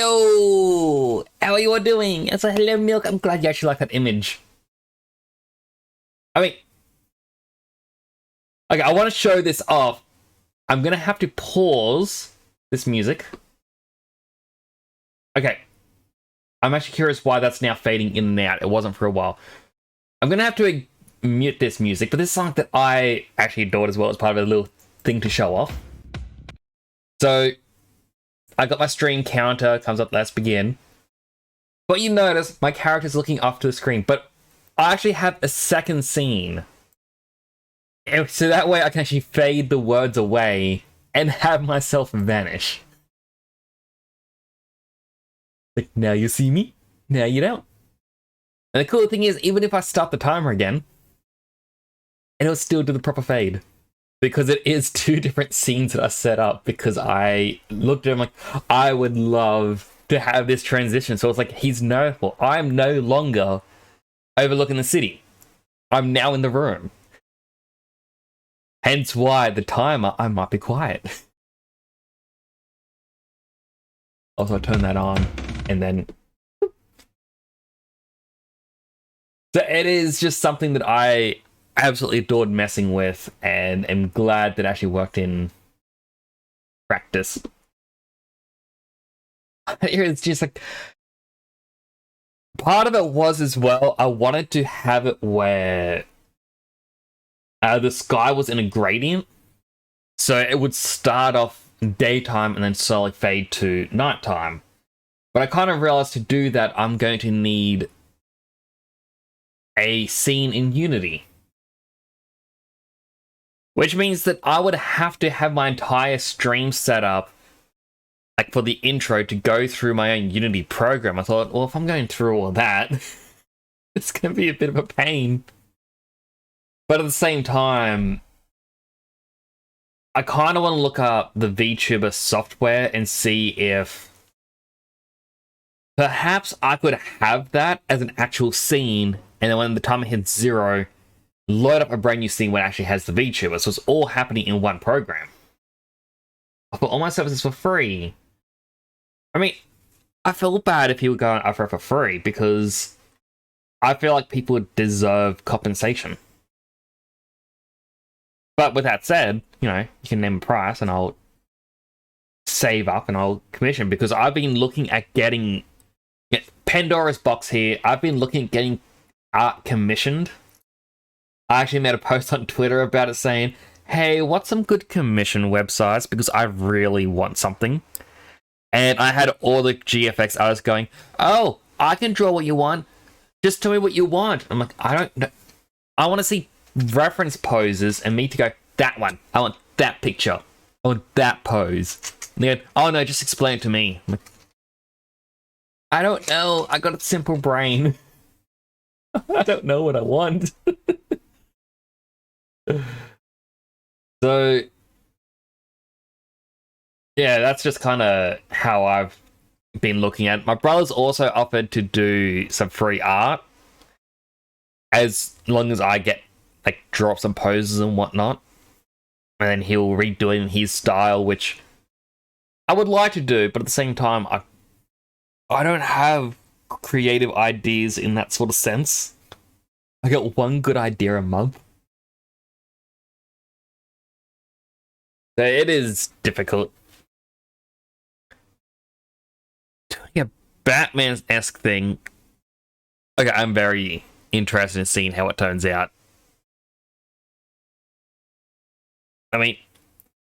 Hello! How are you all doing? It's a hello, Milk. I'm glad you actually like that image. I mean, okay, I want to show this off. I'm going to have to pause this music. Okay. I'm actually curious why that's now fading in and out. It wasn't for a while. I'm going to have to mute this music, but this song that I actually adored as well as part of a little thing to show off. So, I got my stream counter, comes up, let's begin. But you notice my character's looking off to the screen, but I actually have a second scene. So that way I can actually fade the words away and have myself vanish. Like, now you see me, now you don't. And the cool thing is, even if I start the timer again, it'll still do the proper fade. Because it is two different scenes that I set up, because I looked at him like, I would love to have this transition. So it's like, I'm no longer overlooking the city. I'm now in the room. Hence why the timer, I might be quiet. Also, I turn that on, and then... So it is just something that I absolutely adored messing with, and am glad that it actually worked in practice. It's just like... Part of it was as well, I wanted to have it where the sky was in a gradient. So it would start off daytime and then slowly fade to nighttime. But I kind of realized to do that, I'm going to need a scene in Unity. Which means that I would have to have my entire stream set up, like for the intro, to go through my own Unity program. I thought, well, if I'm going through all that, it's going to be a bit of a pain. But at the same time, I kind of want to look up the VTuber software and see if perhaps I could have that as an actual scene, and then when the timer hits 0, load up a brand new scene when it actually has the VTuber. So it's all happening in one program. I put all my services for free. I mean, I feel bad if people go and offer it for free, because I feel like people deserve compensation. But with that said, you know, you can name a price and I'll save up and I'll commission, because I've been looking at getting Pandora's box here. I've been looking at getting art commissioned. I actually made a post on Twitter about it saying, hey, what's some good commission websites? Because I really want something. And I had all the GFX artists going, oh, I can draw what you want. Just tell me what you want. I'm like, I don't know. I want to see reference poses and me to go, that one. I want that picture. I want that pose. And they go, oh no, just explain it to me. I'm like, I don't know. I got a simple brain. I don't know what I want. So, yeah, that's just kind of how I've been looking at it. My brother's also offered to do some free art, as long as I get, like, draw up some poses and whatnot. And then he'll redo it in his style, which I would like to do, but at the same time, I don't have creative ideas in that sort of sense. I get one good idea a month. So it is difficult. Doing a Batman-esque thing. Okay, I'm very interested in seeing how it turns out. I mean,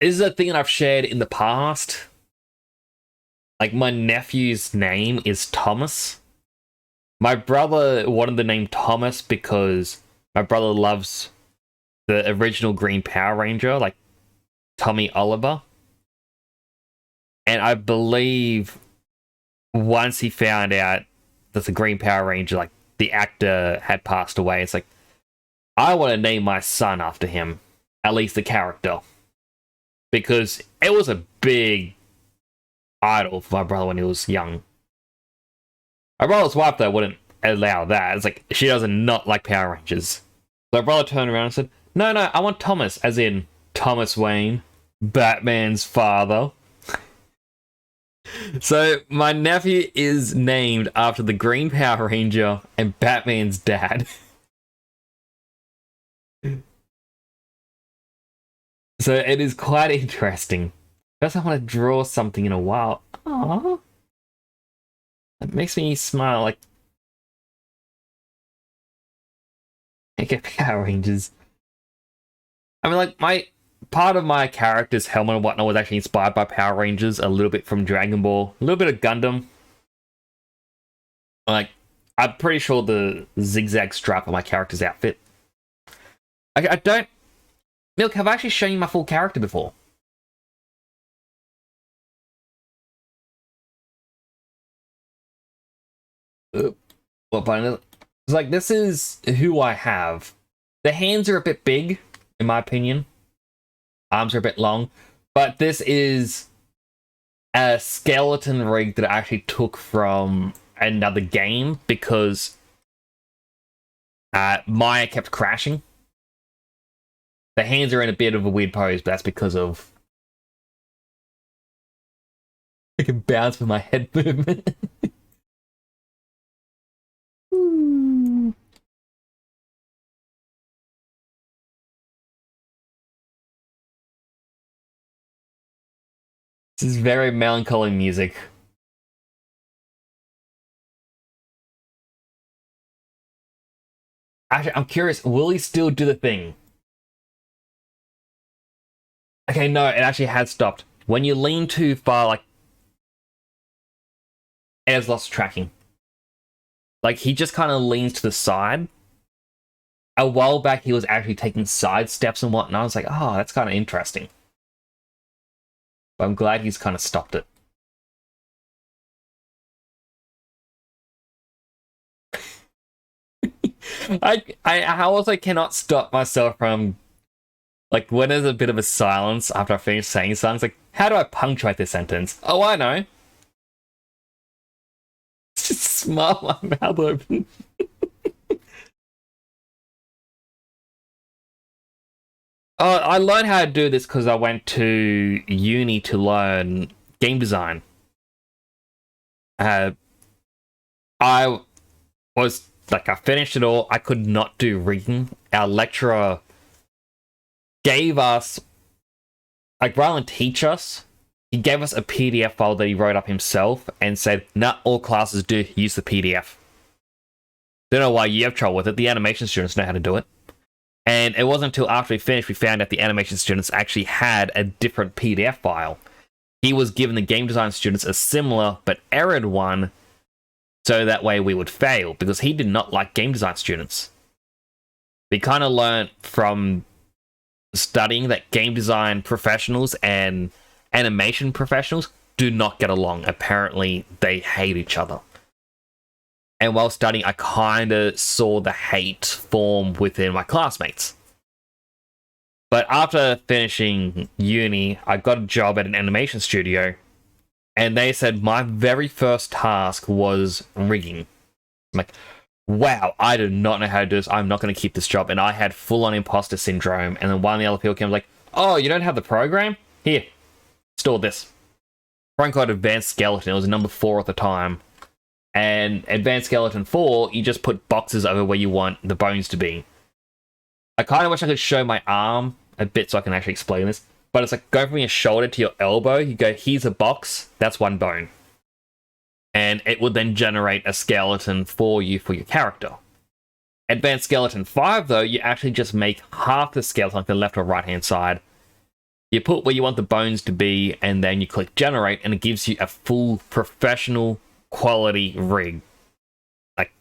this is a thing that I've shared in the past. Like, my nephew's name is Thomas. My brother wanted the name Thomas because my brother loves the original Green Power Ranger, like Tommy Oliver. And I believe once he found out that the Green Power Ranger, like, the actor had passed away, it's like, I want to name my son after him. At least the character. Because it was a big idol for my brother when he was young. My brother's wife, though, wouldn't allow that. It's like, she doesn't not like Power Rangers. So my brother turned around and said, no, I want Thomas, as in Thomas Wayne, Batman's father. So my nephew is named after the Green Power Ranger and Batman's dad. So it is quite interesting. First, I want to draw something in a while. Aww. That makes me smile like okay, Power Rangers. I mean, like, my part of my character's helmet and whatnot was actually inspired by Power Rangers, a little bit from Dragon Ball, a little bit of Gundam. Like, I'm pretty sure the zigzag stripe on my character's outfit. I don't. Milk, have I actually shown you my full character before? What button? It's like, this is who I have. The hands are a bit big, in my opinion. Arms are a bit long. But this is a skeleton rig that I actually took from another game because Maya kept crashing. The hands are in a bit of a weird pose, but that's because of I can bounce with my head movement. This is very melancholy music. Actually, I'm curious, will he still do the thing? Okay, no, it actually has stopped. When you lean too far, like, it has lost tracking. Like, he just kind of leans to the side. A while back, he was actually taking side steps and whatnot. I was like, oh, that's kind of interesting. But I'm glad he's kind of stopped it. I also cannot stop myself from, like, when there's a bit of a silence after I finish saying something, like, how do I punctuate this sentence? Oh, I know. Just smile my mouth open. I learned how to do this because I went to uni to learn game design. I was like, I finished it all. I could not do reading. Our lecturer gave us, like, rather than teach us, he gave us a PDF file that he wrote up himself and said, not all classes do use the PDF. Don't know why you have trouble with it. The animation students know how to do it. And it wasn't until after we finished we found out the animation students actually had a different PDF file. He was giving the game design students a similar but errored one, so that way we would fail, because he did not like game design students. We kind of learned from studying that game design professionals and animation professionals do not get along. Apparently, they hate each other. And while studying, I kind of saw the hate form within my classmates. But after finishing uni, I got a job at an animation studio, and they said my very first task was rigging. I'm like, wow, I do not know how to do this. I'm not going to keep this job. And I had full-on imposter syndrome. And then one of the other people came like, oh, you don't have the program? Here, store this. Program called Advanced Skeleton. It was number 4 at the time. And Advanced Skeleton 4, you just put boxes over where you want the bones to be. I kind of wish I could show my arm a bit so I can actually explain this. But it's like, go from your shoulder to your elbow. You go, here's a box. That's one bone. And it would then generate a skeleton for you for your character. Advanced Skeleton 5, though, you actually just make half the skeleton, like the left or right hand side. You put where you want the bones to be, and then you click generate, and it gives you a full professional quality rig. Like,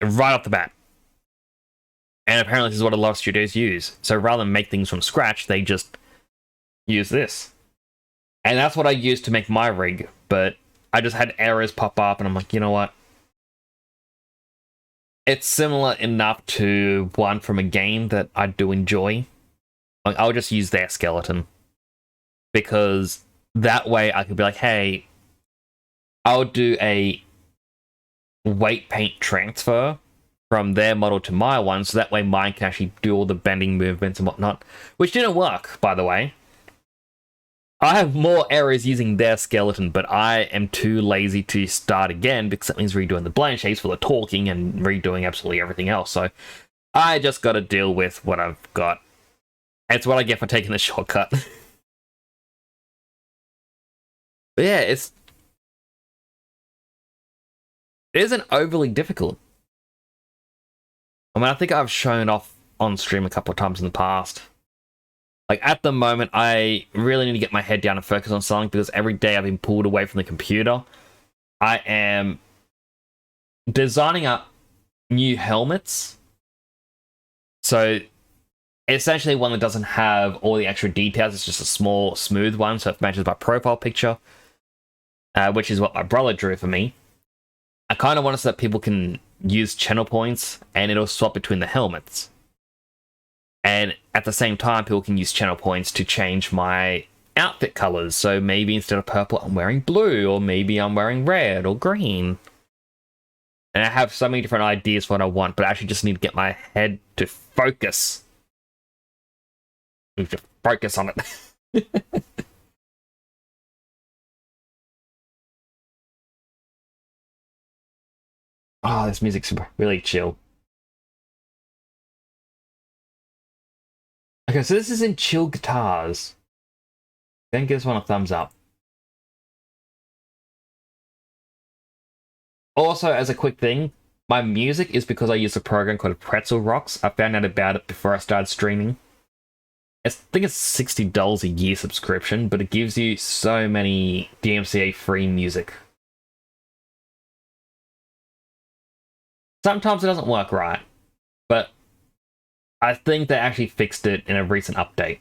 right off the bat. And apparently this is what a lot of studios use. So rather than make things from scratch, they just use this. And that's what I used to make my rig, but I just had errors pop up, and I'm like, you know what? It's similar enough to one from a game that I do enjoy. Like, I'll just use their skeleton. Because that way I could be like, hey, I'll do a weight paint transfer from their model to my one, so that way mine can actually do all the bending movements and whatnot. Which didn't work, by the way. I have more errors using their skeleton, but I am too lazy to start again because that means redoing the blind shapes for the talking and redoing absolutely everything else. So I just got to deal with what I've got. It's what I get for taking the shortcut. But yeah, it isn't overly difficult. I mean, I think I've shown off on stream a couple of times in the past. Like, at the moment, I really need to get my head down and focus on something because every day I've been pulled away from the computer. I am designing up new helmets. So, essentially one that doesn't have all the extra details. It's just a small, smooth one, so it matches my profile picture, which is what my brother drew for me. I kind of want it so that people can use channel points, and it'll swap between the helmets. And at the same time, people can use channel points to change my outfit colors. So maybe instead of purple, I'm wearing blue, or maybe I'm wearing red or green. And I have so many different ideas for what I want, but I actually just need to get my head to focus. Need to focus on it. Oh, this music's really chill. Okay, so this is in chill guitars. Then give this one a thumbs up. Also, as a quick thing, my music is because I use a program called Pretzel Rocks. I found out about it before I started streaming. I think it's $60 a year subscription, but it gives you so many DMCA free music. Sometimes it doesn't work right, but I think they actually fixed it in a recent update.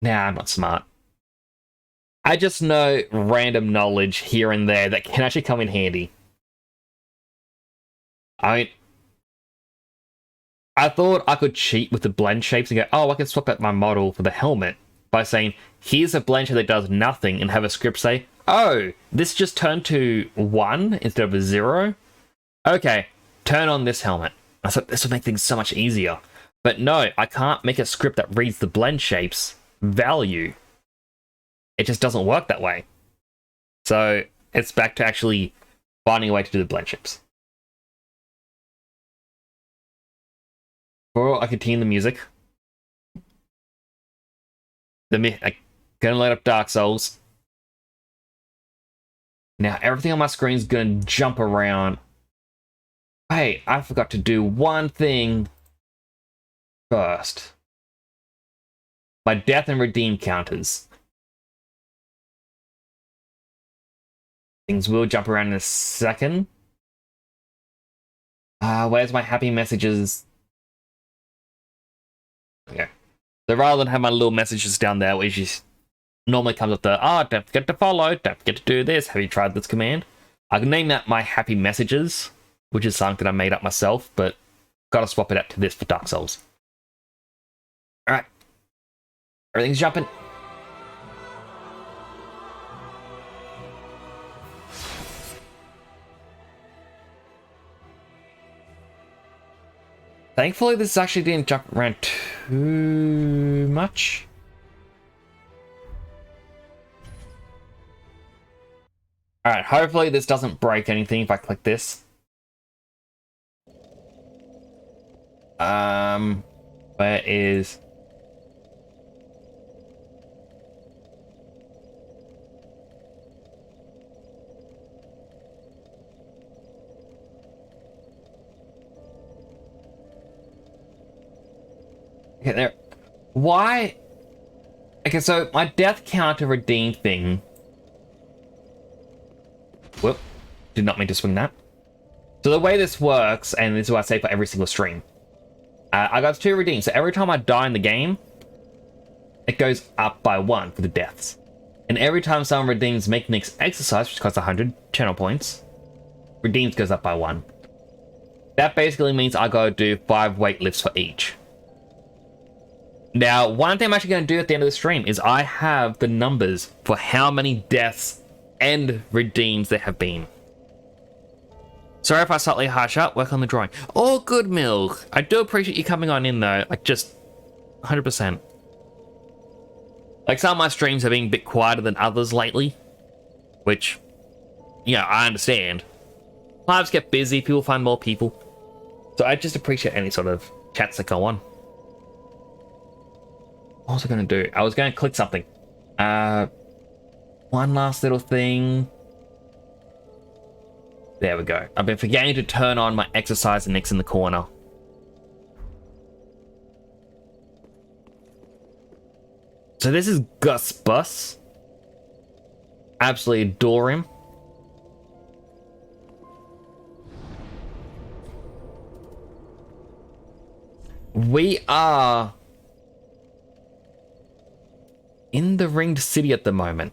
Nah, I'm not smart. I just know random knowledge here and there that can actually come in handy. I thought I could cheat with the blend shapes and go, oh, I can swap out my model for the helmet by saying, here's a blend shape that does nothing, and have a script say, oh, this just turned to 1 instead of a 0. Okay, turn on this helmet. I thought this would make things so much easier. But no, I can't make a script that reads the blend shapes value. It just doesn't work that way. So it's back to actually finding a way to do the blend shapes. Before I continue the music, I'm gonna load up Dark Souls. Now everything on my screen is gonna jump around. Hey, I forgot to do one thing first. My death and redeem counters. Things will jump around in a second. Where's my happy messages? Okay. So rather than have my little messages down there, which is normally comes up the, don't forget to follow, don't forget to do this, have you tried this command? I can name that my happy messages, which is something that I made up myself, but gotta swap it out to this for Dark Souls. Alright. Everything's jumping. Thankfully, this actually didn't jump around too much. Alright, hopefully this doesn't break anything if I click this. Where is... Okay, there. Why? Okay, so my death counter redeem thing. Whoop. Did not mean to swing that. So the way this works, and this is what I say for every single stream. I got 2 redeems, so every time I die in the game, it goes up by 1 for the deaths. And every time someone redeems Make Nick's Exercise, which costs 100 channel points, redeems goes up by 1. That basically means I gotta do 5 weight lifts for each. Now, one thing I'm actually going to do at the end of the stream is I have the numbers for how many deaths and redeems there have been. Sorry if I slightly harsh up, work on the drawing. All good, Milk. I do appreciate you coming on in though, like just 100%. Like, some of my streams have been a bit quieter than others lately, which, I understand. Lives get busy, people find more people. So I just appreciate any sort of chats that go on. What was I going to do? I was going to click something. One last little thing. There we go. I've been forgetting to turn on my exercise next in the corner. So this is Gus Bus. Absolutely adore him. We are in the Ringed City at the moment.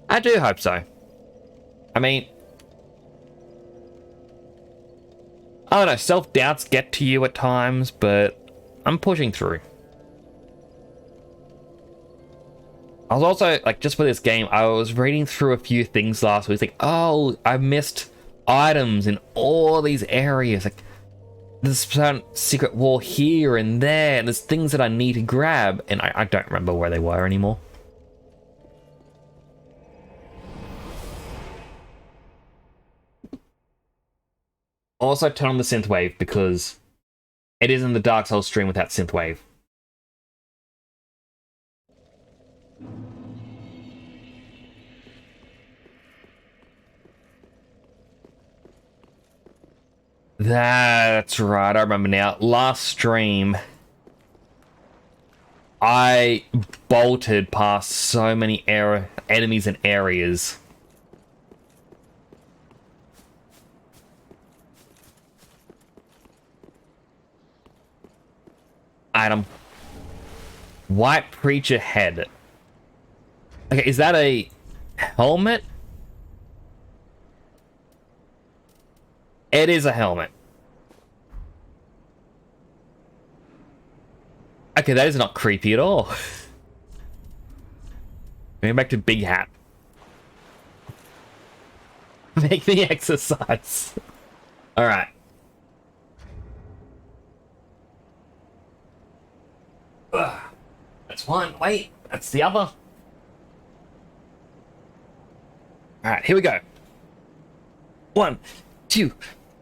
I do hope so. I mean, I don't know, self-doubts get to you at times, but I'm pushing through. I was also, like, just for this game, I was reading through a few things last week. Like, oh, I missed items in all these areas. Like, there's some secret wall here and there, and there's things that I need to grab, and I don't remember where they were anymore. Also, turn on the synthwave because it isn't the Dark Souls stream without synthwave. That's right, I remember now. Last stream, I bolted past so many enemies and areas. Item. White Preacher Head. Okay, is that a helmet? It is a helmet. Okay, that is not creepy at all. Going back to Big Hat. Make the exercise. Alright. That's one. Wait, that's the other. Alright, here we go. 1, 2,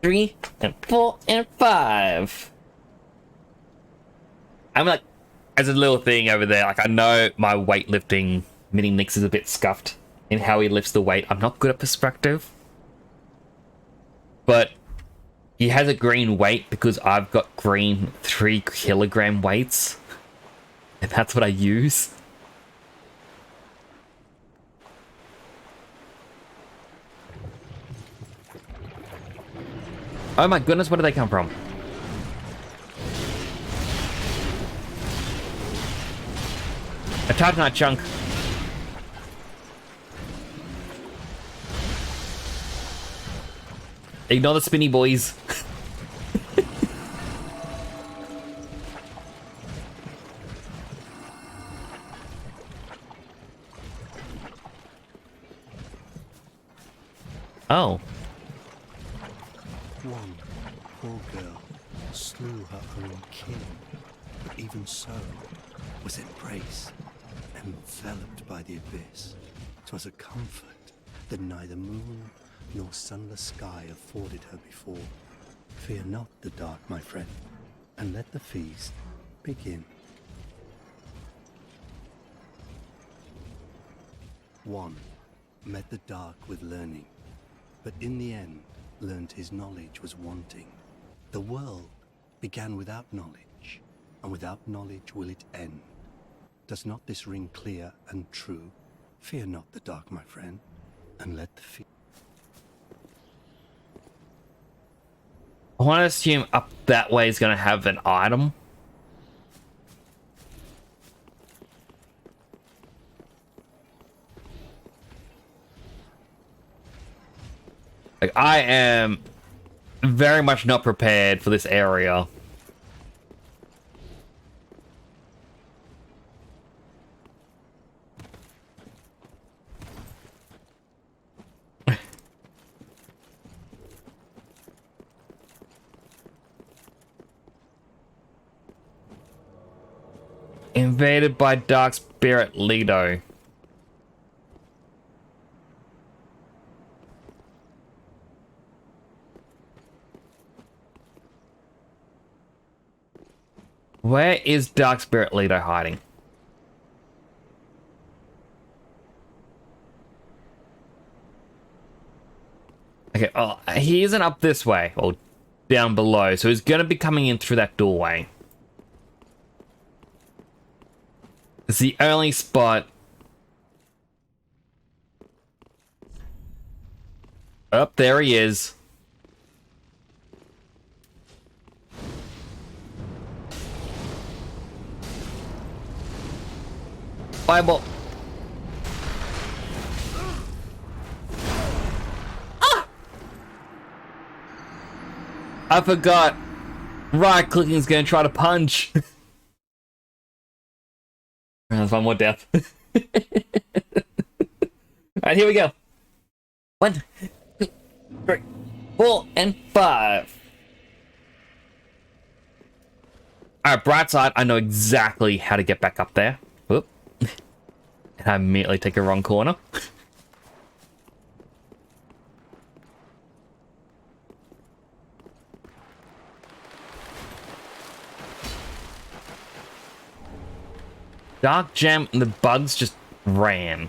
3, and 4, and 5. I'm like, as a little thing over there, like, I know my weightlifting mini Nix is a bit scuffed in how he lifts the weight. I'm not good at perspective. But he has a green weight because I've got green 3 kilogram weights. And that's what I use. Oh my goodness, where did they come from? A Titanite chunk. Ignore the spinny boys. Oh. One poor girl slew her own king, but even so was embraced, enveloped by the abyss. 'Twas a comfort that neither moon nor sunless sky afforded her before. Fear not the dark, my friend, and let the feast begin. One met the dark with learning, but in the end learned his knowledge was wanting. The world began without knowledge, and without knowledge will it end. Does not this ring clear and true? Fear not the dark, my friend, and let the fear. I want to assume up that way is going to have an item. Like, I am very much not prepared for this area. Invaded by Dark Spirit Lido. Where is Dark Spirit Lido hiding? Okay, oh, he isn't up this way, or down below, so he's gonna be coming in through that doorway. It's the only spot. Up there he is. Fireball. Ah! I forgot. Right clicking is gonna try to punch. There's one more death. Alright, here we go. 1, 2, 3, 4, and 5. Alright, bright side, I know exactly how to get back up there. Whoop. And I immediately take a wrong corner. Dark Gem and the bugs just ran.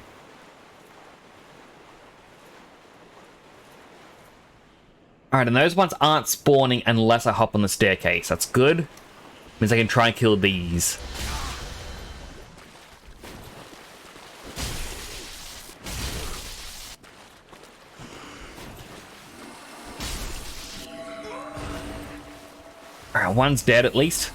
Alright, and those ones aren't spawning unless I hop on the staircase. That's good. Means I can try and kill these. Alright, one's dead at least.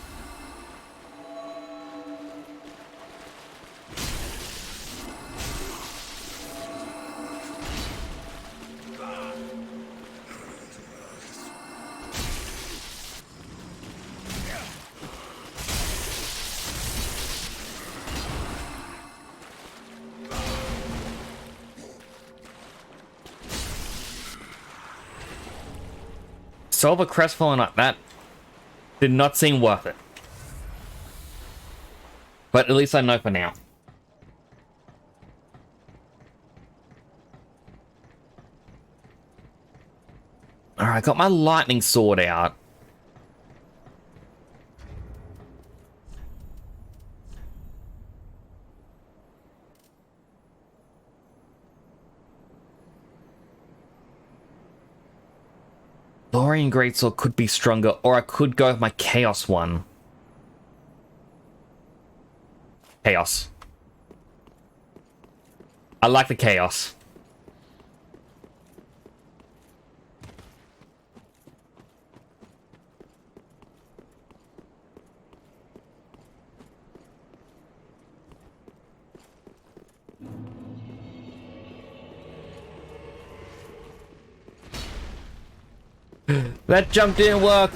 Solve a crestfallen like that did not seem worth it. But at least I know for now. Alright, I got my lightning sword out. Lorien Greatsword could be stronger, or I could go with my Chaos one. Chaos. I like the Chaos. That jump didn't work.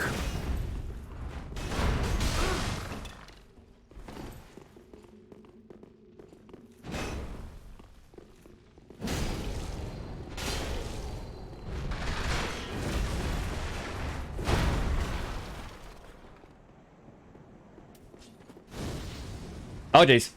Oh, jeez.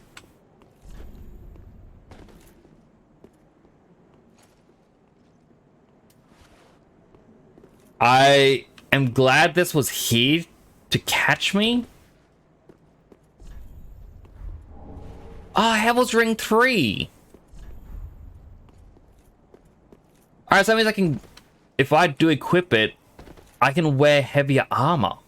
I am glad this was here to catch me. Ah, Heaven's Ring 3. Alright, so that means I can... If I do equip it, I can wear heavier armor.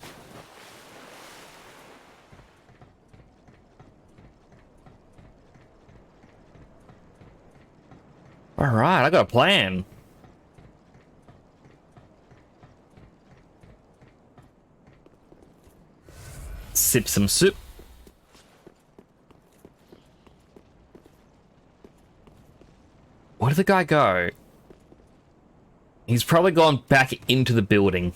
Alright, I got a plan. Sip some soup. Where did the guy go? He's probably gone back into the building.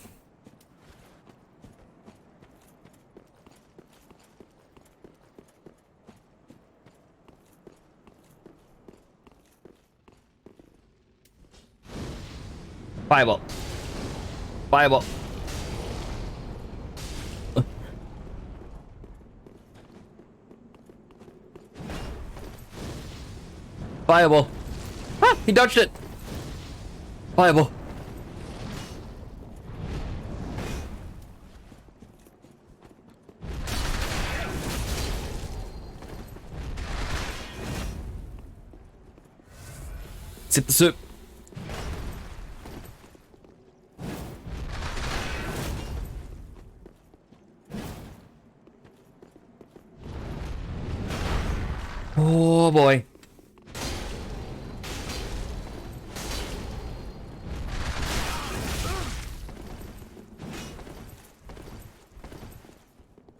Fireball. Fireball. Fireball. Ah, he dodged it. Fireball. Sip the soup. Oh boy.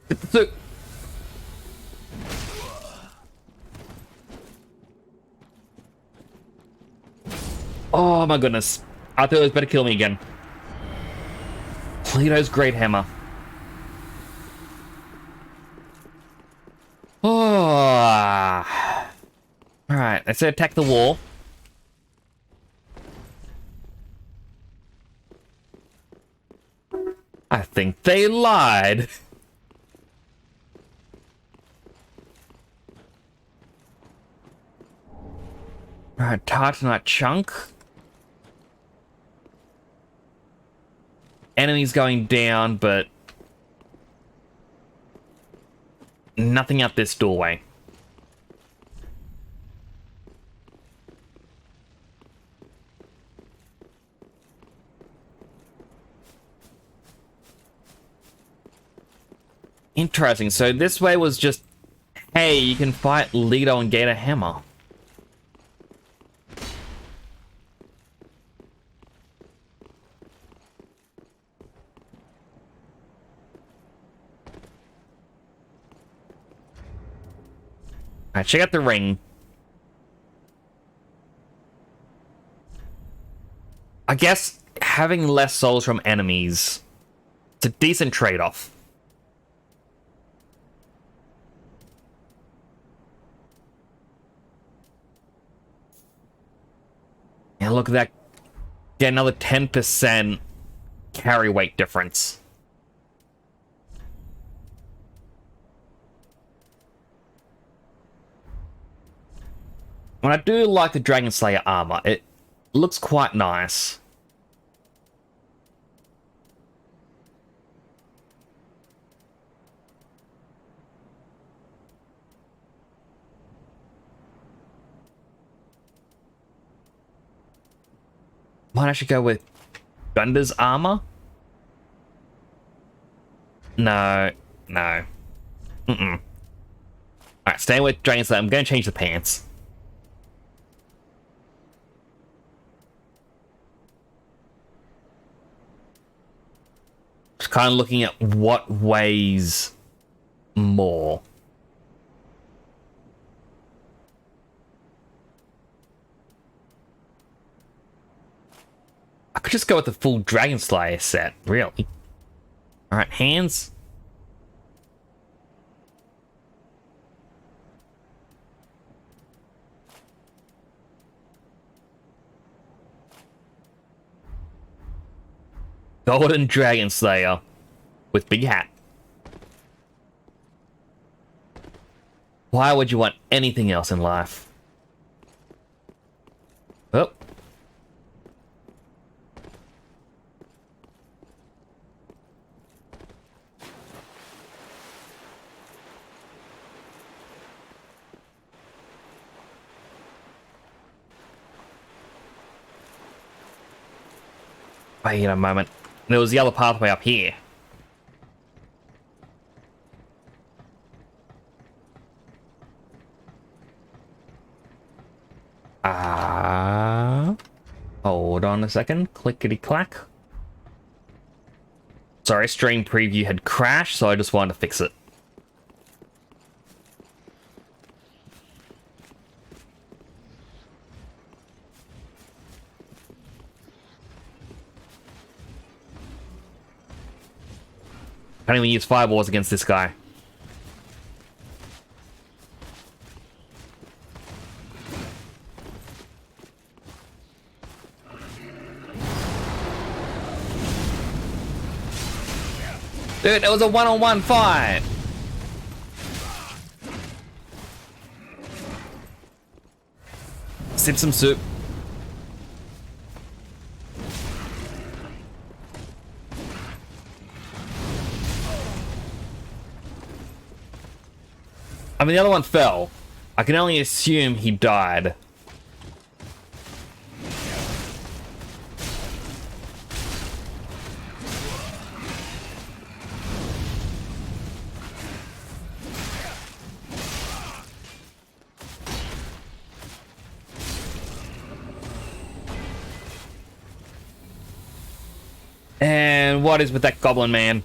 Sip the soup. Oh my goodness. I thought it was better kill me again. Leo's great hammer. Oh. Alright, let's attack the wall. I think they lied. Alright, Titanite chunk. Enemies going down, but nothing out this doorway. Interesting. So this way was just, hey, you can fight Leto and get a hammer. Alright, check out the ring. I guess having less souls from enemies, it's a decent trade-off. Yeah, look at that. Get another 10% carry weight difference. And I do like the Dragon Slayer armor. It looks quite nice. Might actually go with Gunda's armor. No. Alright, staying with Dragon Slayer. I'm going to change the pants. Just kind of looking at what weighs more. I could just go with the full Dragon Slayer set, really. Alright, hands. Golden Dragon Slayer with big hat. Why would you want anything else in life? Oh. Wait a moment. There was the other pathway up here. Hold on a second. Clickety clack. Sorry, stream preview had crashed, so I just wanted to fix it. Can't even use fireballs against this guy. Dude, it was a one-on-one fight. sip some soup. I mean, the other one fell. I can only assume he died. And what is with that goblin man?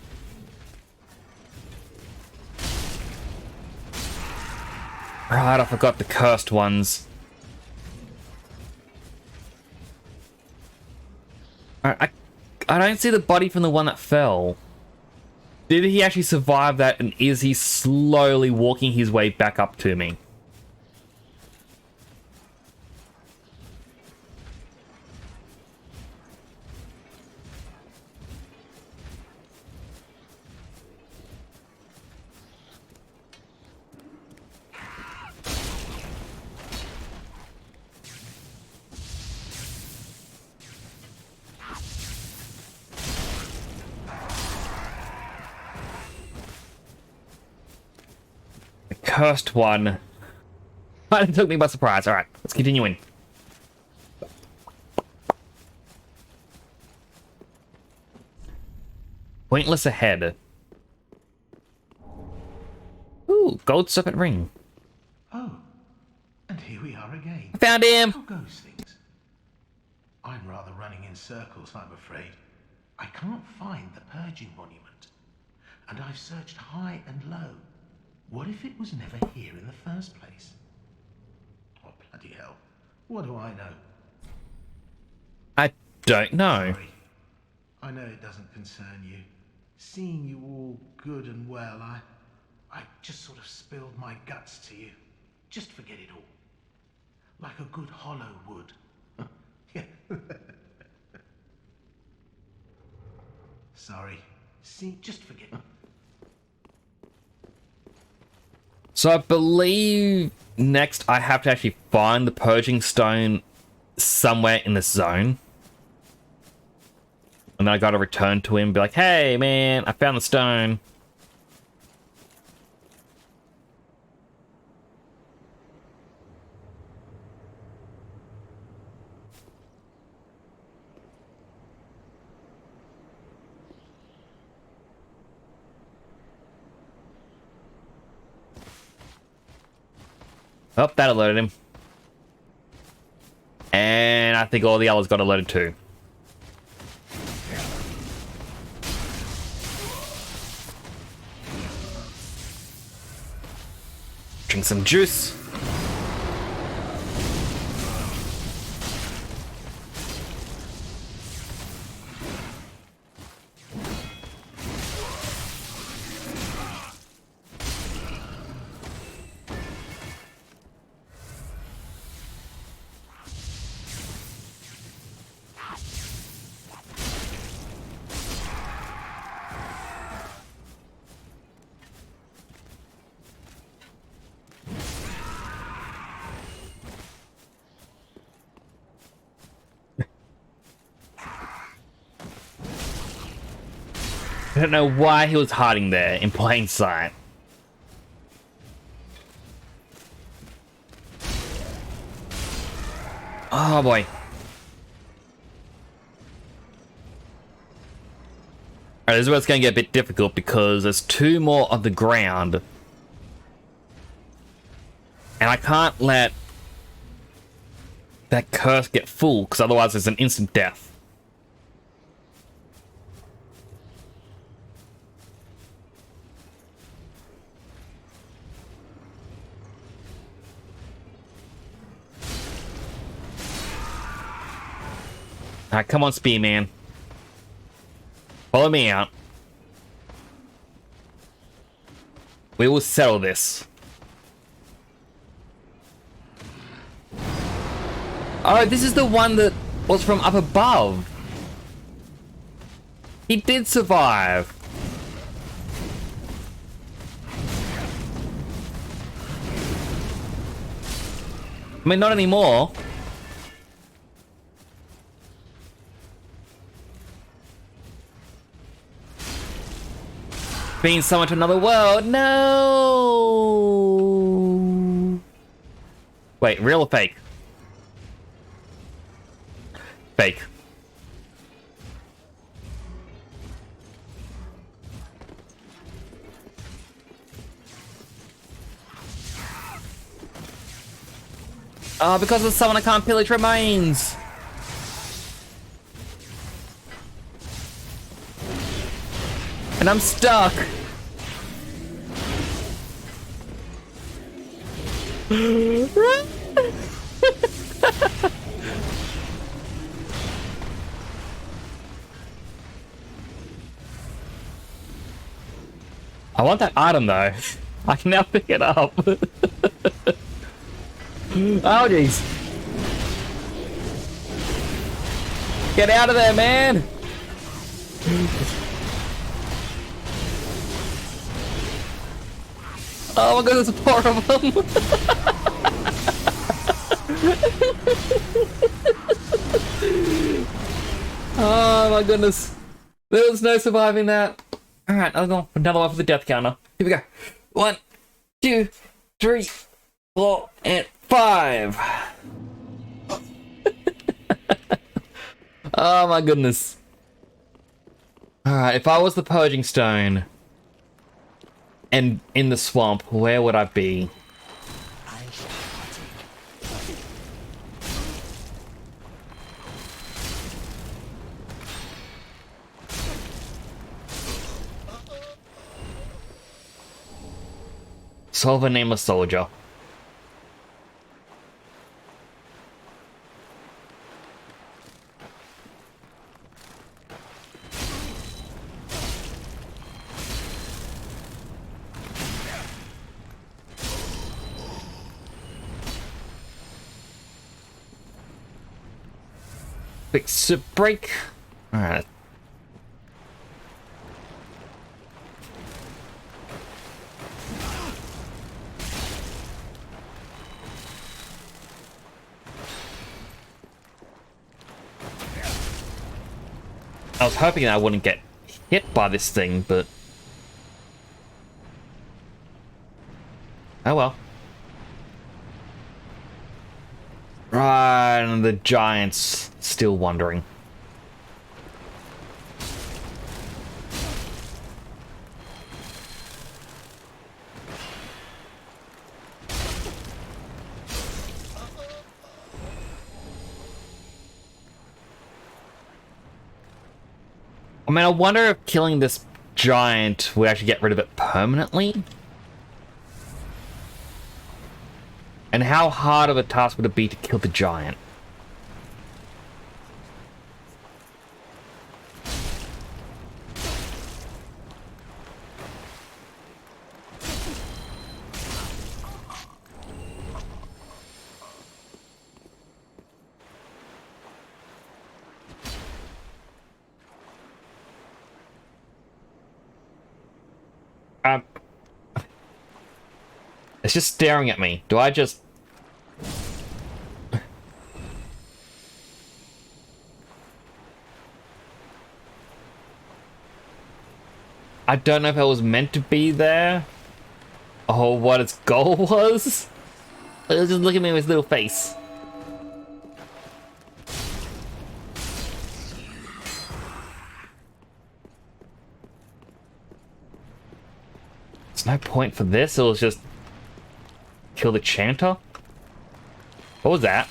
Right, I forgot the cursed ones. I don't see the body from the one that fell. Did he actually survive that, and is he slowly walking his way back up to me? Cursed one. It took me by surprise. Alright, let's continue in. Pointless ahead. Ooh, gold serpent ring. Oh, and here we are again. I found him! How goes things? I'm rather running in circles, I'm afraid. I can't find the purging monument. And I've searched high and low. What if it was never here in the first place? Oh, bloody hell. What do I know? I don't know. Sorry. I know it doesn't concern you. Seeing you all good and well, I just sort of spilled my guts to you. Just forget it all. Like a good hollow would. Yeah. Sorry. See, just forget it. So I believe next I have to actually find the purging stone somewhere in this zone. And then I gotta return to him and be like, hey man, I found the stone. Oh, that alerted him. And I think all the others got alerted too. Drink some juice. I don't know why he was hiding there in plain sight. Oh boy. Alright, this is where it's going to get a bit difficult because there's two more on the ground. And I can't let that curse get full because otherwise there's an instant death. Alright, come on, Spearman. Follow me out. We will settle this. Oh, this is the one that was from up above. He did survive. I mean, not anymore. Being summoned to another world. No. Wait, real or fake? Fake. Oh, because of the summon I can't pillage remains. And I'm stuck. I want that item though. I can now pick it up. Oh jeez. Get out of there, man. Oh my god, there's four of them. Oh my goodness. There was no surviving that. Alright, another one for the death counter. Here we go. 1, 2, 3, 4, and 5. Oh my goodness. Alright, if I was the purging stone and in the swamp, where would I be? Solve a nameless soldier. Fix a break. Alright. I was hoping I wouldn't get hit by this thing, but... oh well. Right, and the giant's still wandering. I mean, I wonder if killing this giant would actually get rid of it permanently? And how hard of a task would it be to kill the giant? It's just staring at me. Do I just... I don't know if I was meant to be there, or what its goal was. It was just looking at me with his little face. There's no point for this, it was just... kill the chanter? What was that?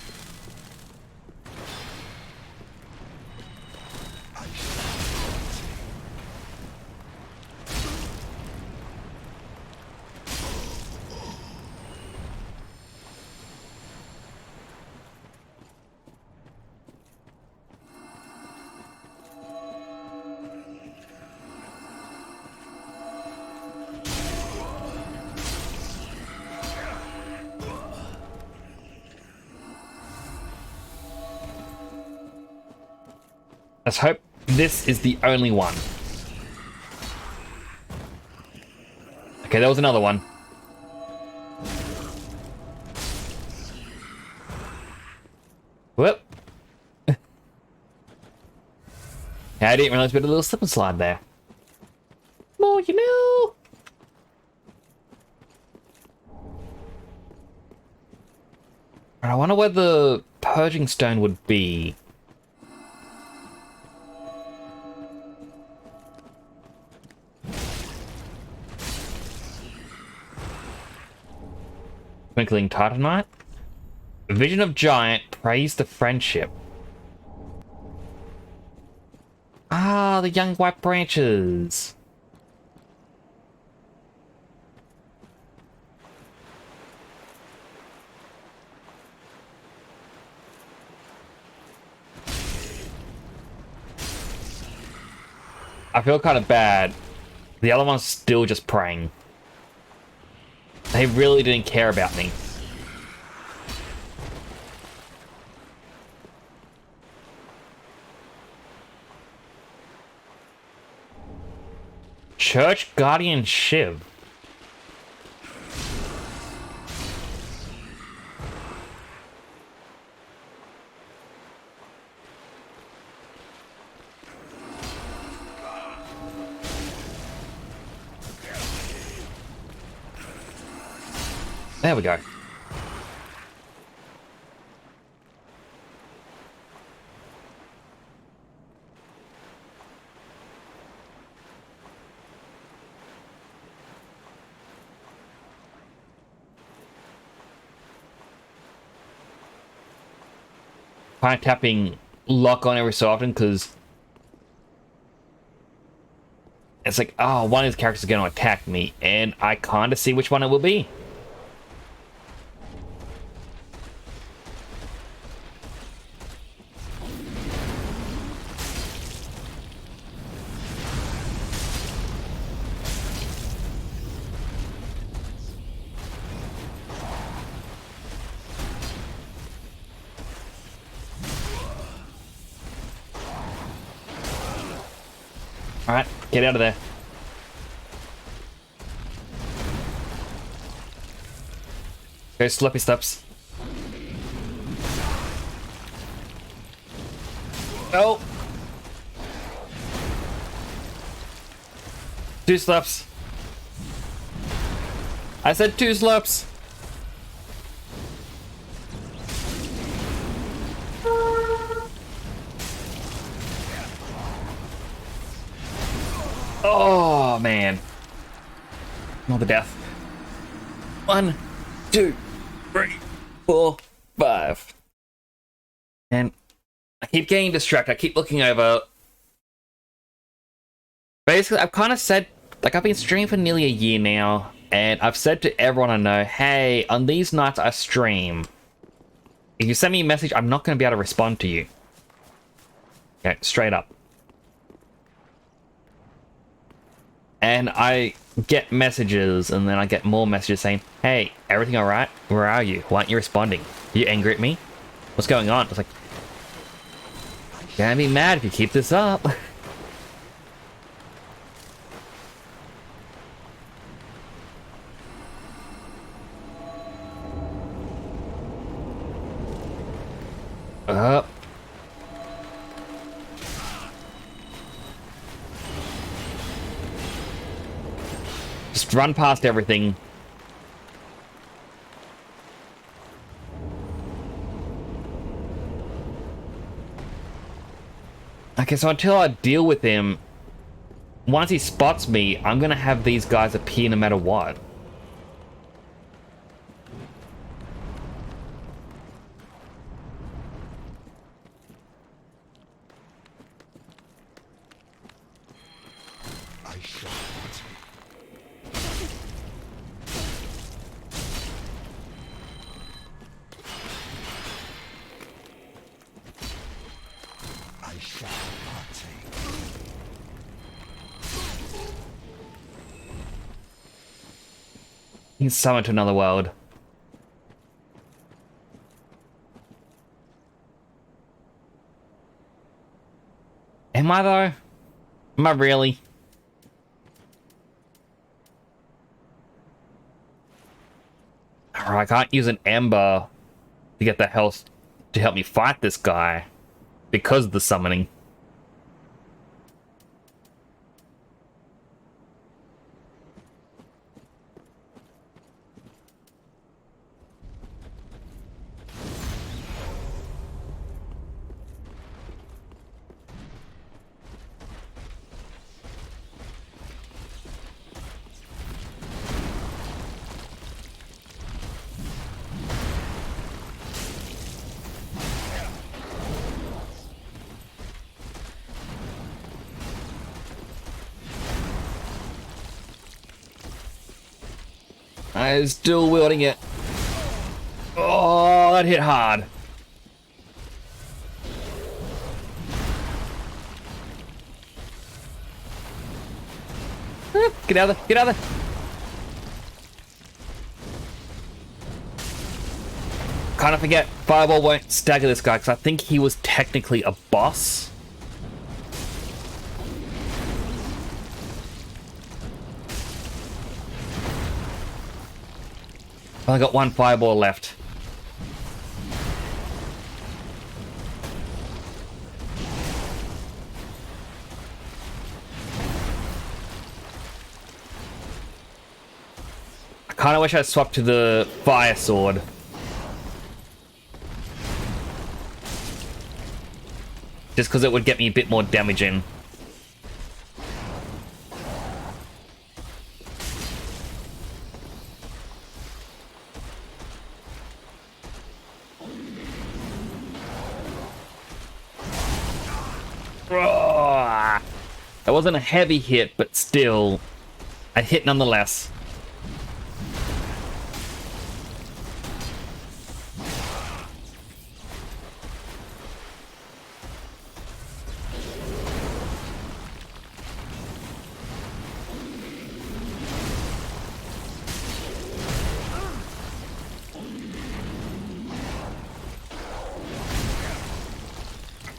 Let's hope this is the only one. Okay, there was another one. Whoop. I didn't realize we had a little slip and slide there. more you know. I wonder where the purging stone would be. Twinkling Titanite. Vision of Giant, praise the friendship. Ah, the young white branches. I feel kind of bad. The other one's still just praying. They really didn't care about me. Church Guardian Shiv. There we go. Kind of tapping lock on every so often because it's like, oh, one of these characters is going to attack me, and I kind of see which one it will be. Alright, get out of there. Go sloppy steps. Oh! 2 slaps. I said 2 slaps. Oh, man. Not the death. 1, 2, 3, 4, 5. And I keep getting distracted. I keep looking over. Basically, I've kind of said, like, I've been streaming for nearly a year now, and I've said to everyone I know, hey, on these nights I stream. If you send me a message, I'm not going to be able to respond to you. Okay, straight up. And I get messages, and then I get more messages saying, hey, everything alright? Where are you? Why aren't you responding? Are you angry at me? What's going on? It's like, you're gonna be mad if you keep this up. Just run past everything. Okay, so until I deal with him, once he spots me, I'm gonna have these guys appear no matter what. I shall I shall partake. He's summoned to another world. Am I though? Am I really? I can't use an ember to get the health to help me fight this guy because of the summoning. I'm still wielding it. Oh, that hit hard. Get out of there, get out of there. Kind of forget Fireball won't stagger this guy because I think he was technically a boss. I got one Fireball left. I kind of wish I swapped to the Fire Sword. Just because it would get me a bit more damage in. That wasn't a heavy hit, but still, a hit nonetheless.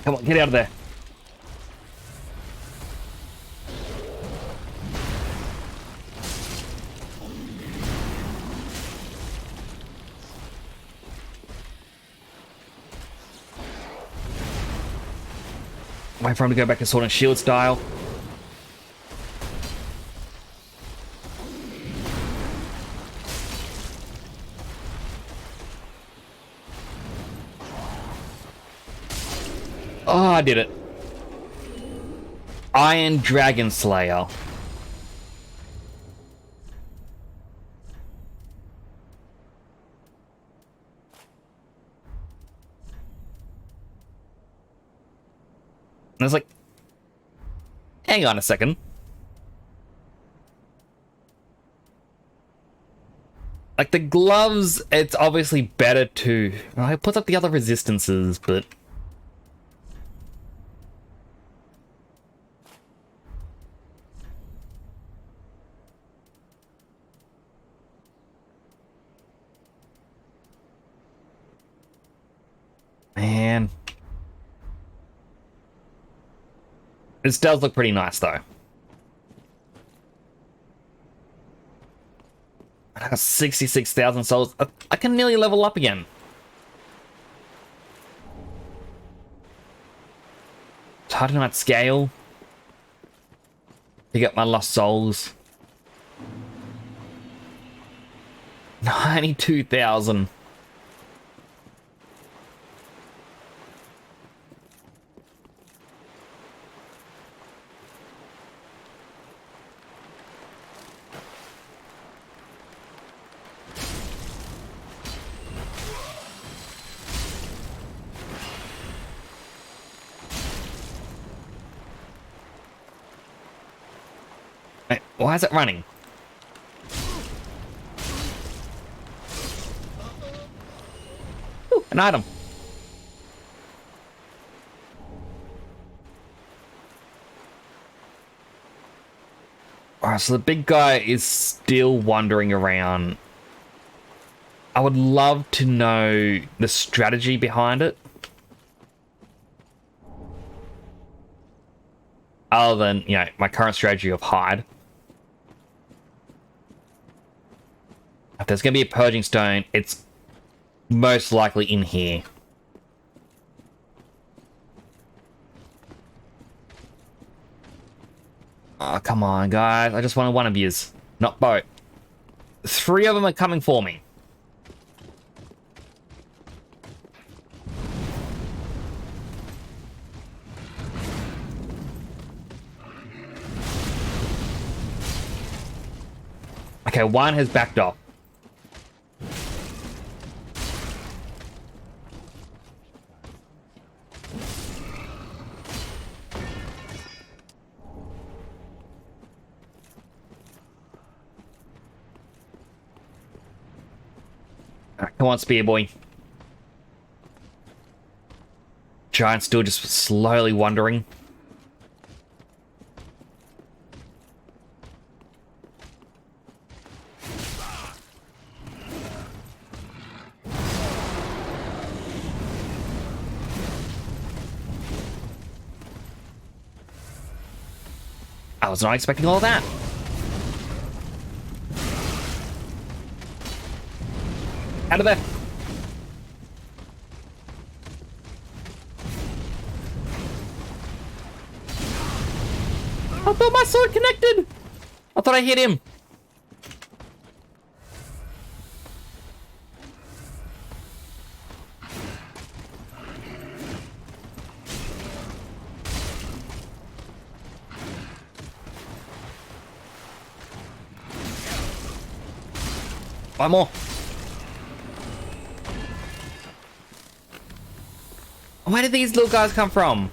Come on, get out of there. Wait for him to go back to Sword and Shield style. Oh, I did it. Iron Dragon Slayer. And I was like, hang on a second. Like, the gloves, it's obviously better to... I put up the other resistances, but... Man. This does look pretty nice, though. I got 66,000 souls. I can nearly level up again. Titanite scale. Pick up my lost souls. 92,000. Wait, why is it running? Ooh, an item. Alright, so the big guy is still wandering around. I would love to know the strategy behind it. Other than, you know, my current strategy of hide. If there's going to be a purging stone, it's most likely in here. Oh, come on, guys. I just wanted one of yous, not both. 3 of them are coming for me. Okay, one has backed off. Come on, Spear Boy. Giant still just slowly wandering. I was not expecting all that. Out of there. I thought my sword connected. I thought I hit him. One more. Where did these little guys come from?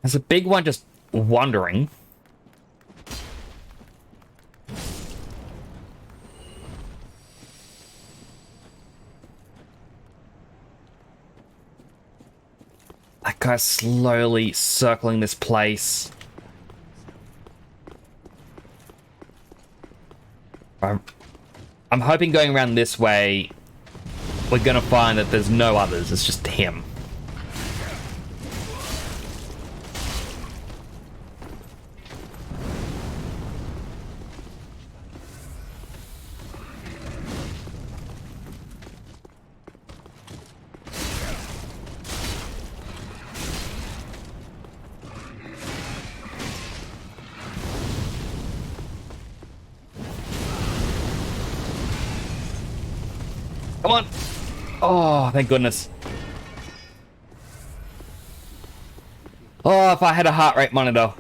There's a big one just wandering. That guy's slowly circling this place. I'm hoping going around this way, we're gonna find that there's no others. It's just him. Come on. Oh, thank goodness. Oh, if I had a heart rate monitor.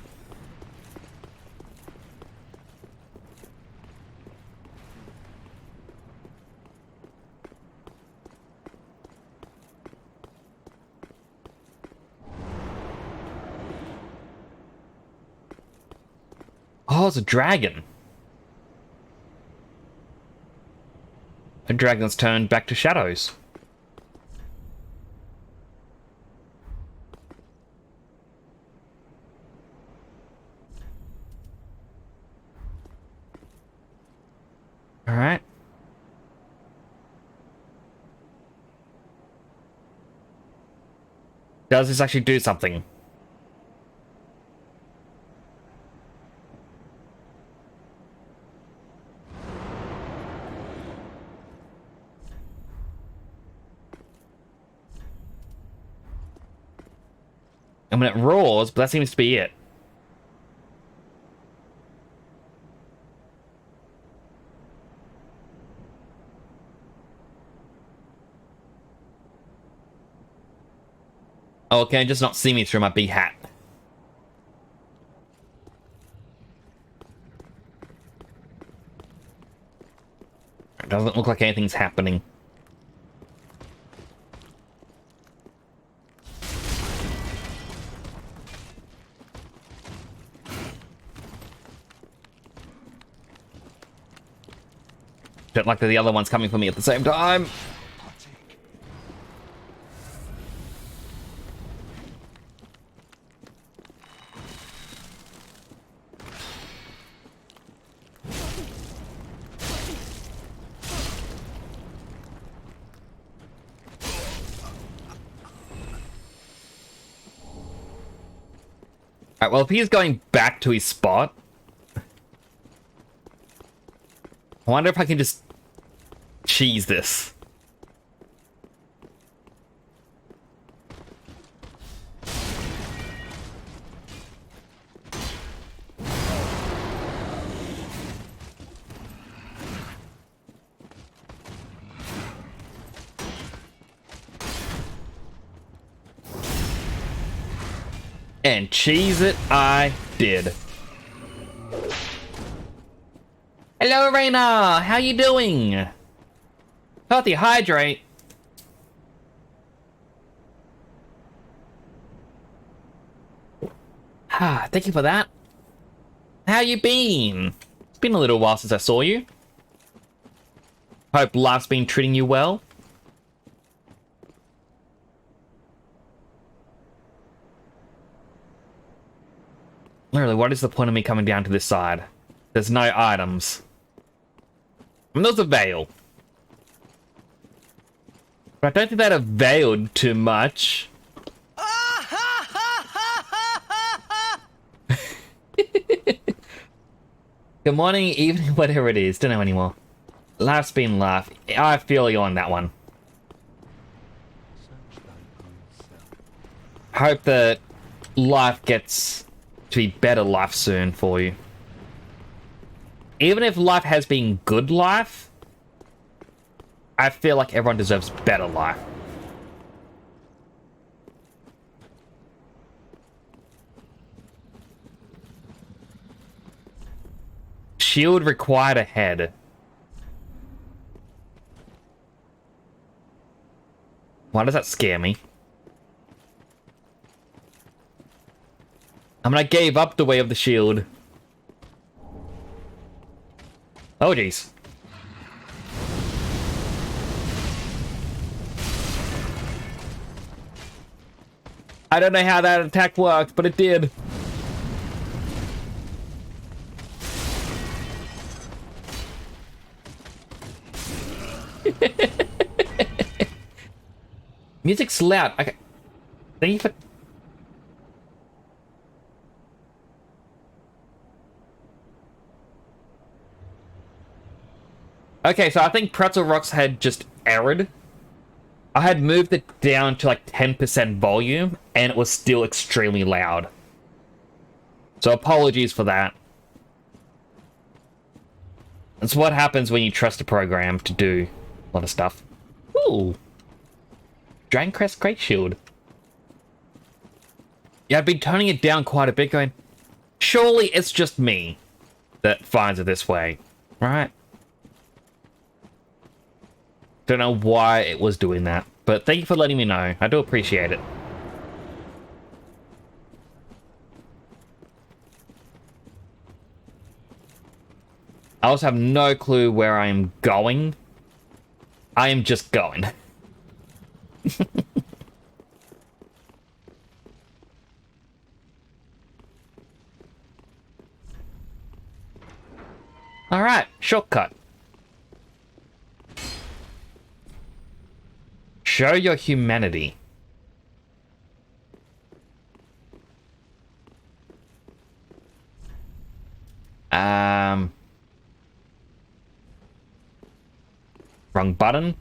Oh, it's a dragon. A dragon's turned back to shadows. All right. Does this actually do something? I mean, it roars, but that seems to be it. Oh, can it just not see me through my big hat? It doesn't look like anything's happening. Don't like that the other one's coming for me at the same time. Alright, well, if he's going back to his spot, I wonder if I can just cheese this. And cheese it I did. Hello, Raina! How you doing? Healthy hydrate. Thank you for that. How you been? It's been a little while since I saw you. Hope life's been treating you well. Literally, what is the point of me coming down to this side? There's no items. And there's a veil. But I don't think that availed too much. Good morning, evening, whatever it is. Don't know anymore. Life's been life. I feel you on that one. Hope that life gets to be better life soon for you. Even if life has been good life, I feel like everyone deserves better life. Shield required ahead. Why does that scare me? I mean, I gave up the way of the shield. Oh, jeez. I don't know how that attack worked, but it did. Music's loud. Okay. Thank you for... Okay, so I think Pretzel Rocks had just errored. I had moved it down to like 10% volume, and it was still extremely loud. So apologies for that. That's what happens when you trust a program to do a lot of stuff. Ooh. Dragoncrest Great Shield. Yeah, I've been toning it down quite a bit, going, surely it's just me that finds it this way, right? Don't know why it was doing that, but thank you for letting me know. I do appreciate it. I also have no clue where I am going. I am just going. Alright, shortcut. Show your humanity. Wrong button.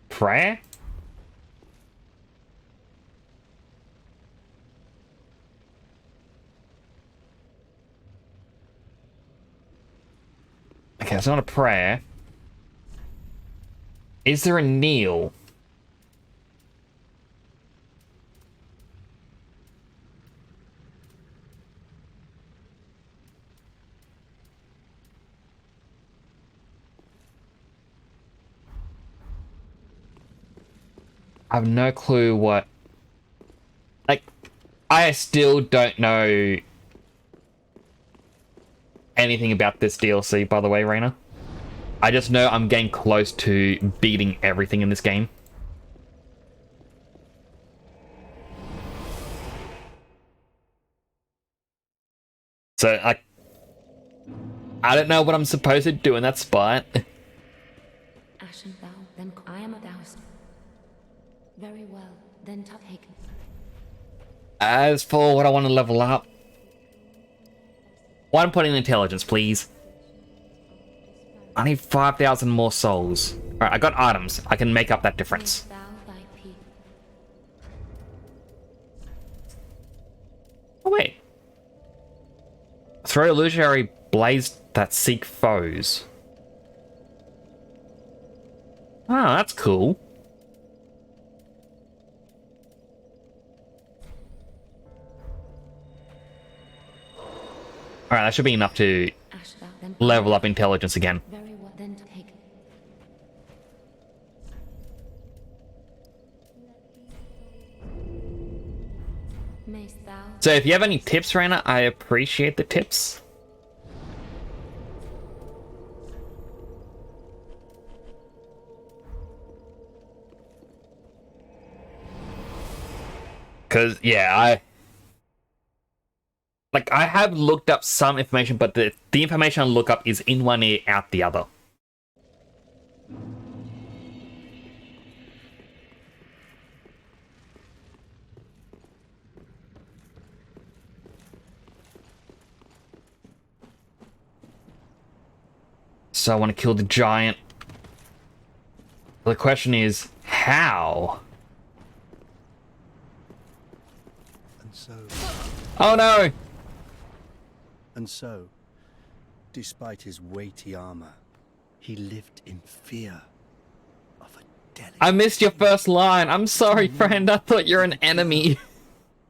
Prayer? Okay, it's not a prayer. Is there a kneel? I have no clue what... Like, I still don't know anything about this DLC, by the way, Raina. I just know I'm getting close to beating everything in this game. So, I don't know what I'm supposed to do in that spot. Ashen thou, then I am a Taoist. Very well, then take. As for what I want to level up, one point in intelligence, please. I need 5,000 more souls. Alright, I got items. I can make up that difference. Thou thy peace. Oh, wait. Throw illusionary blaze that seek foes. Oh, that's cool. Alright, that should be enough to Ash thou, then level up intelligence again. very well, then take. So if you have any tips, Raina, I appreciate the tips. Because, yeah, I have looked up some information, but the information I look up is in one ear, out the other. So I want to kill the giant. The question is, how? And so, Oh no! despite his weighty armor, he lived in fear of a delicate I missed your first line. I'm sorry, friend. I thought you're an enemy.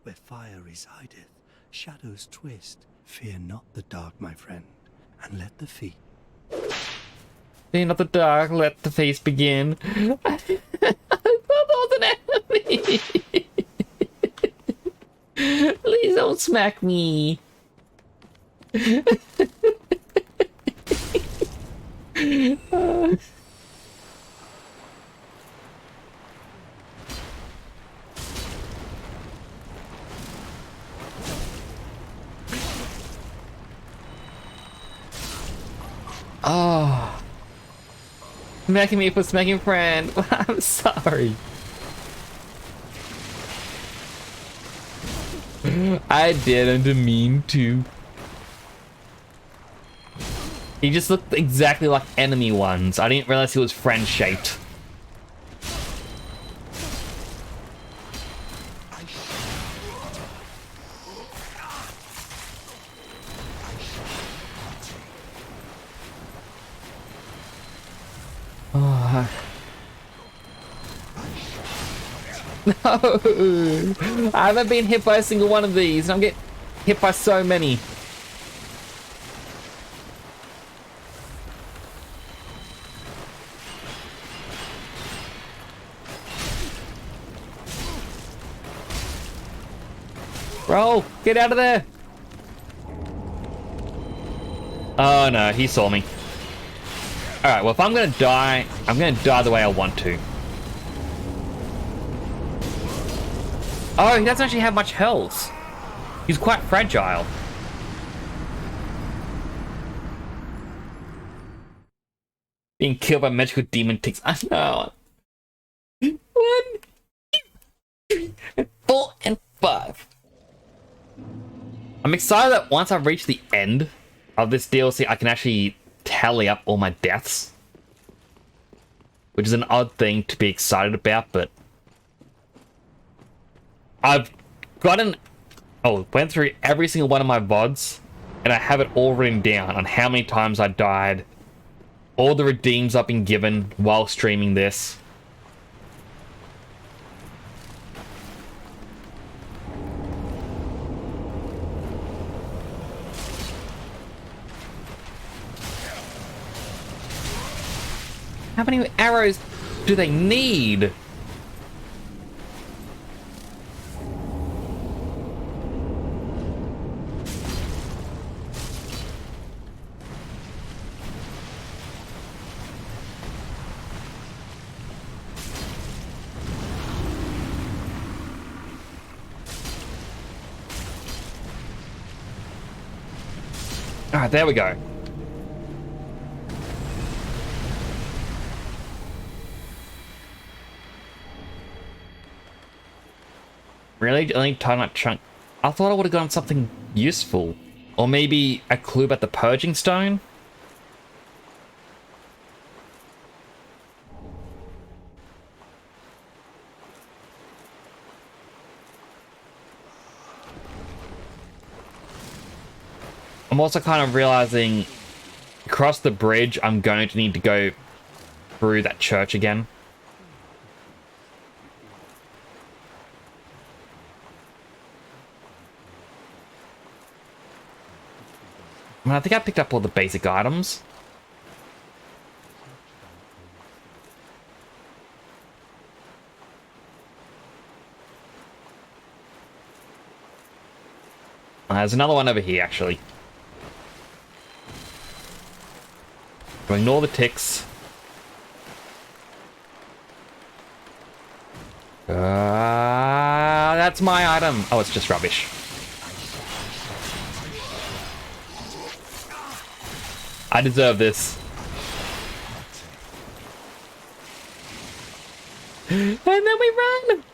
where fire resideth, shadows twist. Fear not the dark, my friend, and let the feet. Fear not the dark, let the feast begin. I thought that was an enemy. Please don't smack me. Oh. Smacking me for smacking friend. I'm sorry. I didn't mean to. He just looked exactly like enemy ones. I didn't realize he was friend-shaped. Oh. No! I haven't been hit by a single one of these. I'm getting hit by so many. Roll! Get out of there! Oh no, he saw me. Alright, well if I'm gonna die, I'm gonna die the way I want to. Oh, he doesn't actually have much health. He's quite fragile. Being killed by magical demon ticks. I know. 1, 2, 3, 4, and 5. I'm excited that once I reach the end of this DLC, I can actually tally up all my deaths. Which is an odd thing to be excited about, but I've went through every single one of my VODs, and I have it all written down on how many times I died, all the redeems I've been given while streaming this. How many arrows do they need? Alright, there we go. Really? Only time that chunk? I thought I would have gotten something useful. Or maybe a clue about the purging stone? I'm also kind of realizing across the bridge I'm going to need to go through that church again. I mean, I think I picked up all the basic items. There's another one over here, actually. So ignore the ticks. That's my item. Oh, it's just rubbish. I deserve this. And then we run!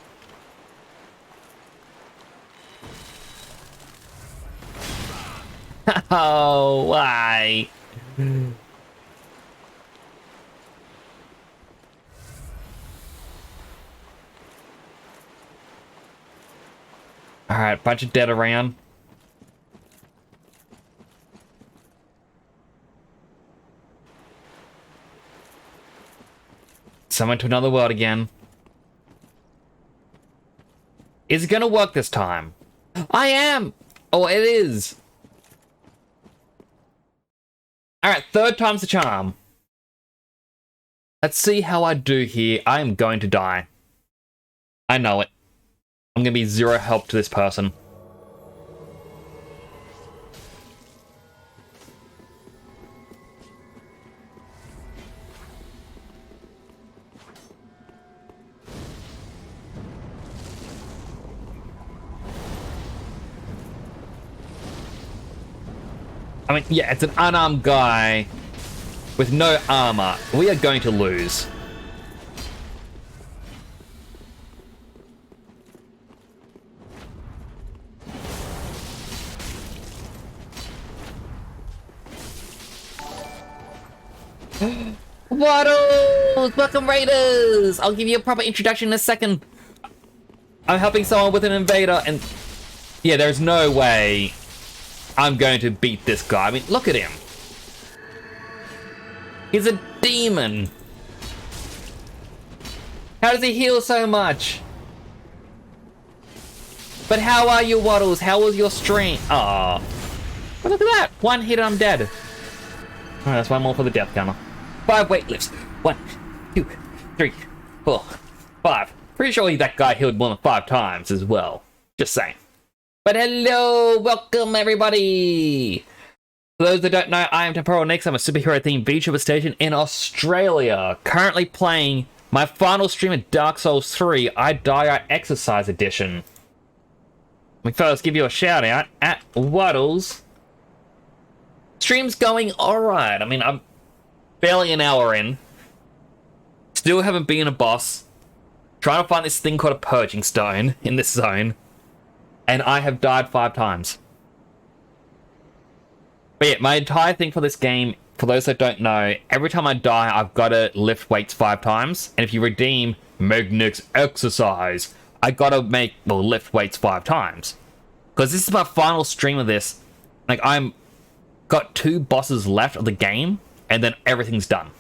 Oh, why? Alright, bunch of dead around. Someone to another world again. Is it gonna work this time? I am! Oh, it is! Alright, third time's the charm. Let's see how I do here. I am going to die. I know it. I'm gonna be zero help to this person. I mean, yeah, it's an unarmed guy with no armor. We are going to lose. Waddles! Welcome, Raiders! I'll give you a proper introduction in a second. I'm helping someone with an invader, and yeah, there's no way I'm going to beat this guy. I mean, look at him. He's a demon. How does he heal so much? But how are you, Waddles? How was your strength? Ah, but look at that. One hit and I'm dead. Alright, that's one more for the death counter. 5 weightlifts. 1, 2, 3, 4, 5. Pretty sure that guy healed more than 5 times as well. Just saying. But hello, welcome everybody! For those that don't know, I am Temporal Nix. I'm a superhero-themed VTuber station in Australia. Currently playing my final stream of Dark Souls 3, I Die I Exercise Edition. Let me first give you a shout out at Waddles. Stream's going alright. I mean, I'm barely an hour in. Still haven't been a boss. Trying to find this thing called a Purging Stone in this zone. And I have died 5 times. But yeah, my entire thing for this game, for those that don't know, every time I die, I've got to lift weights 5 times. And if you redeem Magnix Exercise, I got to lift weights 5 times. Because this is my final stream of this. Like, I'm got 2 bosses left of the game, and then everything's done.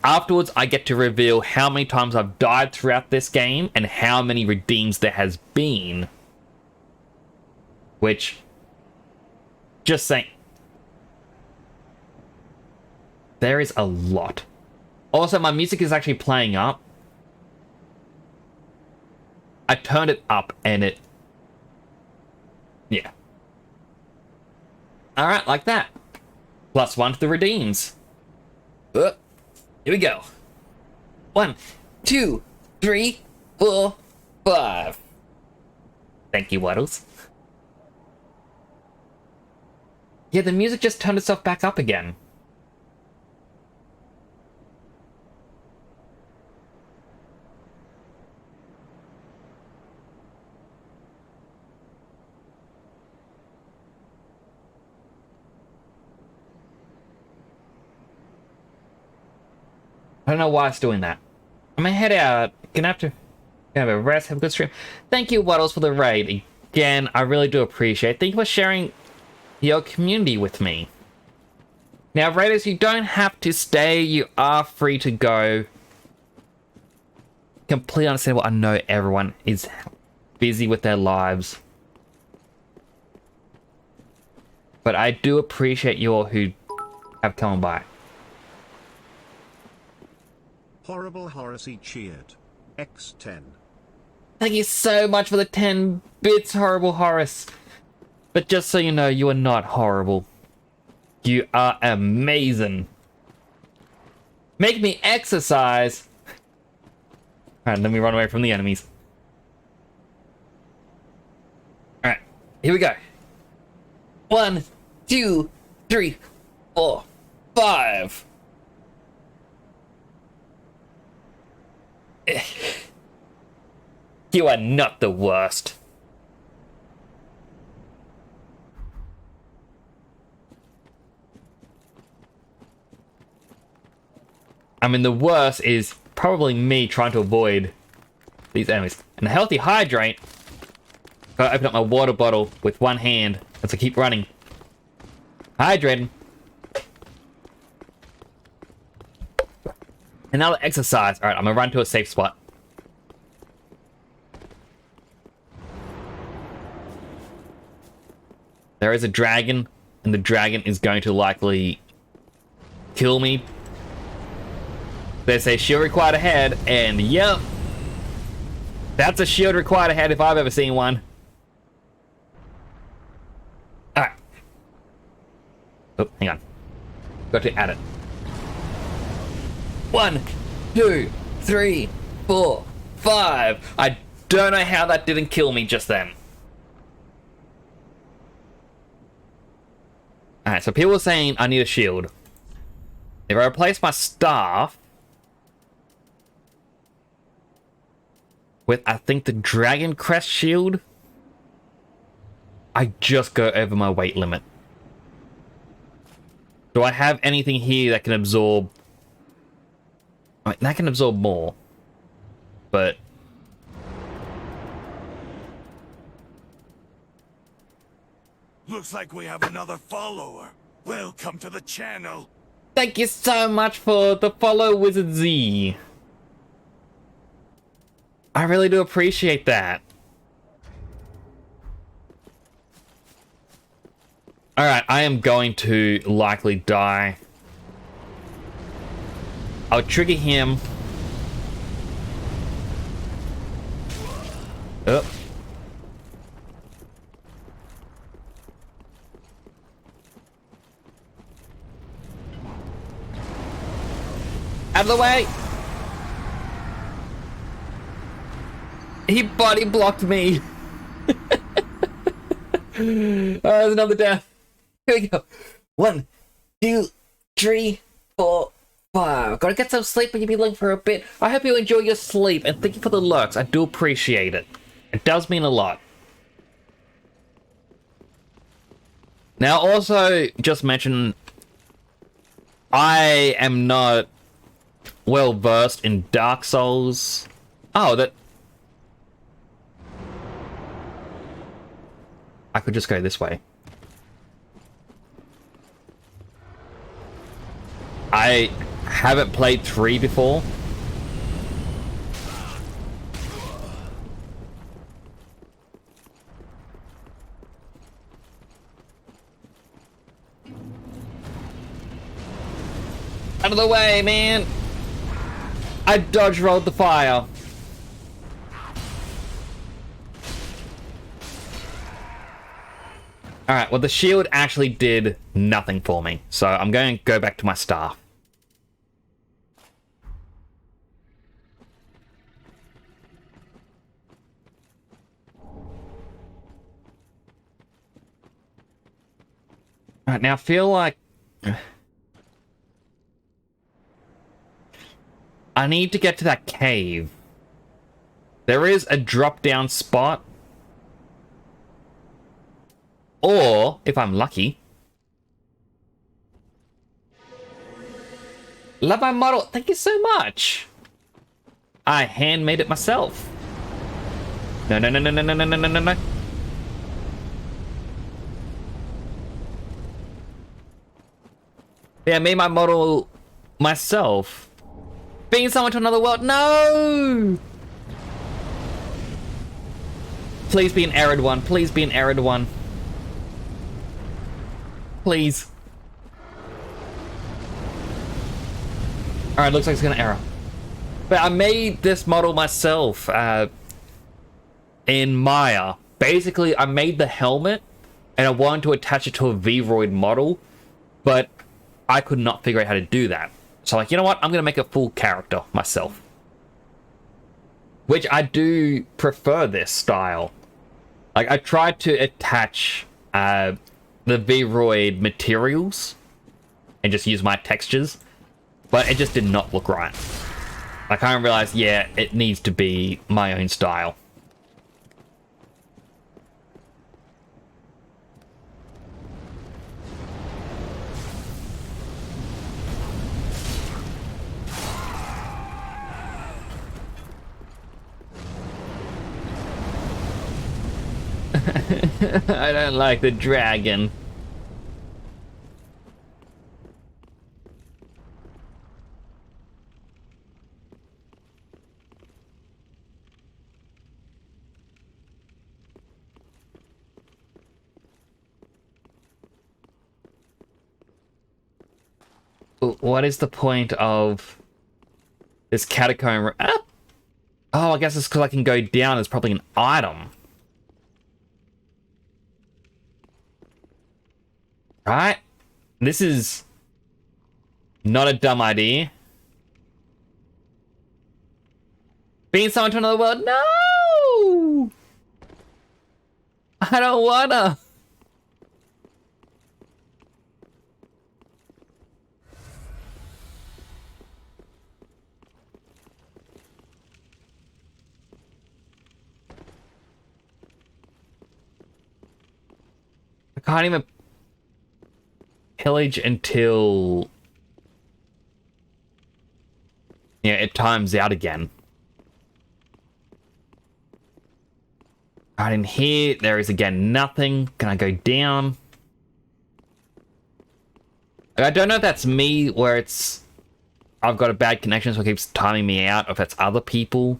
Afterwards, I get to reveal how many times I've died throughout this game and how many redeems there has been. Which, just saying, there is a lot. Also, my music is actually playing up. I turned it up and it... yeah. Alright, like that. +1 to the redeems. Here we go. 1, 2, 3, 4, 5. Thank you, Waddles. Yeah, the music just turned itself back up again. I don't know why it's doing that. I'm gonna head out. Gonna have to have a rest, have a good stream. Thank you, Waddles, for the raid. Again, I really do appreciate it. Thank you for sharing your community with me. Now, Raiders, you don't have to stay. You are free to go. Completely understandable. I know everyone is busy with their lives. But I do appreciate you all who have come by. Horrible Horace cheered. X10. Thank you so much for the 10 bits, Horrible Horace. But just so you know, you are not horrible. You are amazing. Make me exercise. Alright, let me run away from the enemies. Alright, here we go. 1, 2, 3, 4, 5. You are not the worst. I mean, the worst is probably me trying to avoid these enemies. And a healthy hydrate. Gotta open up my water bottle with one hand as I keep running. Hydrating. Another exercise. Alright, I'm gonna run to a safe spot. There is a dragon, and the dragon is going to likely kill me. They say shield required ahead, and yep. That's a shield required ahead if I've ever seen one. Alright. Oh, hang on. Got to add it. 1, 2, 3, 4, 5. I don't know how that didn't kill me just then. Alright, so people are saying I need a shield. If I replace my staff with, I think, the Dragon Crest shield, I just go over my weight limit. Do I have anything here that can absorb... I mean, that can absorb more. But... Looks like we have another follower. Welcome to the channel. Thank you so much for the follow, Wizard Z. I really do appreciate that. Alright, I am going to likely die. I'll trigger him. Oh. Out of the way! He body blocked me. There's another death. Here we go. 1, 2, 3, 4, 5. Gotta get some sleep when you be looking for a bit. I hope you enjoy your sleep, and thank you for the lurks. I do appreciate it. It does mean a lot. Now, also, just mention, I am not well versed in Dark Souls. Oh, that... I could just go this way. I haven't played 3 before. Out of the way, man! I dodge rolled the fire. Alright, well the shield actually did nothing for me, so I'm going to go back to my staff. Alright, now I feel like... I need to get to that cave. There is a drop-down spot. Or, if I'm lucky... Love my model. Thank you so much. I handmade it myself. No, no, no, no, no, no, no, no, no, no. Yeah, I made my model myself. Being someone to another world. No! Please be an arid one. Please be an arid one. Please. Alright, looks like it's gonna error. But I made this model myself. in Maya. Basically, I made the helmet and I wanted to attach it to a Vroid model, but I could not figure out how to do that. So like, you know what? I'm going to make a full character myself. Which I do prefer this style. Like, I tried to attach the Vroid materials and just use my textures, but it just did not look right. I kind of realized, yeah, it needs to be my own style. I don't like the dragon. What is the point of this catacomb? Ah! Oh, I guess it's because I can go down. It's probably an item. Right? This is not a dumb idea. Being summoned to another world? No! I don't wanna. I can't even pillage until, yeah, it times out again. Right in here, there is again nothing. Can I go down? I don't know if that's me, where it's I've got a bad connection, so it keeps timing me out, or if that's other people.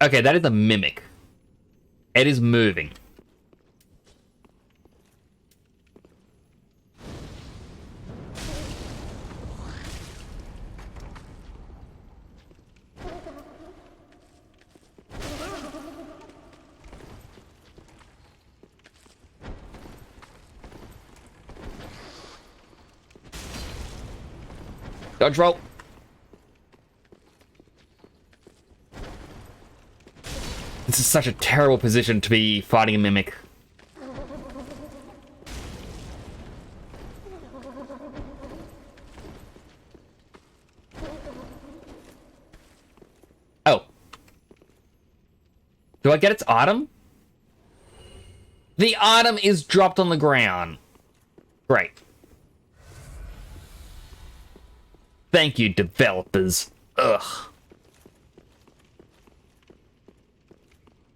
Okay, that is a mimic. It is moving. Dodge roll. This is such a terrible position to be fighting a mimic. Oh. Do I get its item? The item is dropped on the ground. Great. Thank you, developers. Ugh.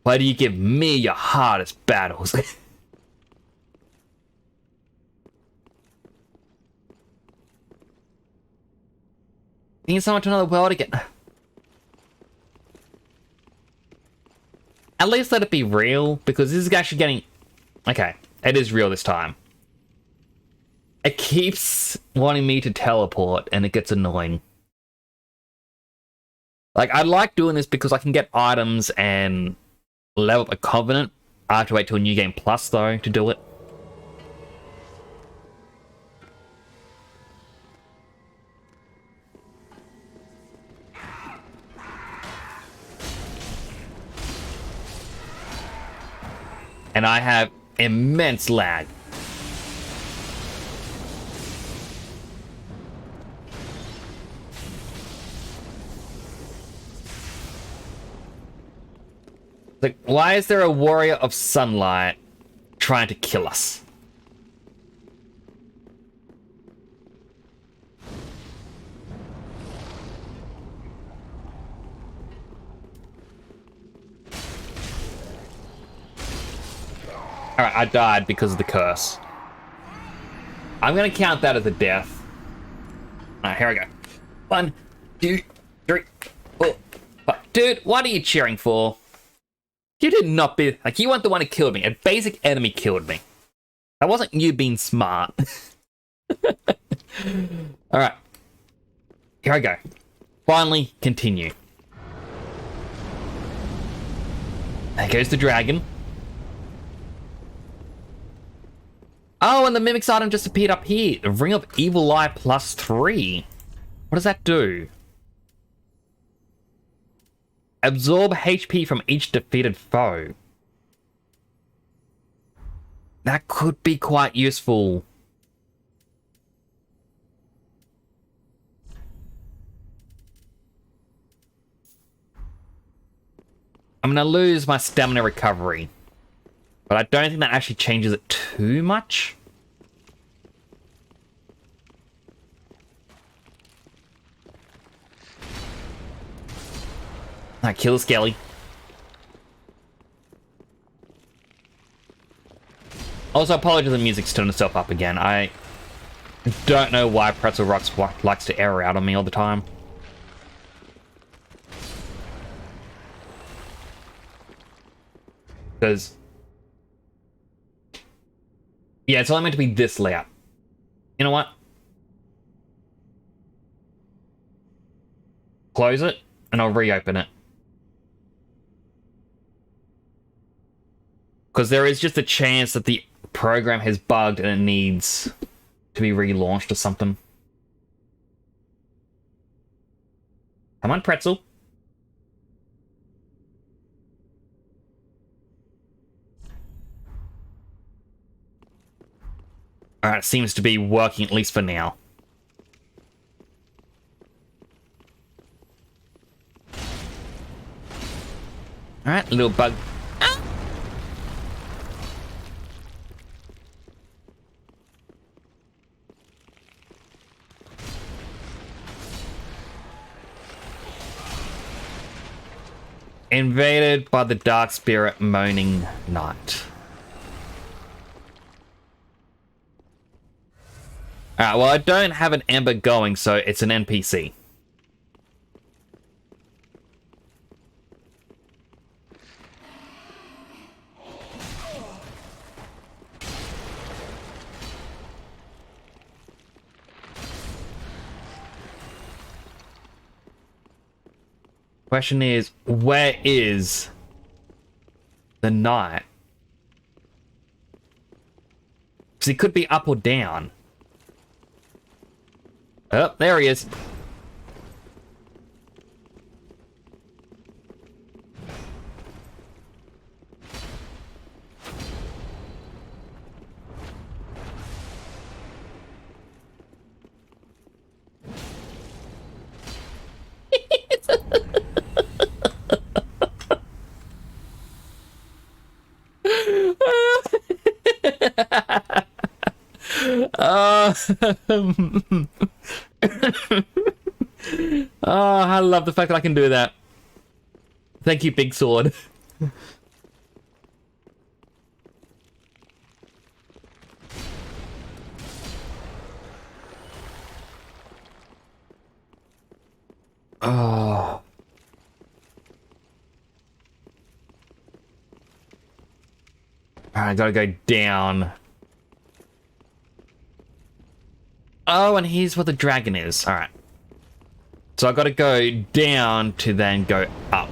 Why do you give me your hardest battles? Need someone to another world again. At least let it be real, because this is actually getting... Okay, it is real this time. It keeps wanting me to teleport, and it gets annoying. Like, I like doing this because I can get items and level up a Covenant. I have to wait till New Game Plus, though, to do it. And I have immense lag. Like, why is there a warrior of sunlight trying to kill us? Alright, I died because of the curse. I'm gonna count that as a death. Alright, here we go. 1, 2, 3, 4, 5. Dude, what are you cheering for? You did not be... Like, you weren't the one who killed me. A basic enemy killed me. That wasn't you being smart. Alright. Here I go. Finally, continue. There goes the dragon. Oh, and the Mimics item just appeared up here. The Ring of Evil Eye +3. What does that do? Absorb HP from each defeated foe. That could be quite useful. I'm gonna lose my stamina recovery. But I don't think that actually changes it too much. Alright, kill the Skelly. Also, apologies, the music's turned itself up again. I don't know why Pretzel Rocks likes to error out on me all the time. Because... yeah, it's only meant to be this layout. You know what? Close it, and I'll reopen it. Because there is just a chance that the program has bugged and it needs to be relaunched or something. Come on, Pretzel. Alright, it seems to be working, at least for now. Alright, little bug. Invaded by the Dark Spirit Moaning Knight. Alright, well, I don't have an Ember going, so it's an NPC. Question is, where is the knight? Because he could be up or down. Oh, there he is. Oh, I love the fact that I can do that. Thank you, Big Sword. Oh. I gotta go down. Oh, and here's where the dragon is. Alright. So I gotta go down to then go up.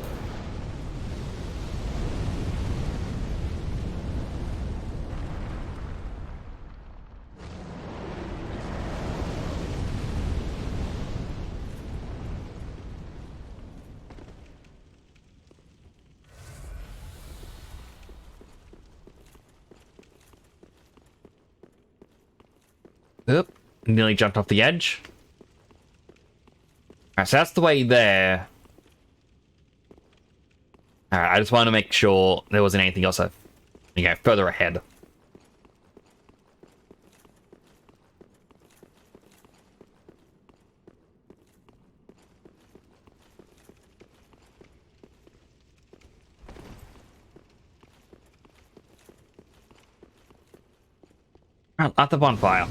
Oop. Nearly jumped off the edge. Alright, so that's the way there. Alright, I just wanted to make sure there wasn't anything else, further ahead. Alright, at the bonfire.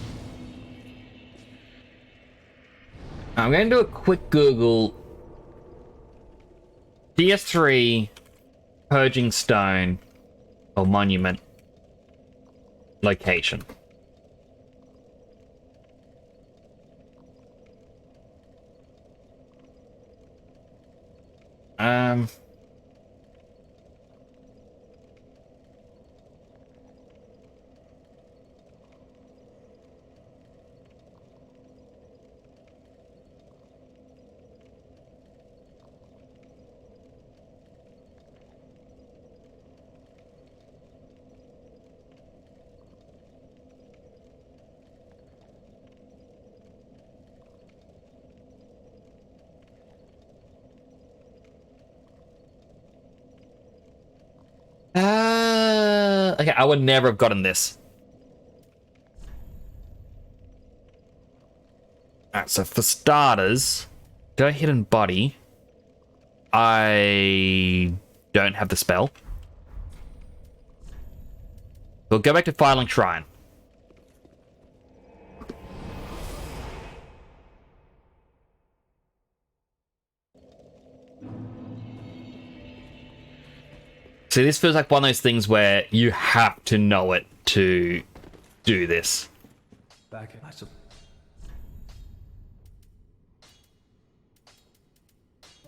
I'm going to do a quick Google. DS3 Purging Stone or Monument location. Um. Okay, I would never have gotten this. Alright, so for starters, go hidden body. I don't have the spell. We'll go back to Firelink Shrine. See, this feels like one of those things where you have to know it to do this. Back in. I suppose.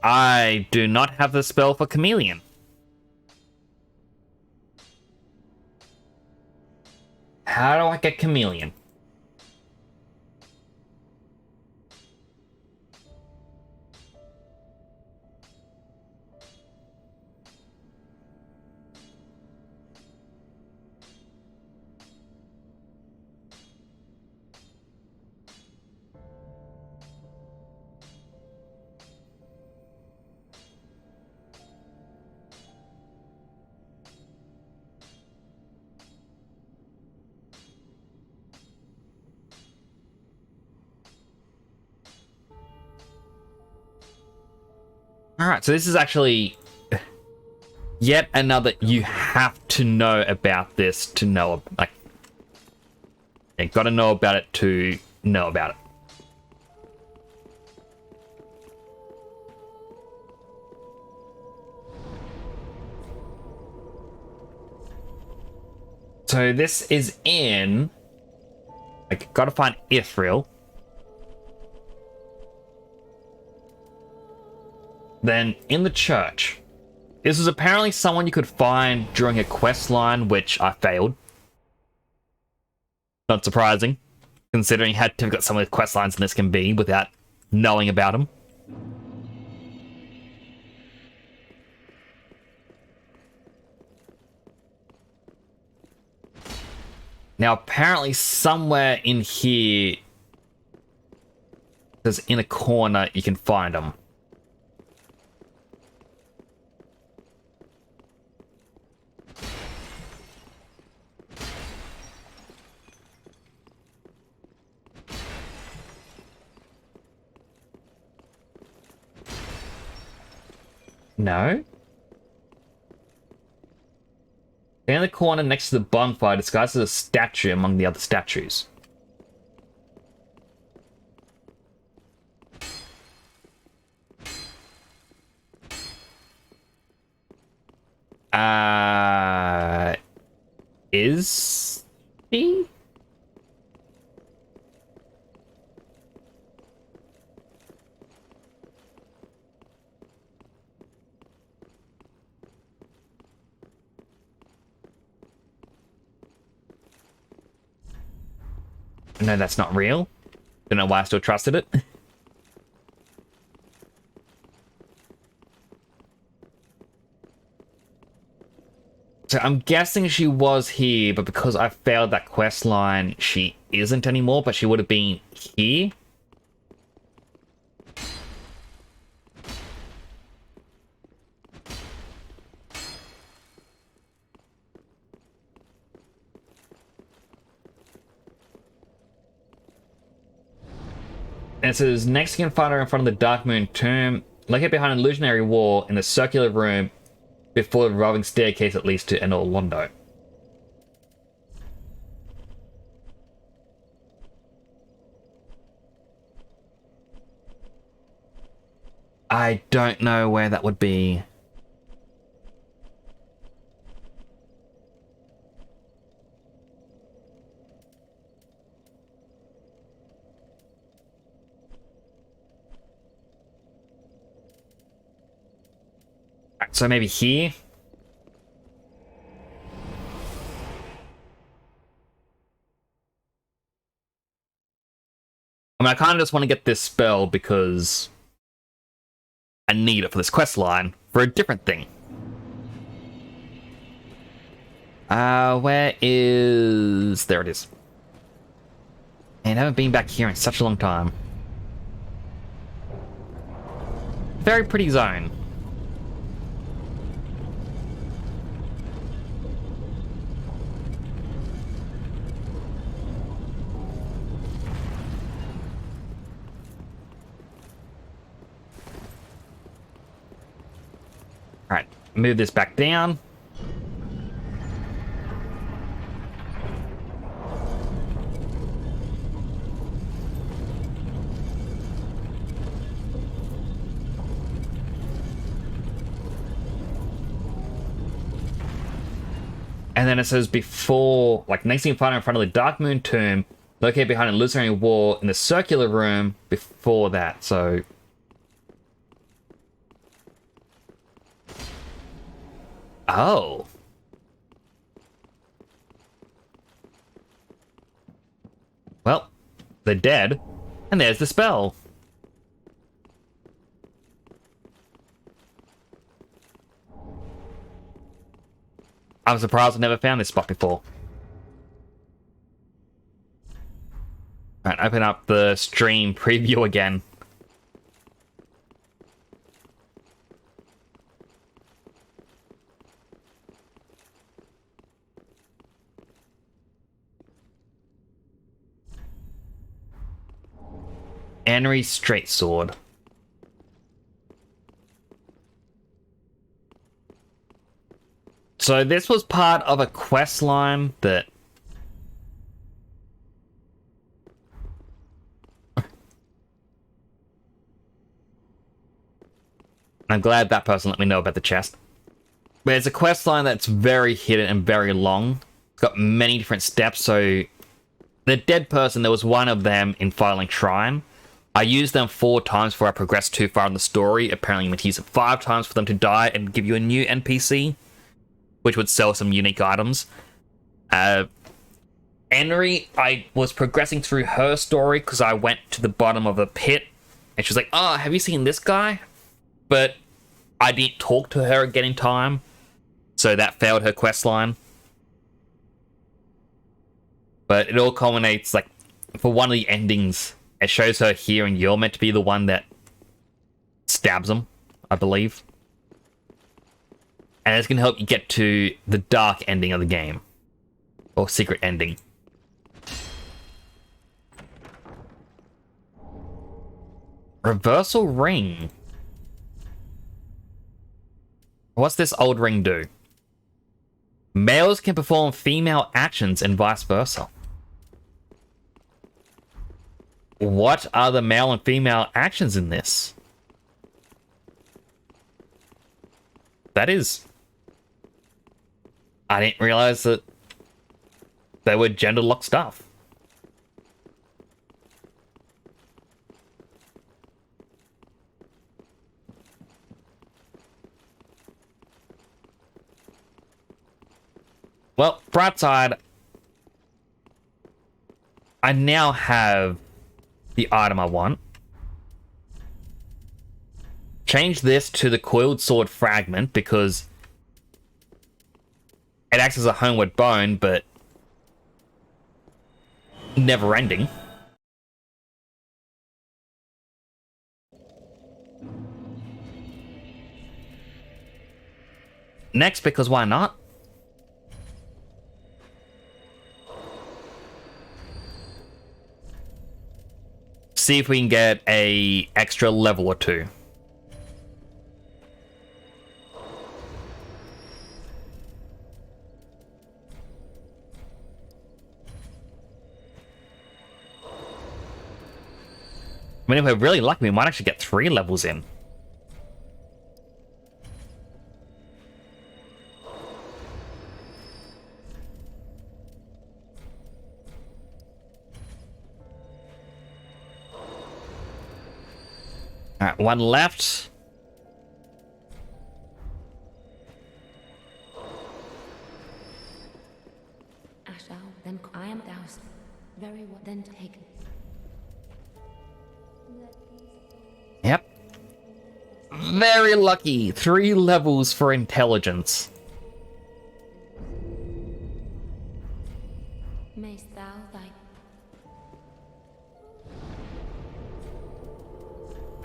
I do not have the spell for Chameleon. How do I get Chameleon? Alright, so this is actually yet another, you have to know about this to know, like, you gotta know about it to know about it. So this is in, like, gotta find Ithril. Then in the church. This was apparently someone you could find during a quest line, which I failed. Not surprising, considering how difficult some of the quest lines in this can be without knowing about them. Now, apparently somewhere in here, there's in a corner, you can find them. No? In the corner next to the bonfire, disguised as a statue among the other statues. Is he? No, that's not real. Don't know why I still trusted it. So I'm guessing she was here, but because I failed that quest line, she isn't anymore, but she would have been here. And it says, next you can find her in front of the Dark Moon Tomb, located behind an illusionary wall in the circular room before the revolving staircase that leads to Enor Londo. I don't know where that would be. Alright, so maybe here. I mean, I kind of just want to get this spell because I need it for this quest line for a different thing. Where is... There it is. Man, I haven't been back here in such a long time. Very pretty zone. Alright, move this back down. And then it says before, like, next thing you find in front of the Dark Moon Tomb, located behind an illusionary wall in the circular room before that, so... Oh. Well, they're dead, and there's the spell. I'm surprised I never found this spot before. Alright, open up the stream preview again. Anri Straight Sword. So this was part of a quest line that... I'm glad that person let me know about the chest. But it's a quest line that's very hidden and very long. It's got many different steps, so... The dead person, there was one of them in Filing Shrine. I used them 4 times before I progressed too far in the story. Apparently you meant to use it 5 times for them to die and give you a new NPC, which would sell some unique items. Anri, I was progressing through her story because I went to the bottom of a pit, and she was like, "Oh, have you seen this guy?" But I didn't talk to her again in time, so that failed her quest line. But it all culminates, like, for one of the endings, it shows her here, and you're meant to be the one that stabs him, I believe. And it's going to help you get to the dark ending of the game. Or secret ending. Reversal ring. What's this old ring do? Males can perform female actions and vice versa. What are the male and female actions in this? That is... I didn't realize that they were gender-locked stuff. Well, bright side, I now have the item I want. Change this to the Coiled Sword Fragment because it acts as a homeward bone, but never ending. Next, because why not? See if we can get a extra level or 2. I mean, if we're really lucky, we might actually get 3 levels in. Alright, 1 left. thou, then I am doused. Very well, then taken. Yep. Very lucky. 3 levels for intelligence. Mayst thou thy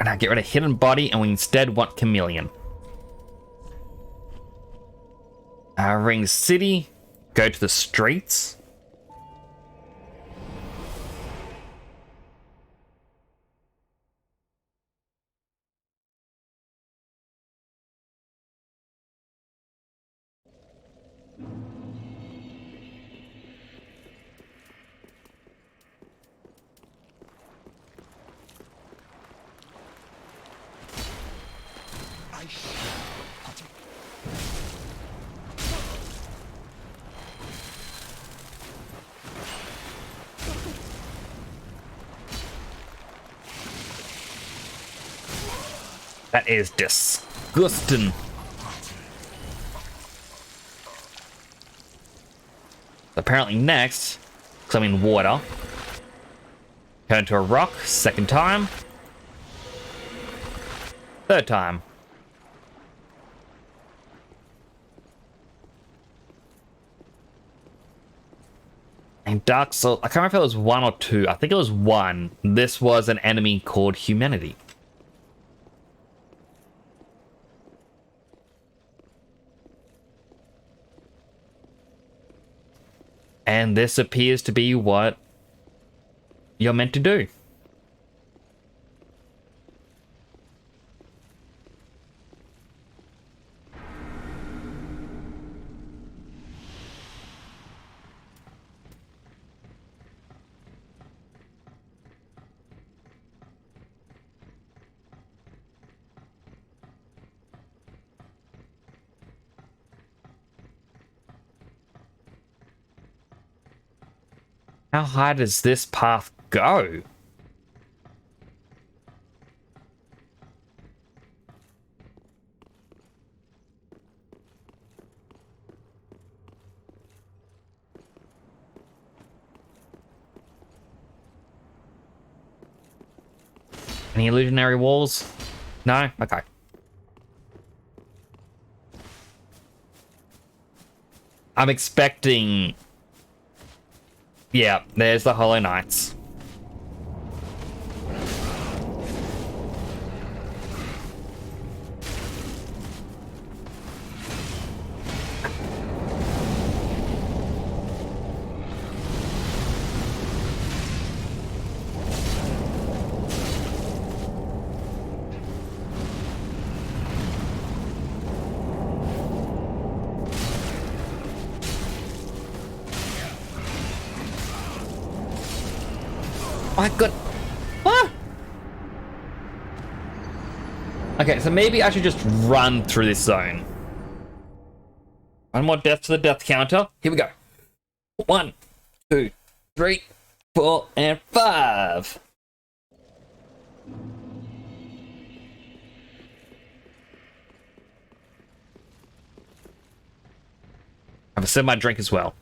And I get rid of Hidden Body, and we instead want Chameleon. Ring City. Go to the streets. That is disgusting. Apparently next, because I'm in water, turn to a rock, 2nd time. 3rd time. And Dark Souls, I can't remember if it was 1 or 2. I think it was 1. This was an enemy called Humanity. And this appears to be what you're meant to do. How high does this path go? Any illusionary walls? No? Okay. I'm expecting... Yeah, there's the Hollow Knights. My god. Ah! Okay, so maybe I should just run through this zone. 1 more death to the death counter. Here we go. 1, 2, 3, 4, and 5. I've said my drink as well.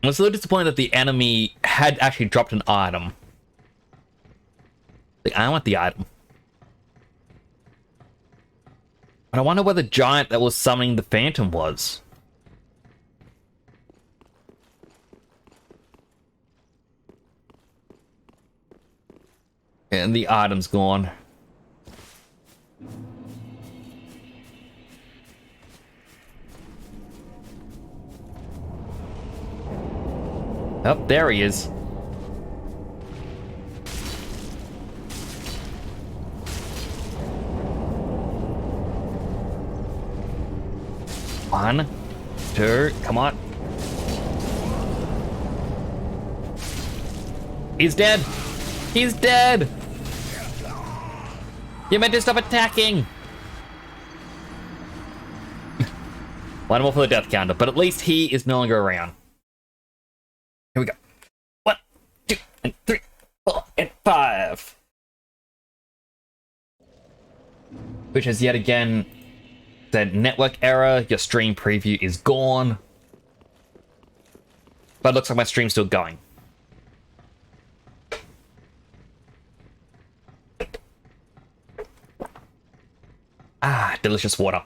I was a little disappointed that the enemy had actually dropped an item. Like, I want the item. But I wonder where the giant that was summoning the phantom was. And the item's gone. Oh, there he is. One, two, come on. He's dead. He's dead. You meant to stop attacking. One more for the death counter, but at least he is no longer around. Here we go. 1, 2, and 3, 4, and 5. which is yet again said network error. Your stream preview is gone. But it looks like my stream's still going. Ah, delicious water.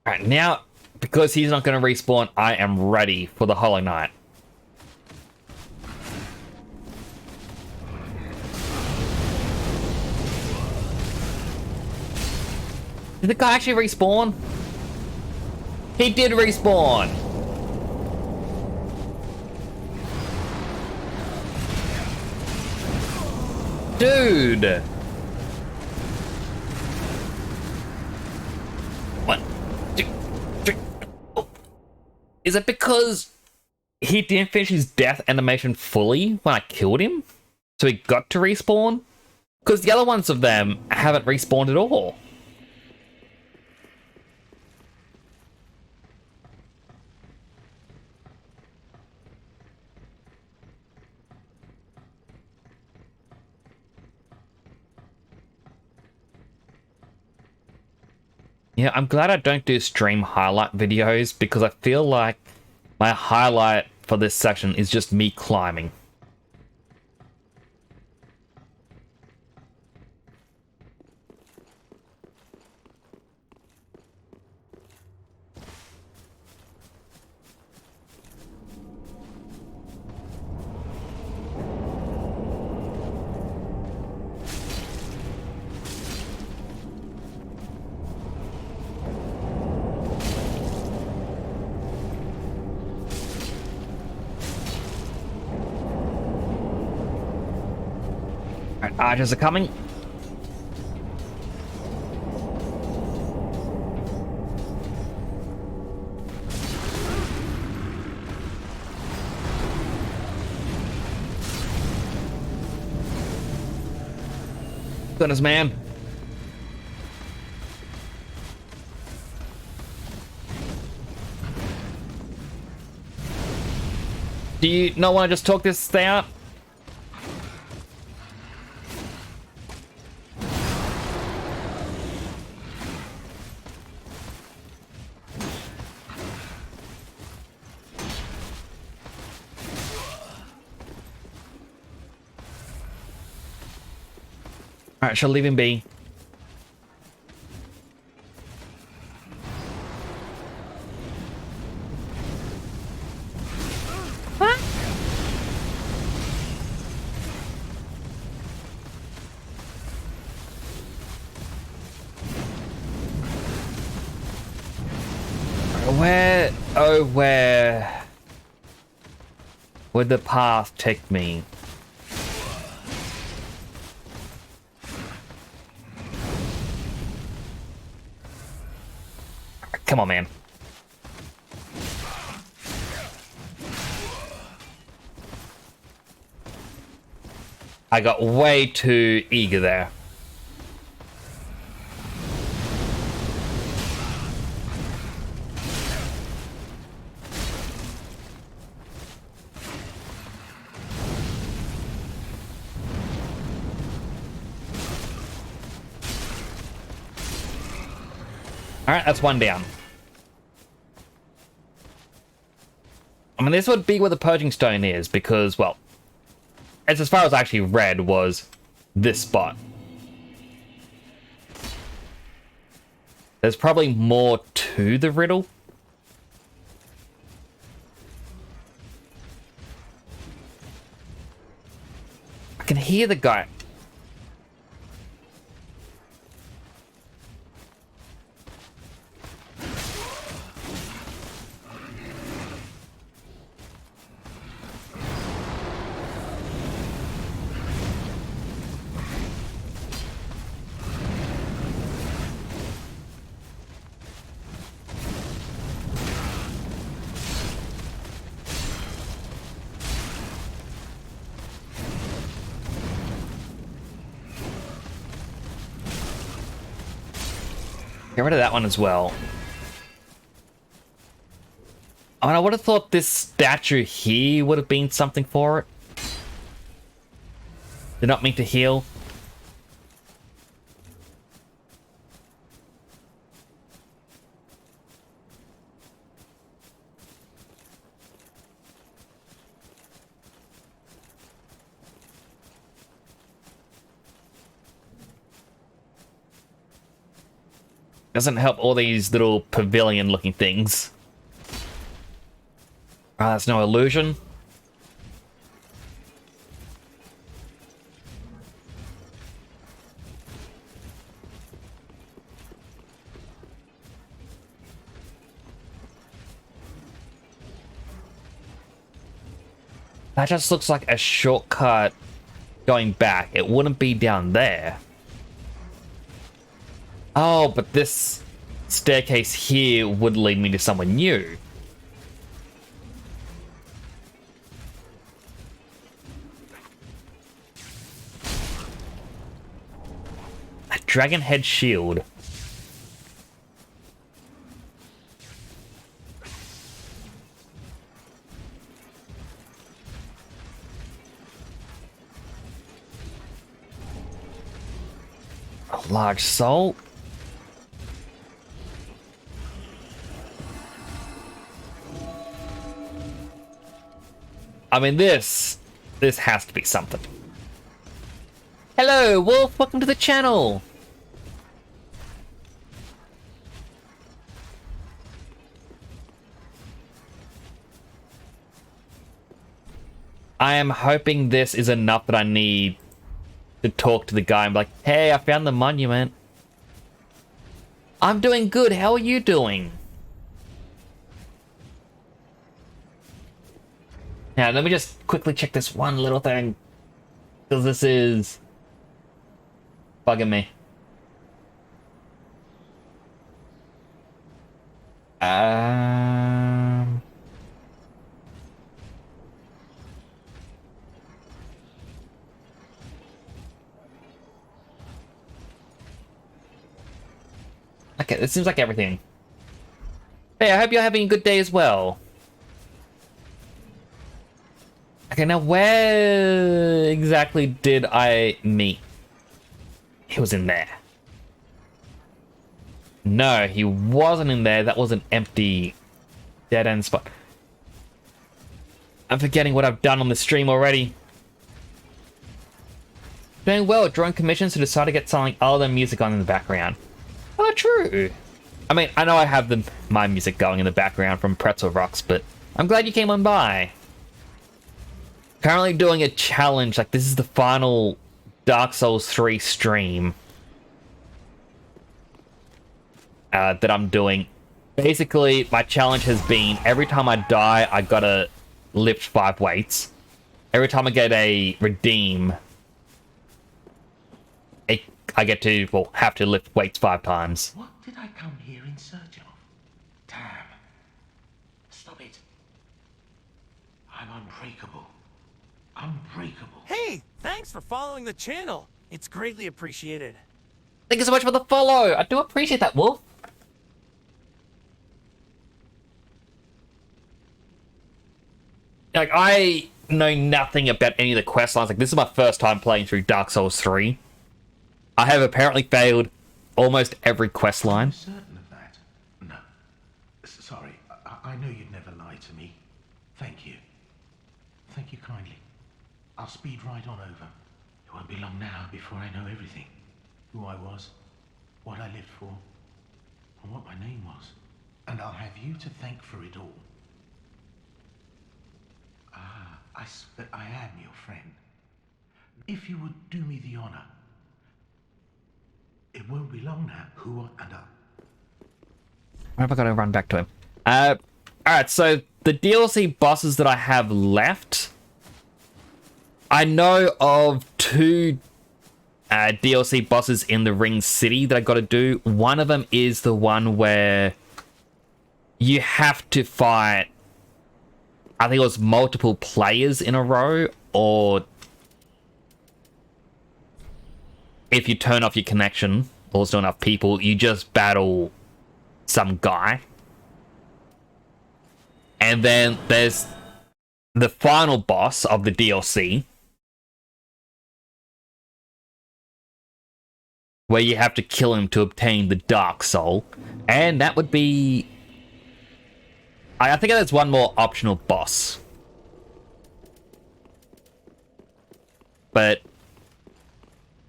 Alright, now, because he's not going to respawn, I am ready for the Hollow Knight. Did the guy actually respawn? He did respawn! Dude! What? Is it because he didn't finish his death animation fully when I killed him? So he got to respawn? Because the other ones of them haven't respawned at all. Yeah, I'm glad I don't do stream highlight videos because I feel like my highlight for this section is just me climbing. Alright, archers are coming. Goodness, man. Do you not want to just talk this thing out? Alright, shall leave him be. What? Where, oh, where would the path take me? Come on, man. I got way too eager there. Alright, that's one down. I mean, this would be where the Purging Stone is, because, well, it's as far as I actually read was this spot. There's probably more to the riddle. I can hear the guy. Get rid of that one as well. I mean, I would have thought this statue here would have been something for it. Did not mean to heal. Doesn't help all these little pavilion looking things. Ah, that's no illusion. That just looks like a shortcut going back. It wouldn't be down there. Oh, but this staircase here would lead me to somewhere new. A dragon head shield. A large soul. I mean, this has to be something. Hello, Wolf. Welcome to the channel. I am hoping this is enough that I need to talk to the guy and be like, hey, I found the monument. I'm doing good. How are you doing? Now, let me just quickly check this one little thing. Because this is bugging me. Okay, this seems like everything. Hey, I hope you're having a good day as well. Okay, now where exactly did I meet? He was in there. No, he wasn't in there. That was an empty dead-end spot. I'm forgetting what I've done on the stream already. Doing well, drawing commissions to decide to get something other than music on in the background. Oh, true. I mean, I know I have my music going in the background from Pretzel Rocks, but I'm glad you came on by. Currently doing a challenge, like this is the final Dark Souls 3 stream that I'm doing. Basically, my challenge has been every time I die, I gotta lift 5 weights. Every time I get a redeem, I get to, well, have to lift weights 5 times. What did I come here in search of? Damn. Stop it. I'm unbreakable. Unbreakable. Hey, thanks for following the channel. It's greatly appreciated. Thank you so much for the follow. I do appreciate that, Wolf. Like, I know nothing about any of the quest lines. Like, this is my first time playing through Dark Souls 3. I have apparently failed almost every quest line. I'm certain of that. No. Sorry, I know you'd never lie to me. Thank you. Thank you kindly. I'll speed right on over. It won't be long now before I know everything. Who I was, what I lived for, and what my name was. And I'll have you to thank for it all. Ah, I am your friend. If you would do me the honor. It won't be long now. Who and up. Where have I got to run back to him? Alright, so the DLC bosses that I have left, I know of 2 DLC bosses in the Ring City that I got to do. One of them is the one where you have to fight, I think it was multiple players in a row, or if you turn off your connection, or there's not enough people, you just battle some guy. And then there's the final boss of the DLC, where you have to kill him to obtain the Dark Soul. And that would be... I think there's one more optional boss. But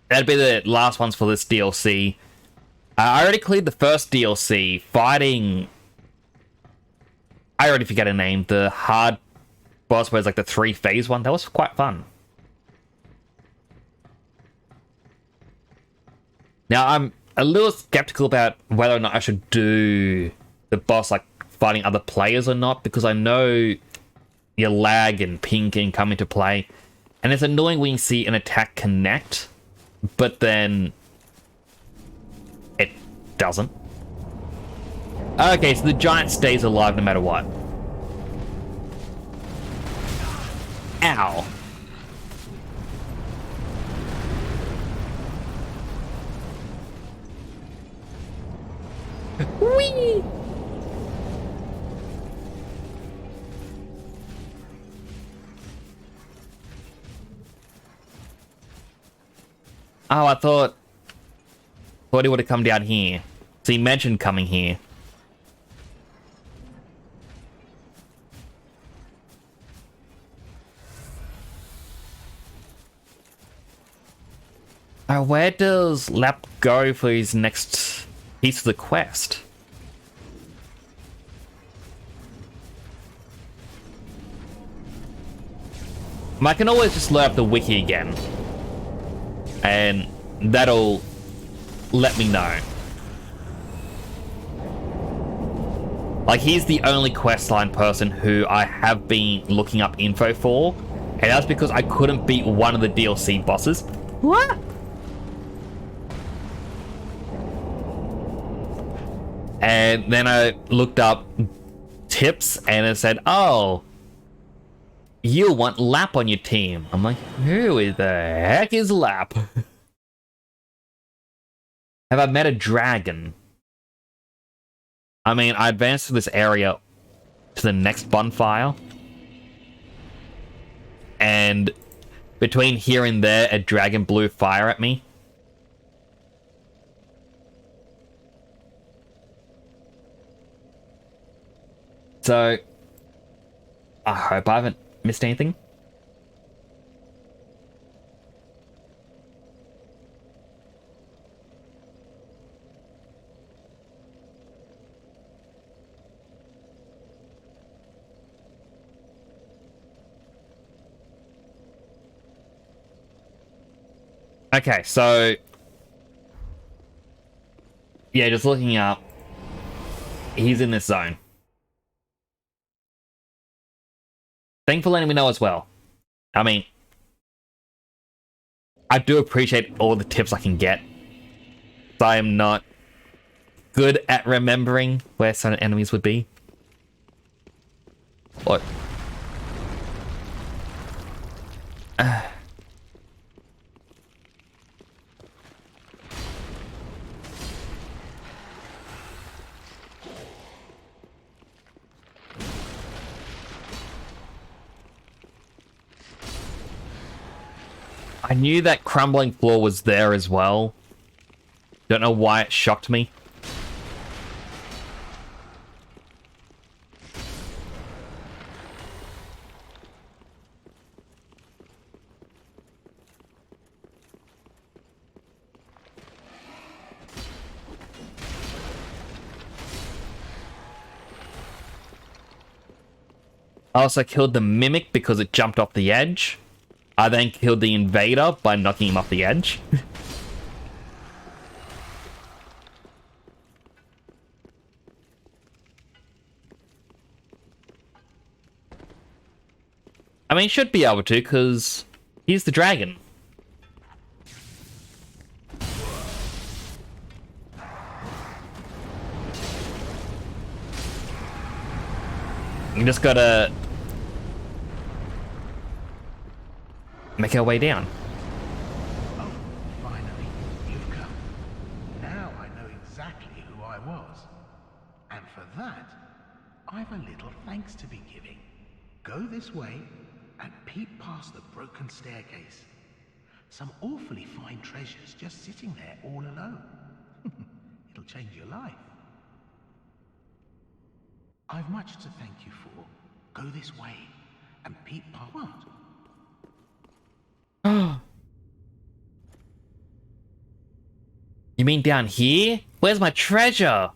that'd be the last ones for this DLC. I already cleared the first DLC fighting... I already forget her name. The hard boss where it's like the 3-phase one. That was quite fun. Now, I'm a little skeptical about whether or not I should do the boss like fighting other players or not, because I know your lag and ping can come into play. And it's annoying when you see an attack connect, but then it doesn't. Okay, so the giant stays alive no matter what. Ow. Whee! Oh, I thought he would have come down here. So he mentioned coming here. Where does Lap go for his next piece of the quest? I can always just load up the wiki again, and that'll let me know. Like, he's the only questline person who I have been looking up info for, and that's because I couldn't beat one of the DLC bosses. What? And then I looked up tips, and it said, oh, you'll want Lap on your team. I'm like, who the heck is Lap? Have I met a dragon? I mean, I advanced to this area to the next bonfire. And between here and there, a dragon blew fire at me. So, I hope I haven't missed anything. Okay, so yeah, just looking up, he's in this zone. Thanks for letting me know as well. I mean, I do appreciate all the tips I can get. I am not good at remembering where certain enemies would be. What? I knew that crumbling floor was there as well. Don't know why it shocked me. I also killed the Mimic because it jumped off the edge. I then killed the Invader by knocking him off the edge. I mean, should be able to, because he's the dragon. You just gotta make our way down. Oh, finally, you've come. Now for that, I've a little thanks to be giving. Go this way and peep past the broken staircase. Some awfully fine treasures just sitting there all alone. It'll change your life. I've much to thank you for. Go this way and peep past. What? You mean down here? Where's my treasure?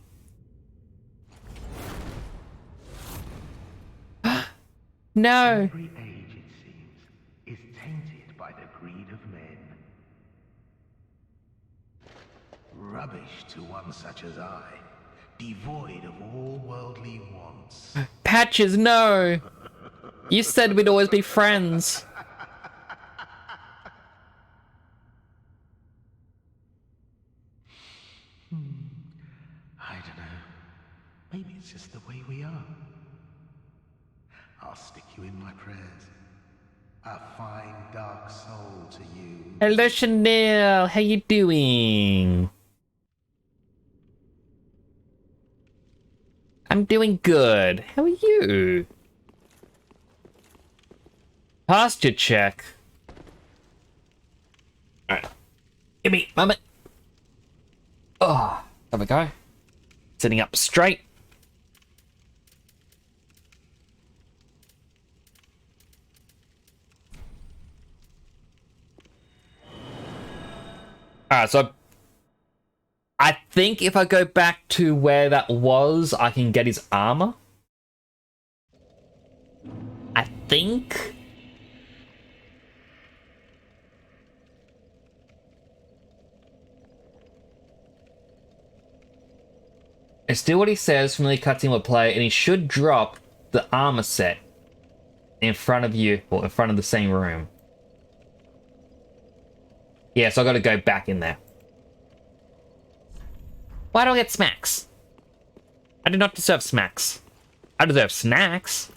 No. Every age, it seems, is tainted by the greed of men. Rubbish to one such as I, devoid of all worldly wants. Patches, no. You said we'd always be friends. I don't know. Maybe it's just the way we are. I'll stick you in my prayers. A fine dark soul to you. Hello, Chanel. How you doing? I'm doing good. How are you? Posture check. Alright. Give me a moment. Oh, there we go. Sitting up straight. Alright, so I think if I go back to where that was, I can get his armor. I think. It's still what he says, familiar cutscene will play, and he should drop the armor set in front of you, or in front of the same room. Yeah, so I gotta go back in there. Why do I get smacks? I do not deserve smacks. I deserve snacks.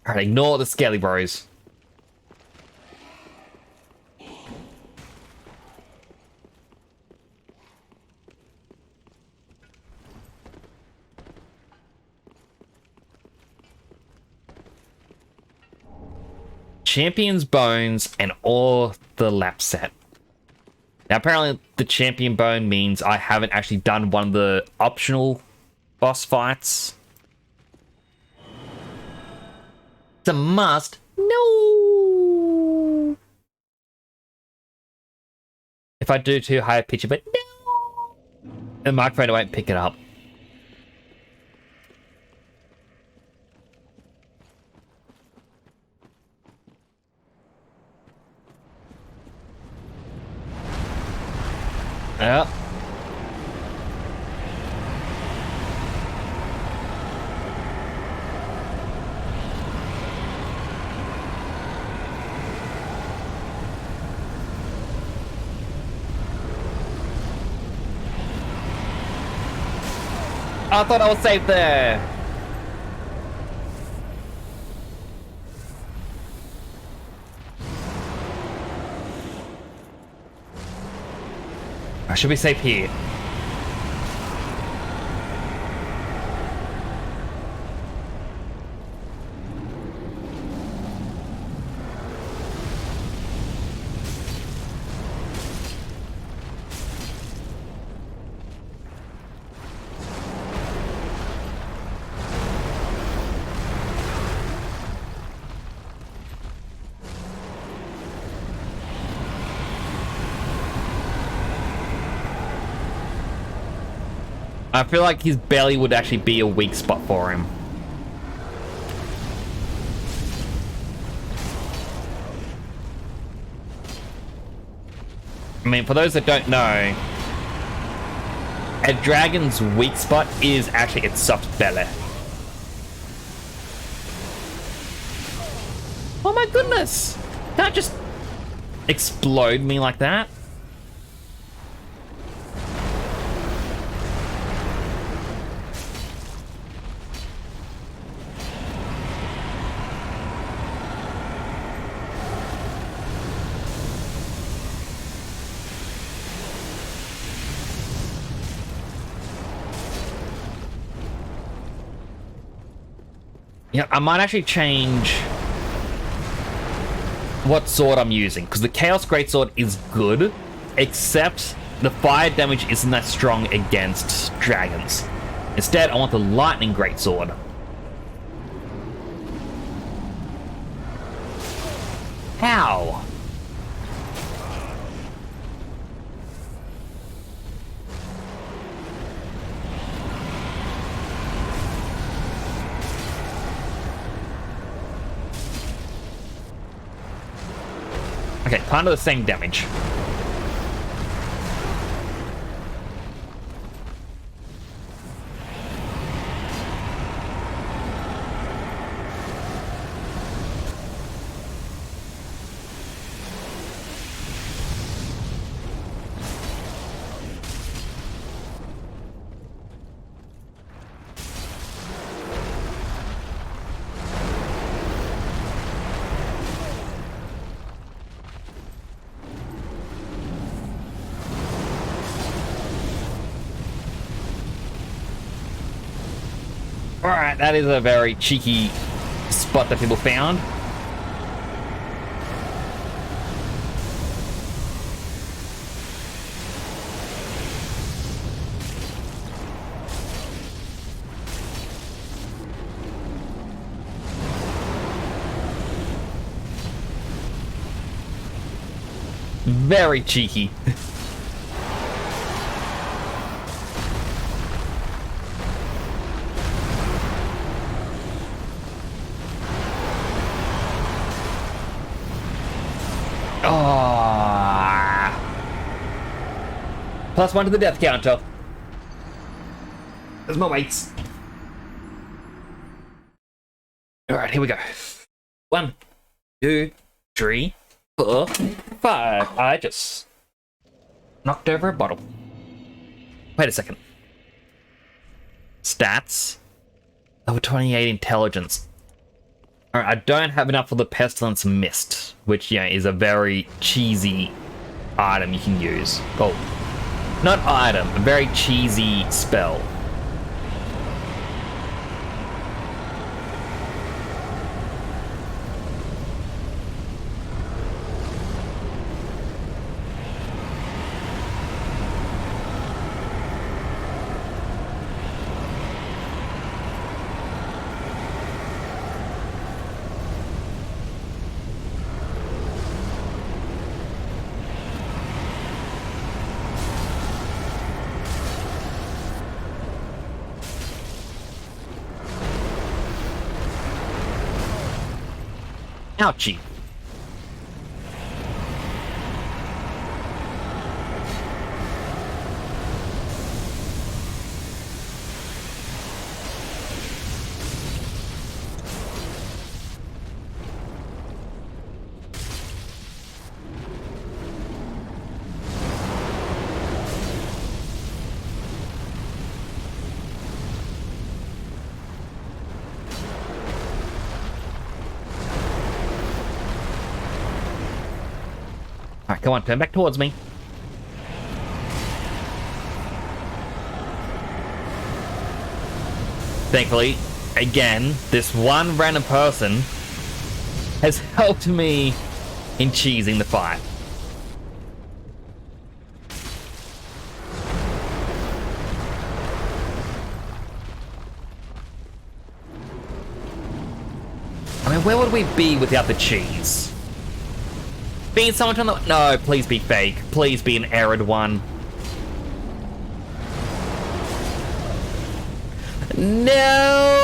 Alright, ignore the scaly bros. Champion's Bones and or the lap set. Now apparently the champion bone means I haven't actually done one of the optional boss fights. It's a must. No. If I do too high a pitch, but no. The microphone won't pick it up. Yep. I thought I was safe there. I should be safe here. I feel like his belly would actually be a weak spot for him. I mean, for those that don't know, a dragon's weak spot is actually its soft belly. Oh my goodness! Can't just explode me like that. Yeah, I might actually change what sword I'm using, because the Chaos Greatsword is good, except the fire damage isn't that strong against dragons. Instead, I want the Lightning Greatsword. How? Okay, kind of the same damage. Alright, that is a very cheeky spot that people found. Very cheeky. +1 to the death counter. There's more weights. Alright, here we go. 1, 2, 3, 4, 5. I just knocked over a bottle. Wait a second. Stats. Over 28 intelligence. Alright, I don't have enough for the Pestilence Mist, which, yeah, is a very cheesy item you can use. Oh. Not item, a very cheesy spell. Ouchie. Alright, come on, turn back towards me. Thankfully, again, this one random person has helped me in cheesing the fight. I mean, where would we be without the cheese? Being someone on the... No, please be fake. Please be an arid one. No!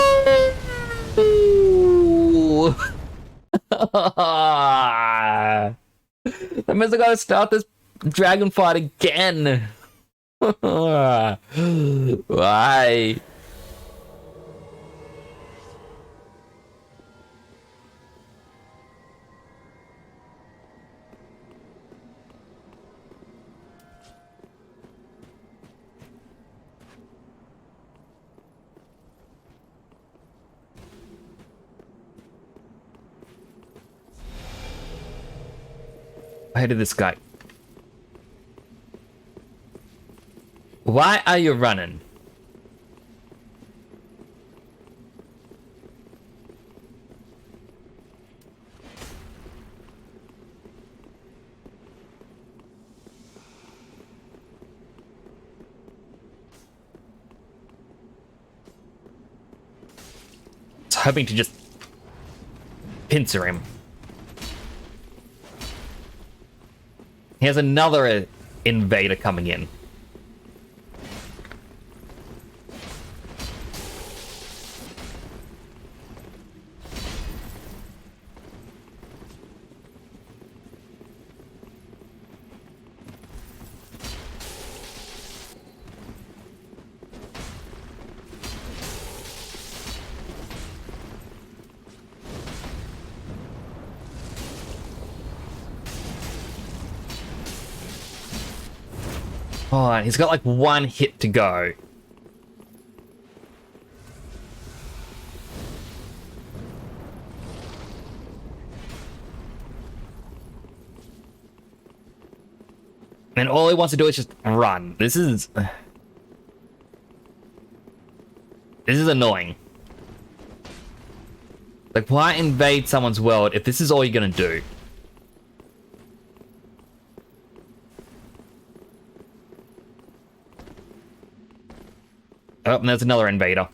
That means I gotta start this dragon fight again. Why? I hated this guy. Why are you running? hoping to just pincer him. Here's another invader coming in. Alright, he's got like one hit to go. And all he wants to do is just run. This is annoying. Like, why invade someone's world if this is all you're gonna do? Oh, and there's another invader.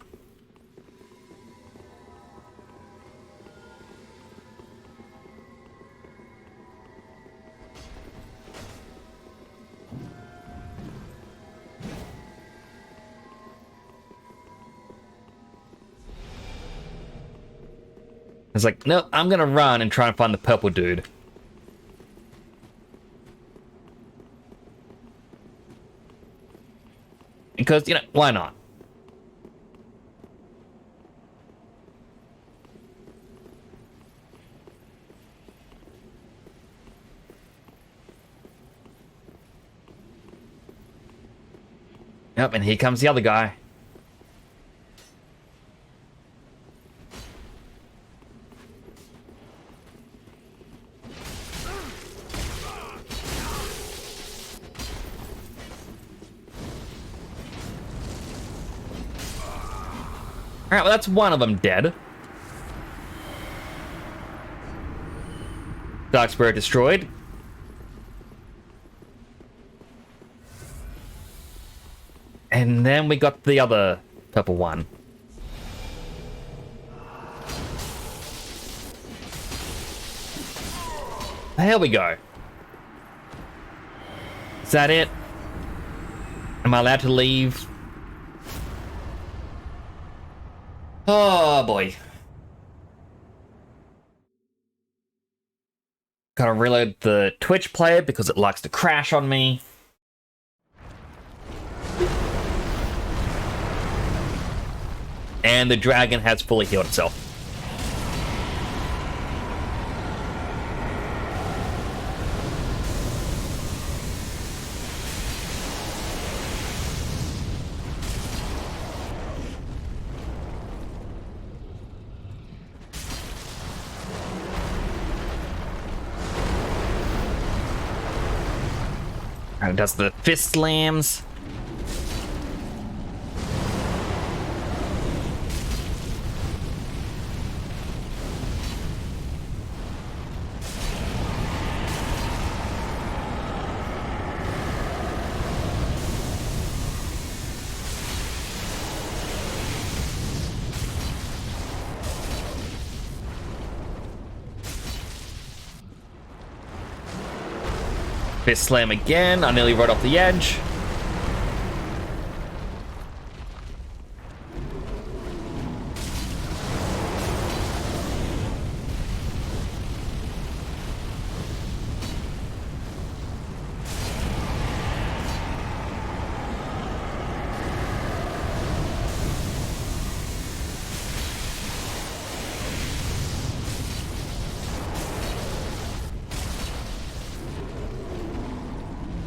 It's like, no, I'm gonna run and try and find the purple dude. Because, you know, why not? Yep, and here comes the other guy. Alright, well that's one of them dead. Dark Spirit destroyed. And then we got the other purple one. There we go. Is that it? Am I allowed to leave? Oh boy. Gotta reload the Twitch player because it likes to crash on me. And the dragon has fully healed itself. And it does the fist slams. Fist slam again. I nearly rode off the edge.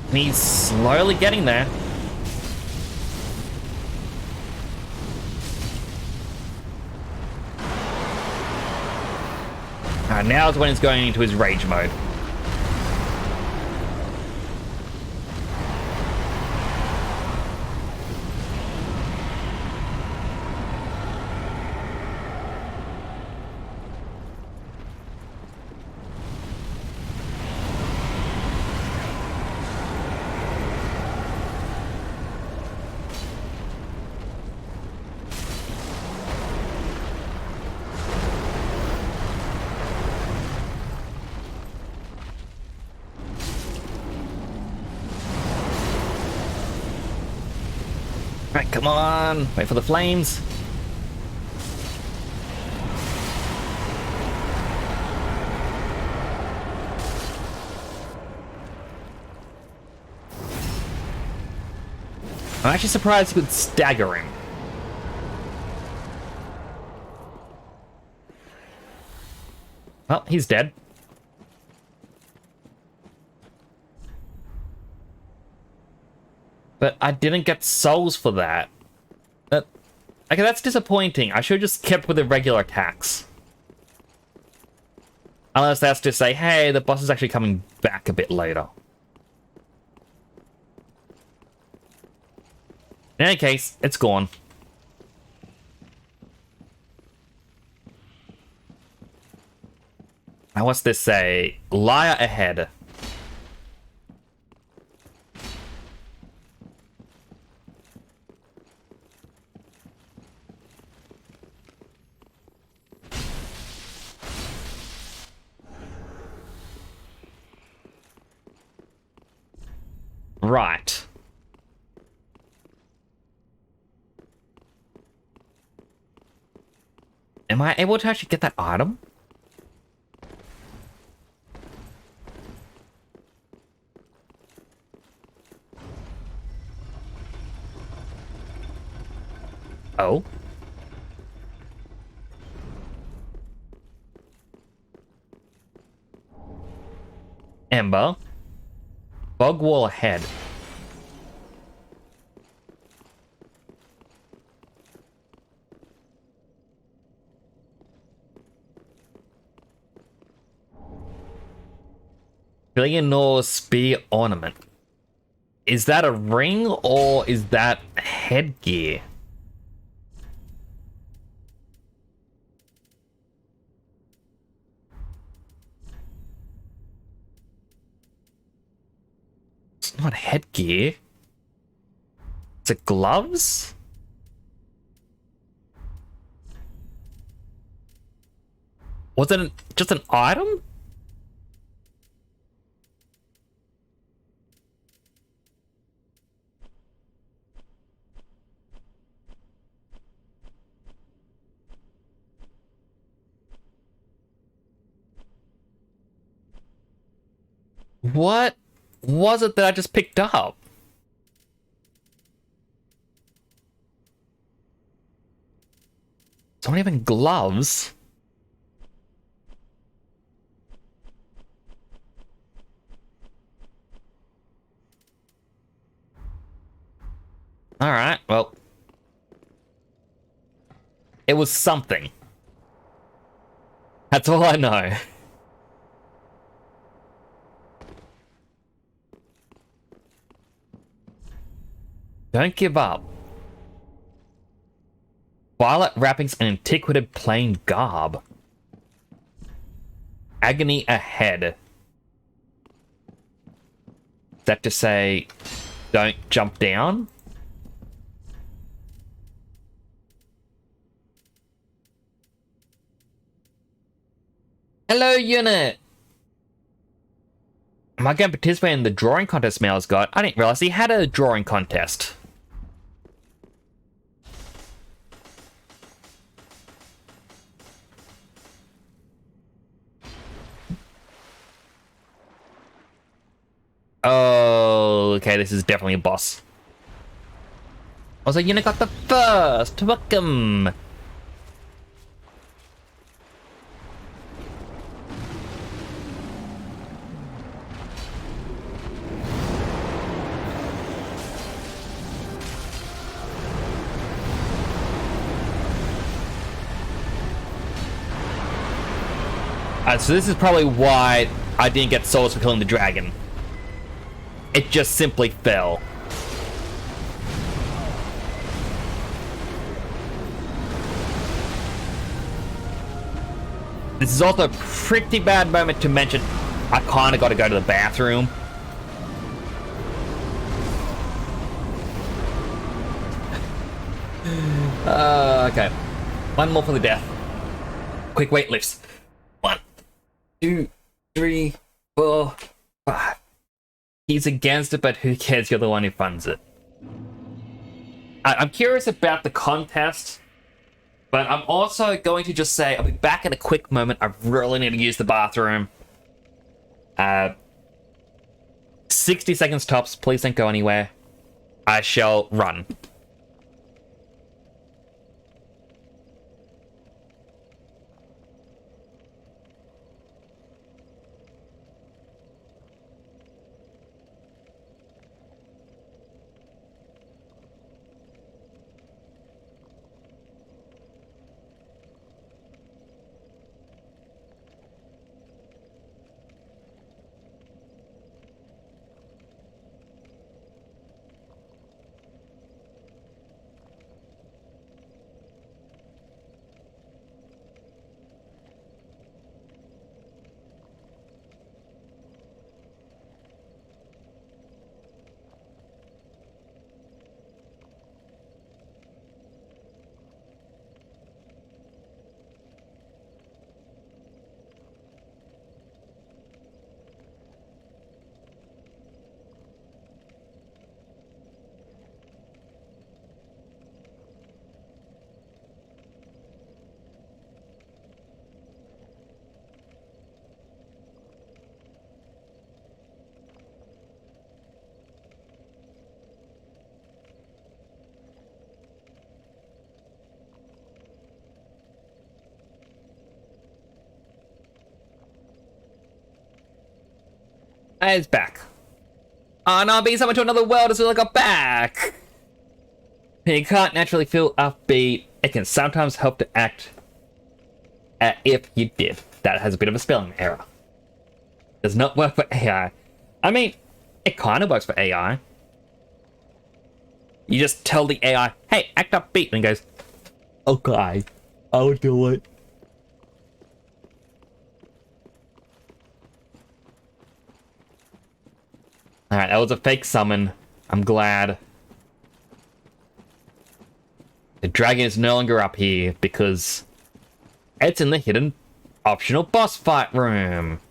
And he's slowly getting there. Alright, now is when he's going into his rage mode. Alright, come on. Wait for the flames. I'm actually surprised you could stagger him. Well, he's dead. But I didn't get souls for that. Okay, that's disappointing. I should have just kept with the regular attacks. Unless that's to say, hey, the boss is actually coming back a bit later. In any case, it's gone. Now what's this say? Liar ahead. Right. Am I able to actually get that item? Oh. Ember. Bog wall ahead. Billionaire spear ornament. Is that a ring or is that headgear? It's not headgear. Is it gloves? Was it just an item? What was it that I just picked up? It's not even gloves. Alright, well. It was something. That's all I know. Don't give up. Violet wrappings and antiquated plain garb. Agony ahead. Is that to say, don't jump down? Hello, unit! Am I going to participate in the drawing contest Mel's got? I didn't realize he had a drawing contest. Oh, okay, this is definitely a boss. Also, unit got the first! Welcome! So this is probably why I didn't get souls for killing the dragon. It just simply fell. This is also a pretty bad moment to mention I kinda gotta go to the bathroom. Okay. One more for the death. Quick weight lifts. 1, 2, 3, 4, 5. He's against it, but who cares? You're the one who funds it. I'm curious about the contest, but I'm also going to just say I'll be back in a quick moment. I really need to use the bathroom. 60 seconds tops. Please don't go anywhere. I shall run. It's back. Oh no, being someone to another world as soon as I got back. You can't naturally feel upbeat. It can sometimes help to act if you did. That has a bit of a spelling error. Does not work for AI. I mean, it kind of works for AI. You just tell the AI, hey, act upbeat, and it goes, okay, I'll do it. Alright, that was a fake summon. I'm glad. The dragon is no longer up here because it's in the hidden optional boss fight room.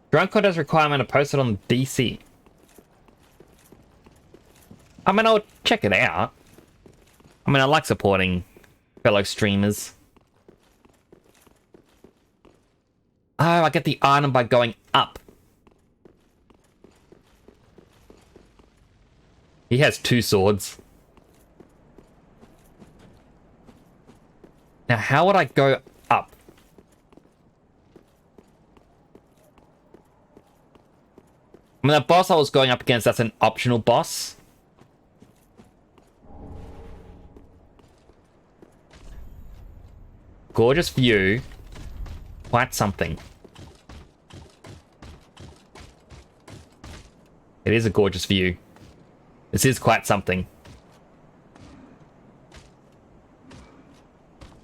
Drunk contest requirement are posted on DC. I mean, I'll check it out. I mean, I like supporting fellow streamers. Oh, I get the item by going up. He has 2 swords. Now, how would I go up? I mean, the boss I was going up against, that's an optional boss. Gorgeous view. Quite something. It is a gorgeous view. This is quite something.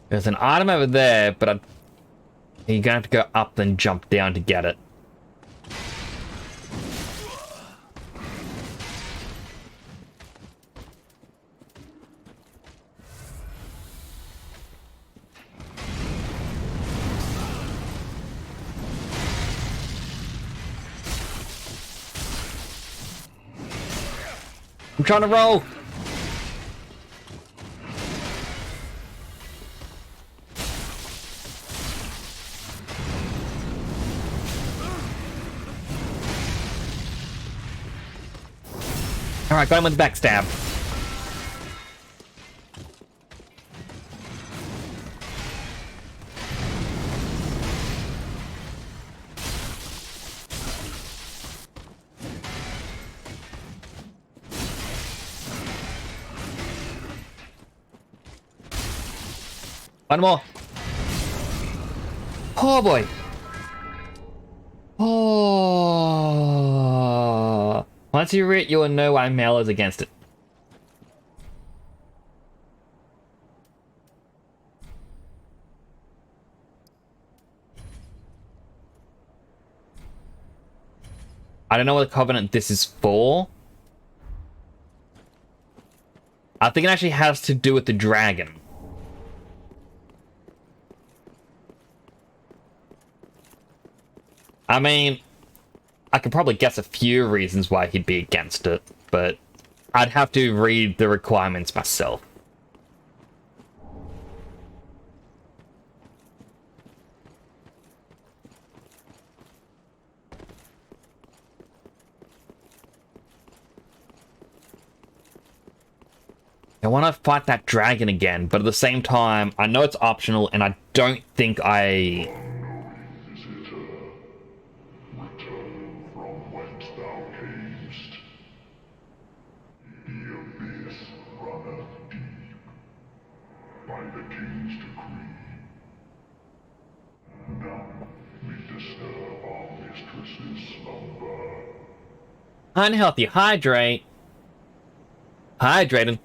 There's an item over there, but you're gonna have to go up then jump down to get it. I'm trying to roll. Alright, got him with the backstab. One more. Oh boy. Oh. Once you read, you will know why Mel is against it. I don't know what covenant this is for. I think it actually has to do with the dragon. I mean, I could probably guess a few reasons why he'd be against it, but I'd have to read the requirements myself. I want to fight that dragon again, but at the same time, I know it's optional, and I don't think I... Return from whence thou camest. The abyss runneth deep. By the king's decree. None may disturb our mistress's slumber. Unhealthy, hydrate. Hydrating.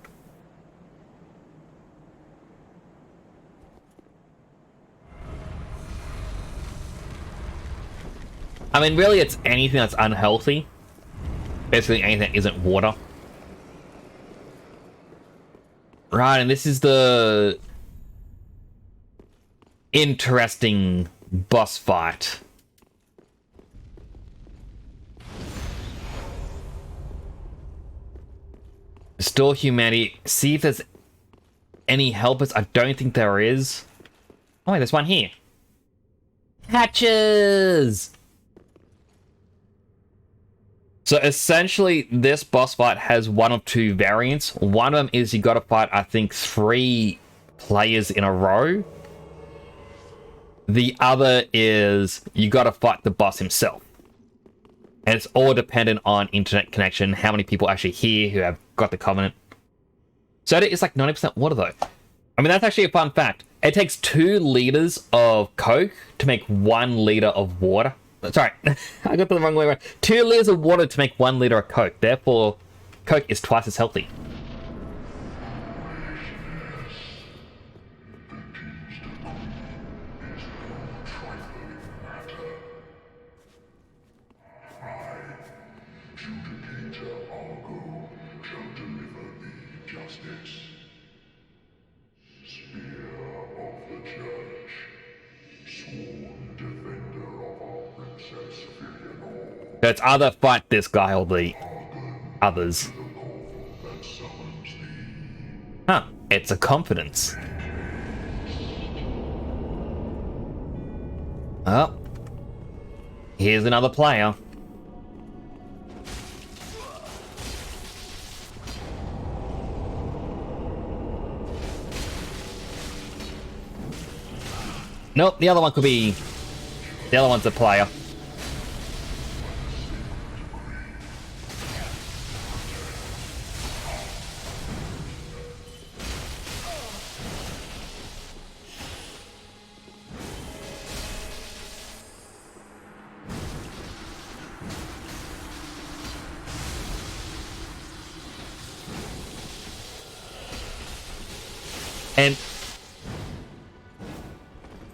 I mean, really, it's anything that's unhealthy. Basically, anything that isn't water. Right, and this is the interesting boss fight. Restore humanity. See if there's any helpers. I don't think there is. Oh, wait, there's one here. Hatches! So essentially, this boss fight has one of two variants. One of them is you gotta fight, I think, 3 players in a row. The other is you gotta fight the boss himself. And it's all dependent on internet connection, how many people actually here who have got the Covenant. So it's like 90% water though. I mean, that's actually a fun fact. It takes 2 liters of Coke to make 1 liter of water. Sorry, I got the wrong way around. 2 liters of water to make 1 liter of Coke. Therefore, Coke is twice as healthy. Judicator Argo shall deliver thee justice. Spear of the Church, sworn defender of our Princess Filianor. So it's either fight this guy or the others. That summons thee. Huh, it's a confidence. Oh. Here's another player. Nope, the other one could be... The other one's a player. And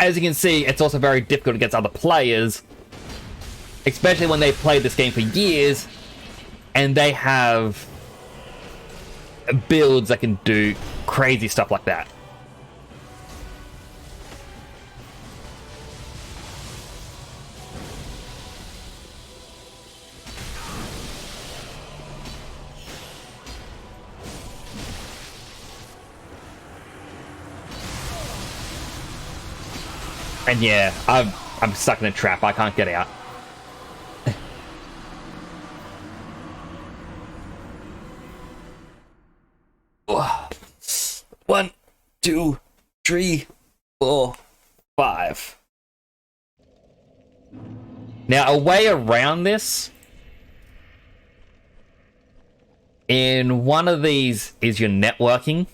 as you can see, it's also very difficult against other players, especially when they've played this game for years and they have builds that can do crazy stuff like that. And yeah, I'm stuck in a trap. I can't get out. One, 2, 3, 4, 5. Now, a way around this, in one of these is your networking.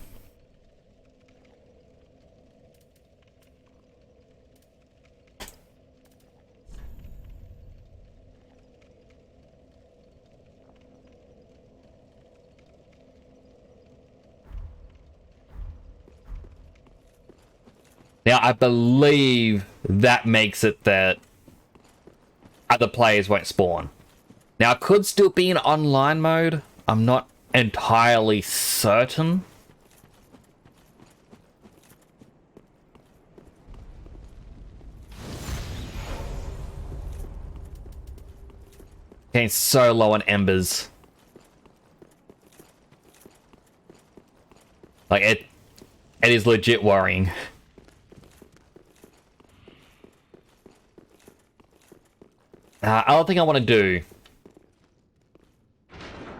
Now, I believe that makes it that other players won't spawn. Now, it could still be in online mode. I'm not entirely certain. Getting so low on embers. Like, it is legit worrying. Other thing I want to do.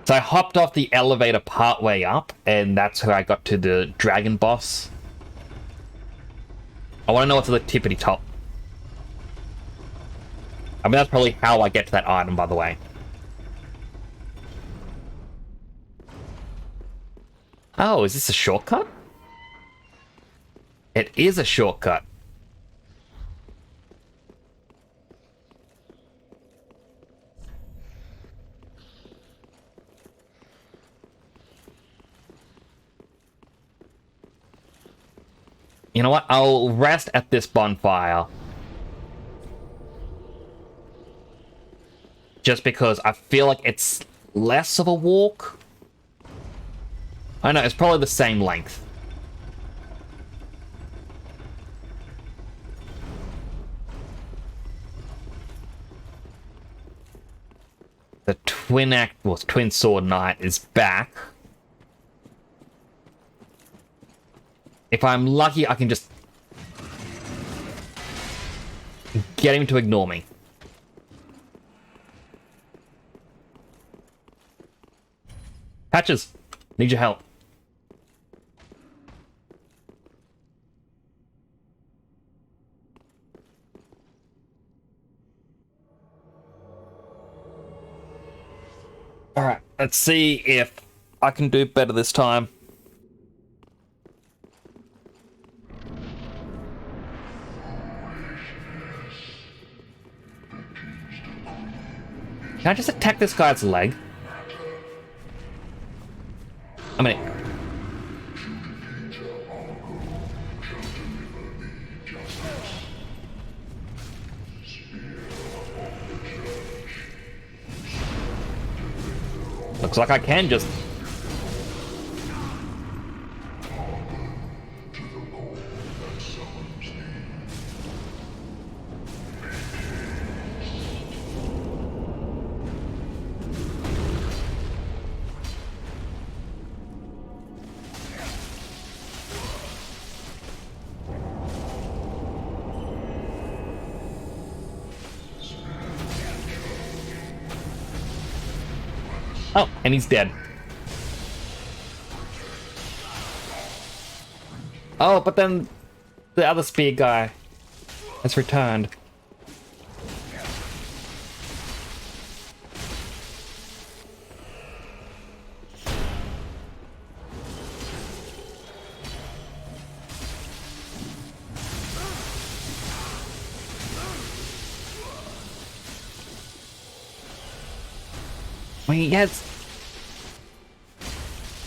So I hopped off the elevator partway up, and that's how I got to the dragon boss. I want to know what's at the tippity top. I mean, that's probably how I get to that item, by the way. Oh, is this a shortcut? It is a shortcut. You know what? I'll rest at this bonfire. Just because I feel like it's less of a walk. I know, it's probably the same length. The twin sword knight is back. If I'm lucky, I can just get him to ignore me. Patches, need your help. Alright, let's see if I can do better this time. Can I just attack this guy's leg? I mean... Looks like I can just... Oh, and he's dead. Oh, but then the other spear guy has returned. I mean, yes.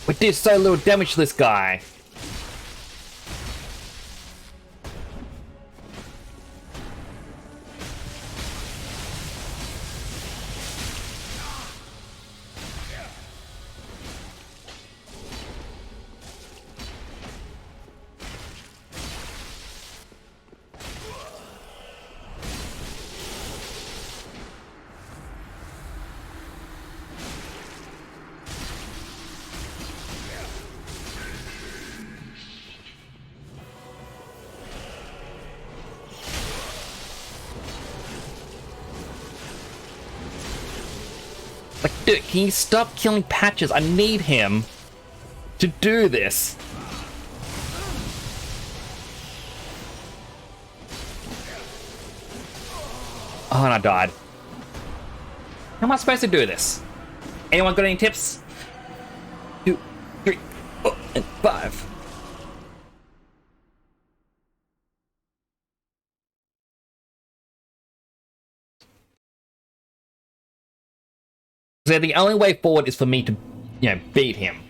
We did so little damage to this guy. Like, dude, can you stop killing Patches? I need him to do this. Oh, and I died. How am I supposed to do this? Anyone got any tips? 2, 3, 4, and 5. So the only way forward is for me to, beat him.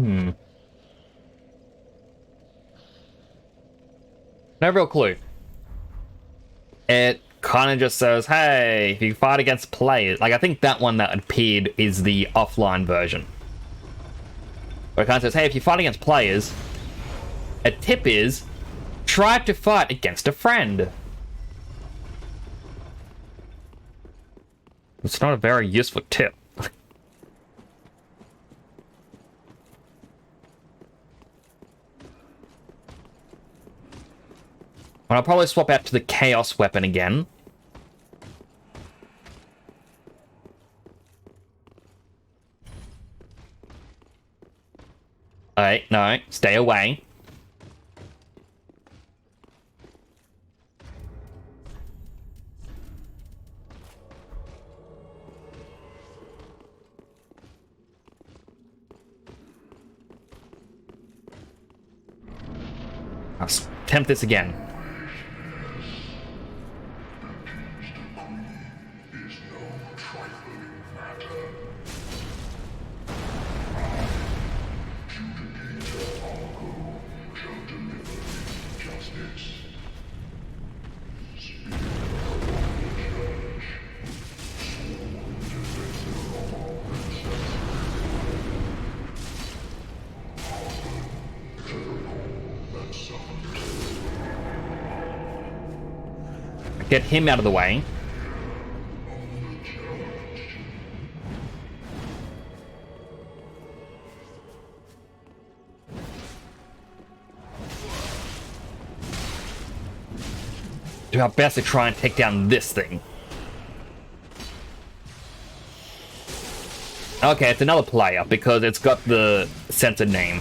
No real clue. It kind of just says, hey, if you fight against players... Like, I think that one that appeared is the offline version. Where it kind of says, hey, if you fight against players, a tip is, try to fight against a friend. It's not a very useful tip. And I'll probably swap out to the Chaos weapon again. Alright, no, stay away. I'll attempt this again. Get him out of the way. Do our best to try and take down this thing. Okay, it's another player because it's got the censored name.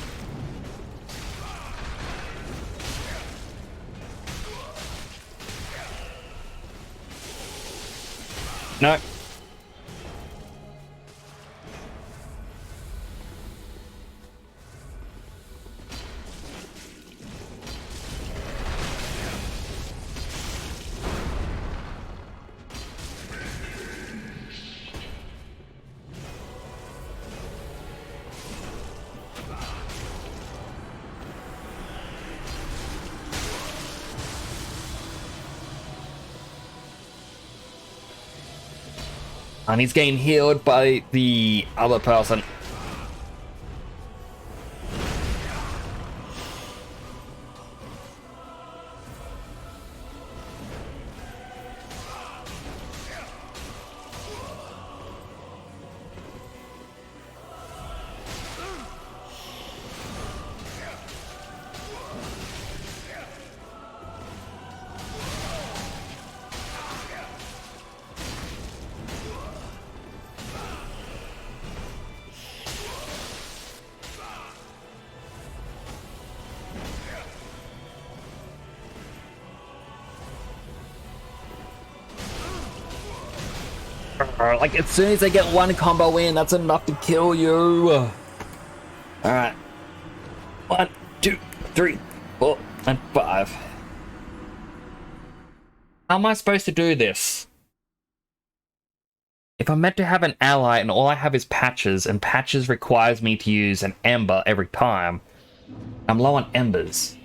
No. And he's getting healed by the other person. Like, as soon as I get one combo in, that's enough to kill you. Alright. 1, 2, 3, 4, and 5. How am I supposed to do this? If I'm meant to have an ally and all I have is patches, and patches requires me to use an ember every time, I'm low on embers.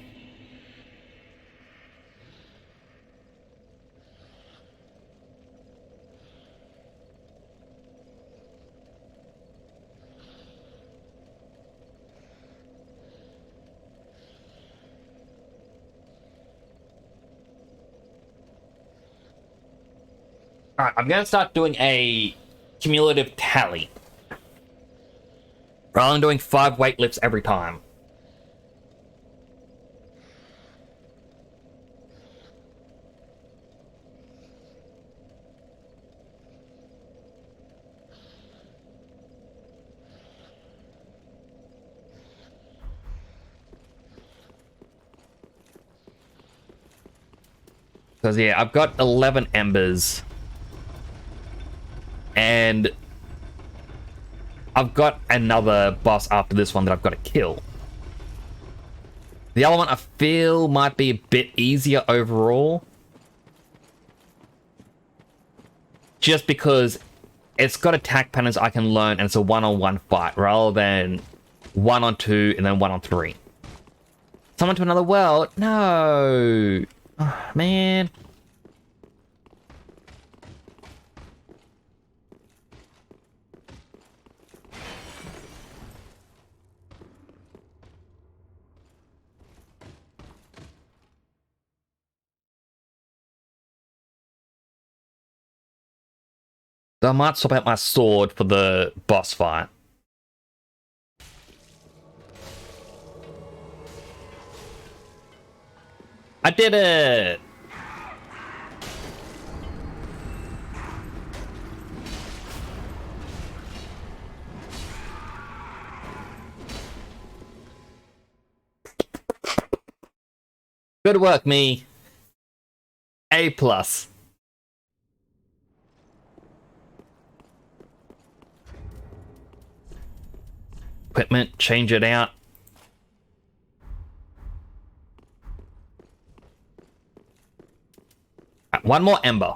Alright, I'm gonna start doing a cumulative tally. Rather than doing 5 weightlifts every time. Because, yeah, I've got 11 embers. And I've got another boss after this one that I've got to kill. The other one I feel might be a bit easier overall. Just because it's got attack patterns I can learn and it's a one-on-one fight rather than 1 on 2, and then 1 on 3. Someone to another world? No! Oh, man. I might swap out my sword for the boss fight. I did it! Good work, me. A plus. Equipment, change it out. One more ember.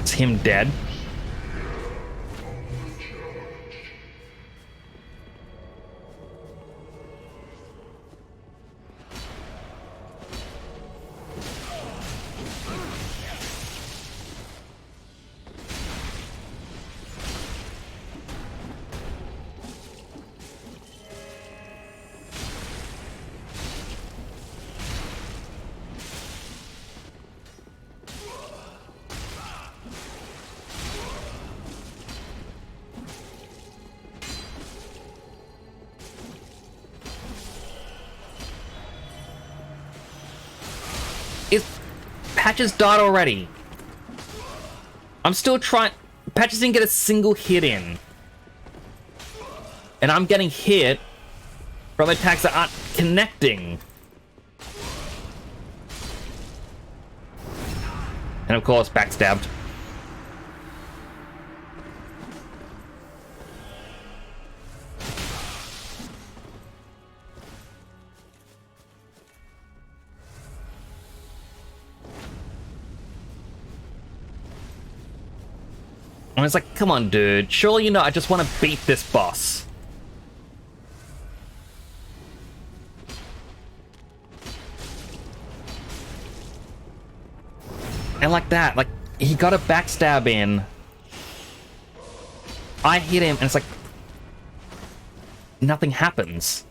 Is him dead? Patches died already. I'm still trying. Patches didn't get a single hit in. And I'm getting hit from attacks that aren't connecting. And of course, backstabbed. I was like, come on, dude. Surely you know I just want to beat this boss. And like that, like, he got a backstab in. I hit him, and it's like, nothing happens.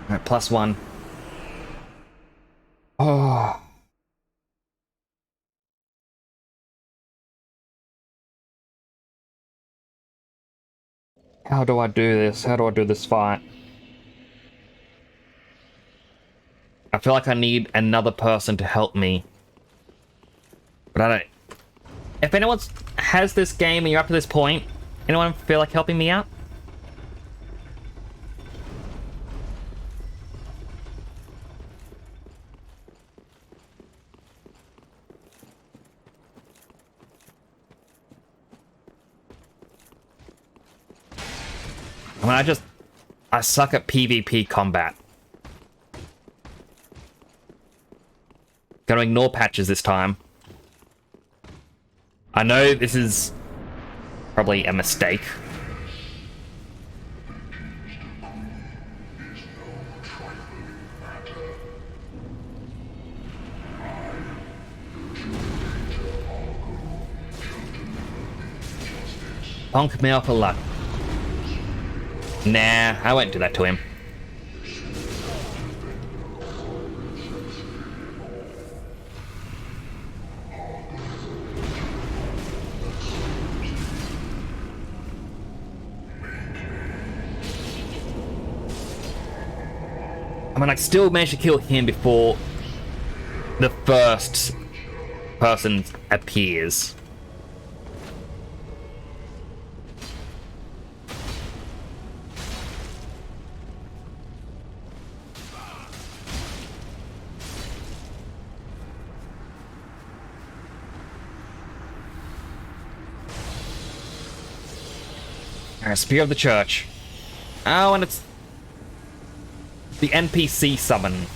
Alright, +1. Oh. How do I do this? How do I do this fight? I feel like I need another person to help me. But I don't... If anyone has this game and you're up to this point, anyone feel like helping me out? I mean, I suck at PvP combat. Gonna ignore patches this time. I know this is Probably a mistake. Honk me off a lot. Nah, I won't do that to him. I mean, I still managed to kill him before the first person appears. Alright, Spear of the Church. Oh, and it's the NPC summon.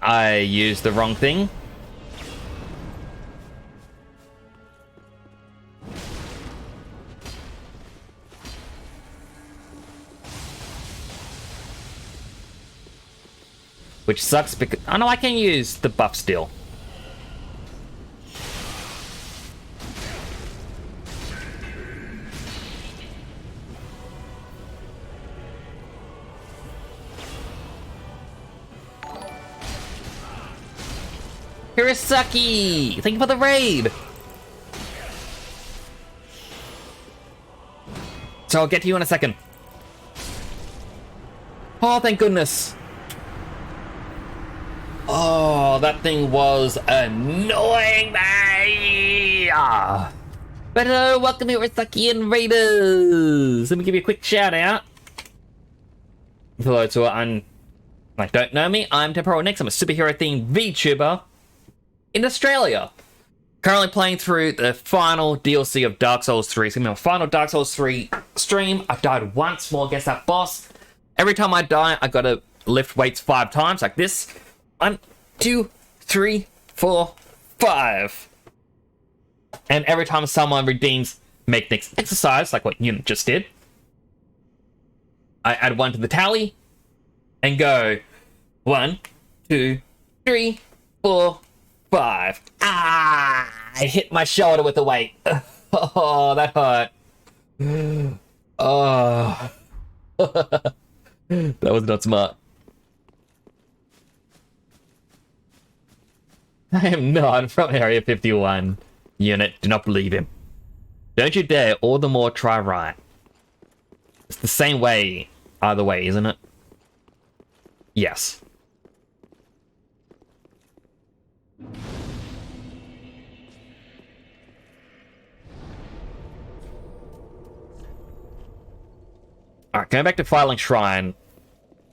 I used the wrong thing. Which sucks because... Oh no, I can use the buff still. Hirosaki! Thank you for the raid! So I'll get to you in a second. Oh, thank goodness. Oh, that thing was annoying me! Ah. But hello, welcome to Hirosaki and Raiders! Let me give you a quick shout out. For those who are don't know me, I'm Temporal Nix. I'm a superhero themed VTuber in Australia. Currently playing through the final DLC of Dark Souls 3. It's gonna be my final Dark Souls 3 stream. I've died once more against that boss. Every time I die, I gotta lift weights 5 times, like this. 1, 2, 3, 4, 5. And every time someone redeems Make Nix exercise, like what you just did, I add 1 to the tally and go 1, 2, 3, 4, 5. Ah! I hit my shoulder with the weight. Oh, that hurt. Oh. That was not smart. I am not from Area 51. Unit, do not believe him. Don't you dare, or the more try right. It's the same way, either way, isn't it? Yes. Alright, going back to Filing Shrine.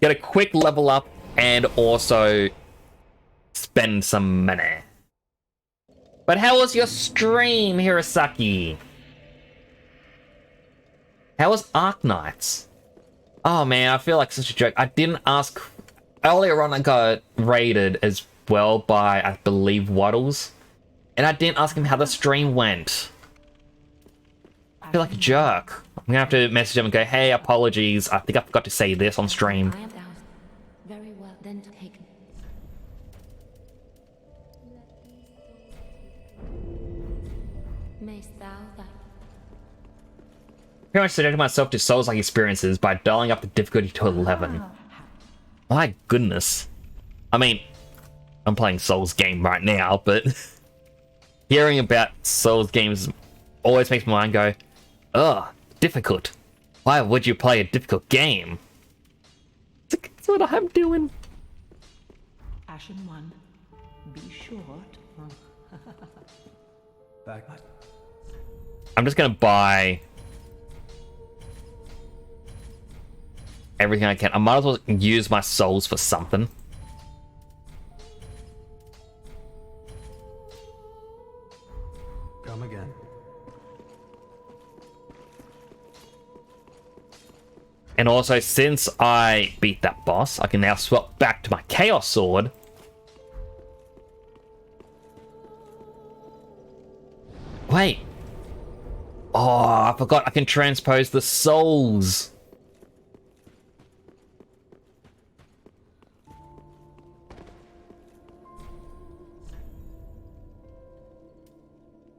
Get a quick level up and also spend some money. But how was your stream, Hirosaki? How was Arknights? Oh man, I feel like such a joke. I didn't ask... Earlier on I got raided as well by, I believe, Waddles. And I didn't ask him how the stream went. I feel like a jerk. I'm gonna have to message him and go, hey, apologies. I think I forgot to say this on stream. I am down. Very well, then taken. Mayst thou that Pretty much subjected myself to Souls-like experiences by dialing up the difficulty to 11. My goodness. I mean, I'm playing Souls game right now, but hearing about Souls games always makes my mind go, ugh, difficult. Why would you play a difficult game? That's what I'm doing. Ashen one, be short. Back. I'm just gonna buy everything I can. I might as well use my souls for something. Come again. And also, since I beat that boss, I can now swap back to my Chaos Sword. Wait. Oh, I forgot I can transpose the souls.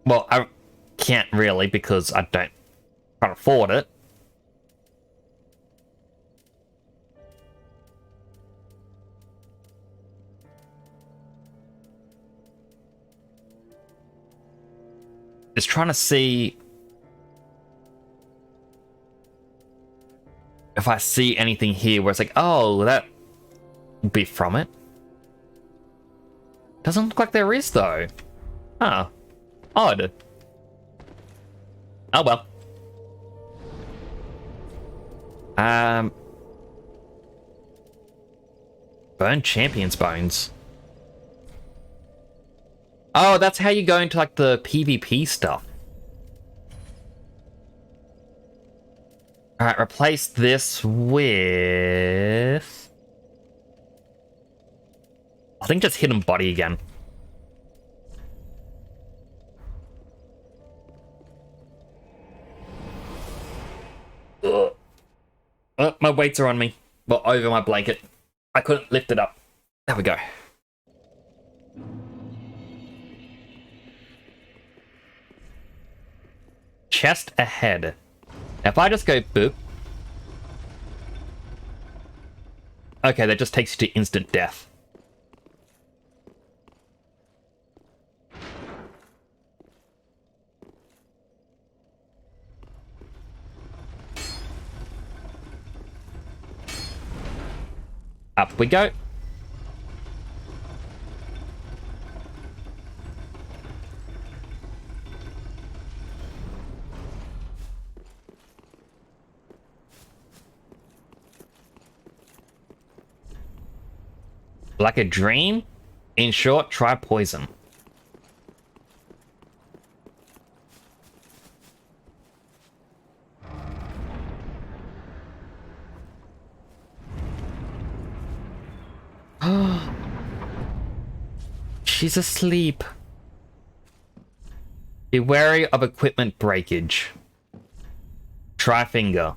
Well, I can't really because I can't afford it. Just trying to see if I see anything here where it's like, oh, that would be from it. Doesn't look like there is though. Huh. Odd. Oh well. Burn Champion's Bones. Oh, that's how you go into like the PvP stuff. Alright, replace this with... I think just Hidden Body again. Ugh. Oh, my weights are on me. Well, over my blanket. I couldn't lift it up. There we go. Chest ahead. If I just go boop. Okay, that just takes you to instant death. Up we go. Like a dream? In short, try poison. She's asleep. Be wary of equipment breakage. Try finger.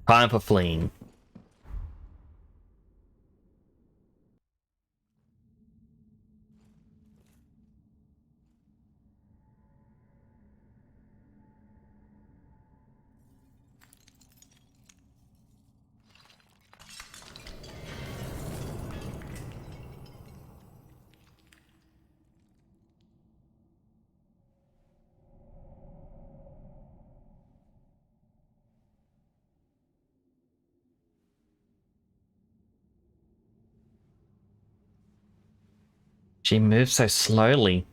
Time for fleeing. She moves so slowly.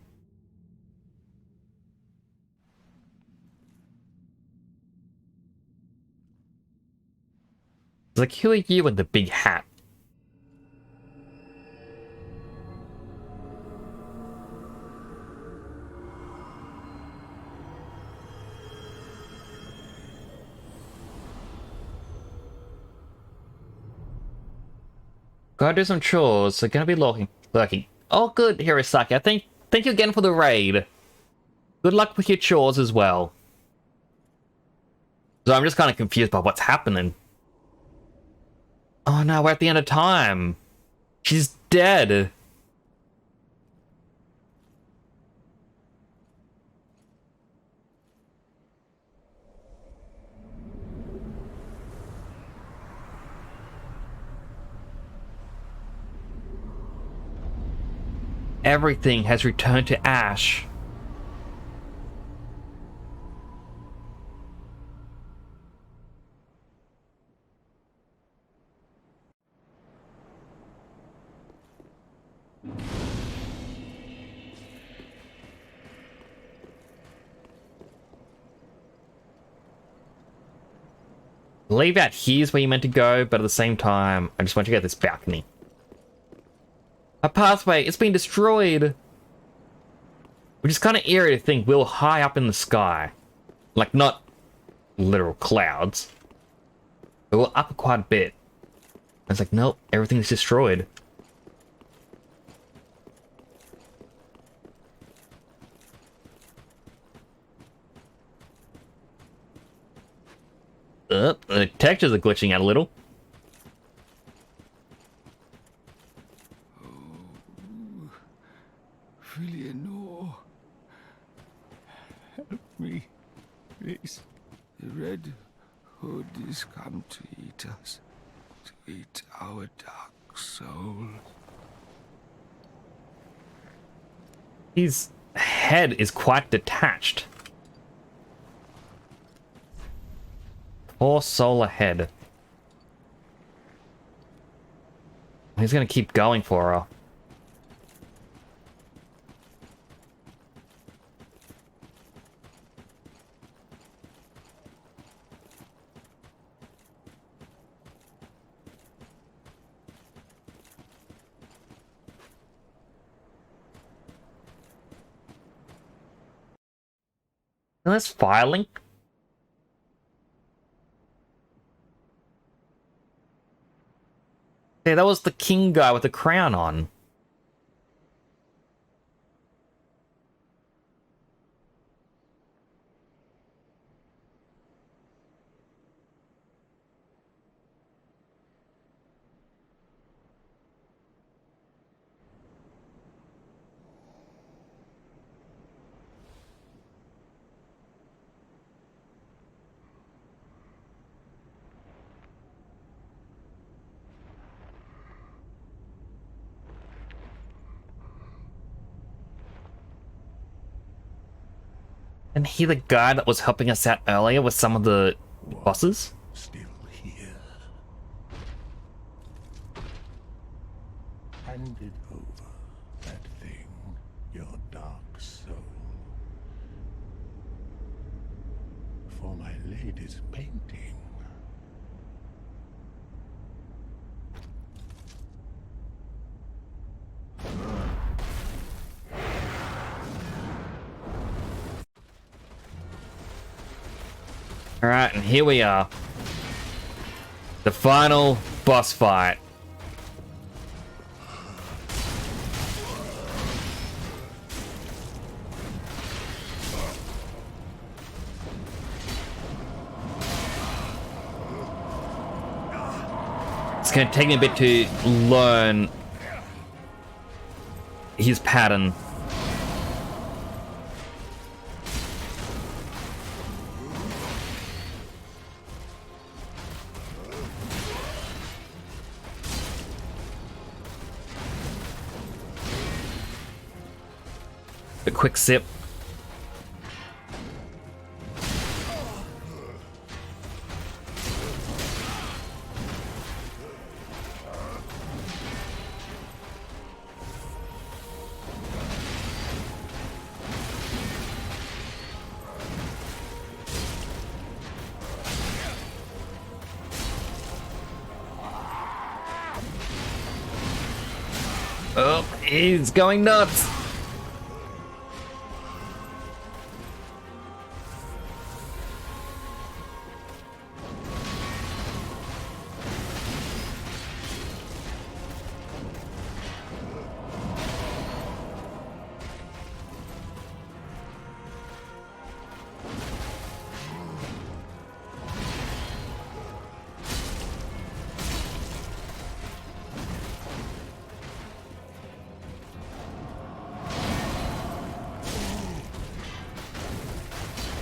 It's like, who are you with the big hat? Gotta do some chores, so gonna be lurking. Oh good, Hirosaki. Thank you again for the raid. Good luck with your chores as well. So I'm just kind of confused by what's happening. Oh no, we're at the end of time. She's dead. Everything has returned to ash. Leave out here's where you meant to go, but at the same time, I just want you to get this balcony. A pathway, it's been destroyed! Which is kind of eerie to think we're high up in the sky. Like, not literal clouds. But we're up quite a bit. I was like, nope, everything's destroyed. The textures are glitching out a little. Filianor, help me, please. The Red Hood is come to eat us, to eat our dark souls. His head is quite detached. Poor solar head. He's gonna keep going for her. And that's filing. Yeah, that was the king guy with the crown on. And he the guy that was helping us out earlier with some of the bosses? Still here. Handed over that thing, your dark soul, for my lady's painting. Alright, and here we are. The final boss fight. It's going to take me a bit to learn his pattern. A quick sip. Oh, he's going nuts.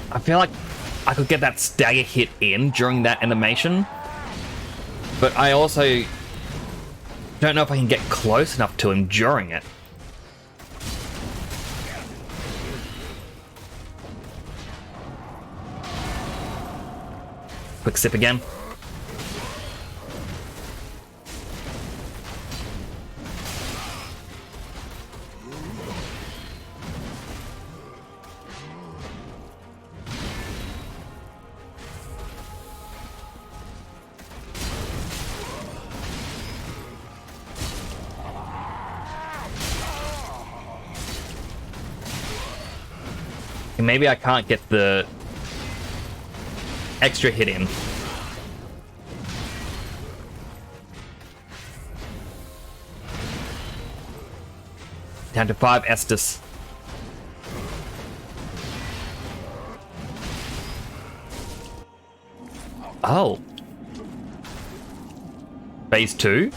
I feel like I could get that stagger hit in during that animation, but I also don't know if I can get close enough to him during it. Quick sip again. maybe I can't get the extra hit in. Down to 5 Estus. Oh. Phase 2?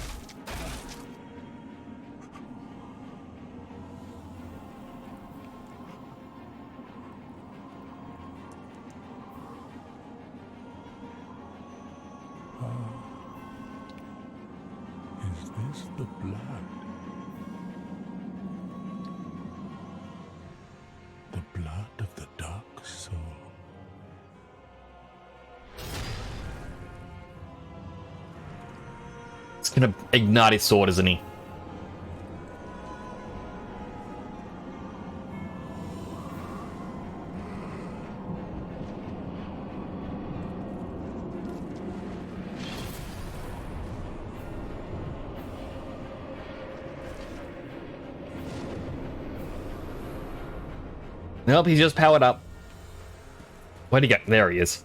Is this the blood? The blood of the dark soul. He's gonna ignite his sword, isn't he? Nope, he's just powered up. Where'd he go? There he is.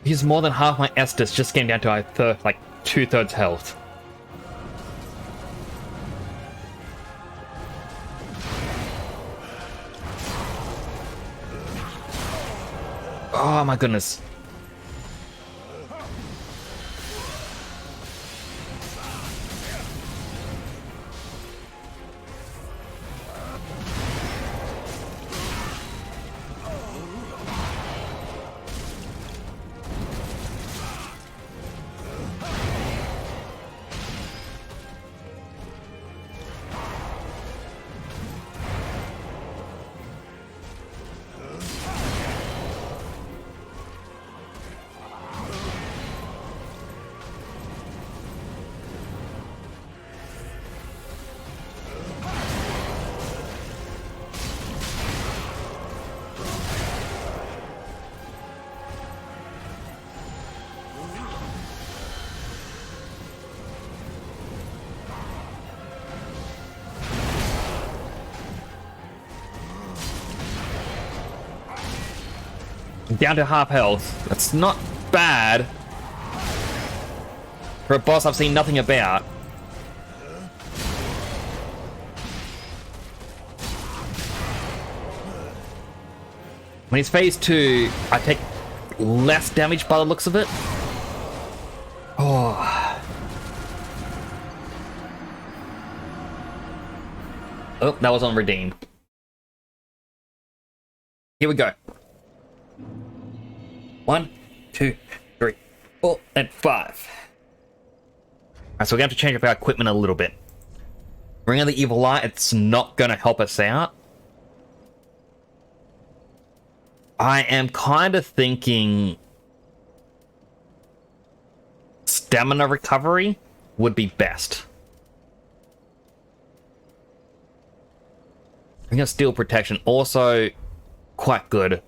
He's more than half my Estus, just getting down to like 2/3 health. Oh my goodness. Down to half health. That's not bad for a boss I've seen nothing about. When he's phase 2, I take less damage by the looks of it. Oh. Oh, that was on redeem. Here we go. 1, 2, 3, 4, and 5. Alright, so we're going to have to change up our equipment a little bit. Ring of the Evil Eye, it's not going to help us out. I am kind of thinking stamina recovery would be best. Ring of Steel Protection, also quite good.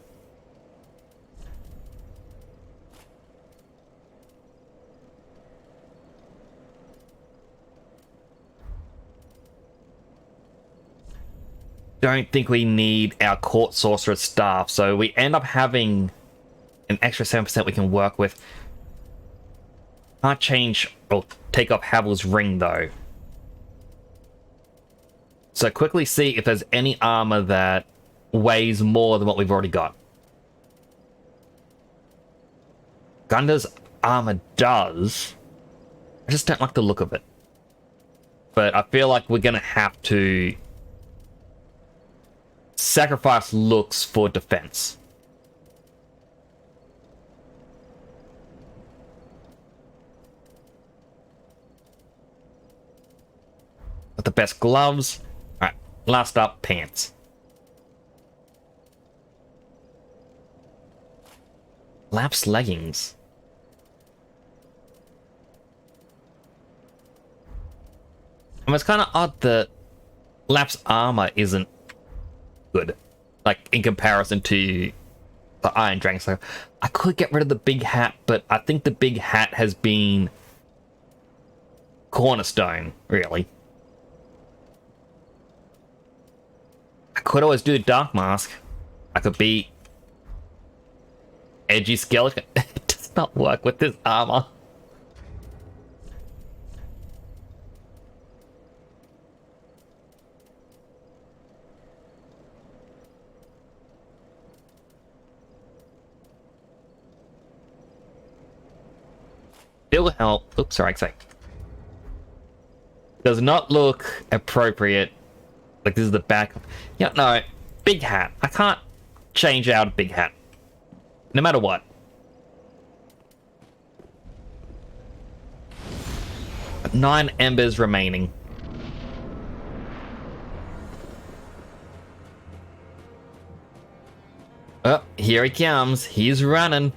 Don't think we need our Court Sorcerer's Staff, so we end up having an extra 7% we can work with. Can't change or take off Havel's ring though. So quickly see if there's any armor that weighs more than what we've already got. Gundar's armor does. I just don't like the look of it. But I feel like we're gonna have to sacrifice looks for defense. Got the best gloves. Alright, last up, pants. Lap's leggings. I mean, it's kind of odd that Lap's armor isn't good, like in comparison to the Iron Dragon. So I could get rid of the big hat, but I think the big hat has been cornerstone, really. I could always do a Dark Mask. I could be edgy skeleton. It does not work with this armor. Still help. Oops, sorry, does not look appropriate. Like, this is the back. Yeah, no. Big hat. I can't change out a big hat. No matter what. But 9 embers remaining. Oh, here he comes. He's running.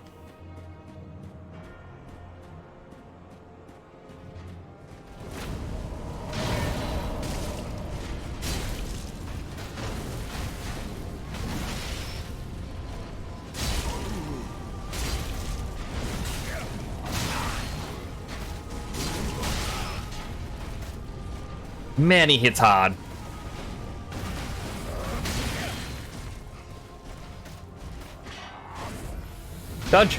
Man, he hits hard. Dodge.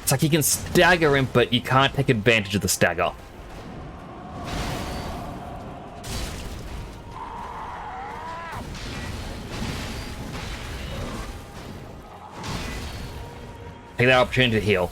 It's like you can stagger him, but you can't take advantage of the stagger. Take that opportunity to heal.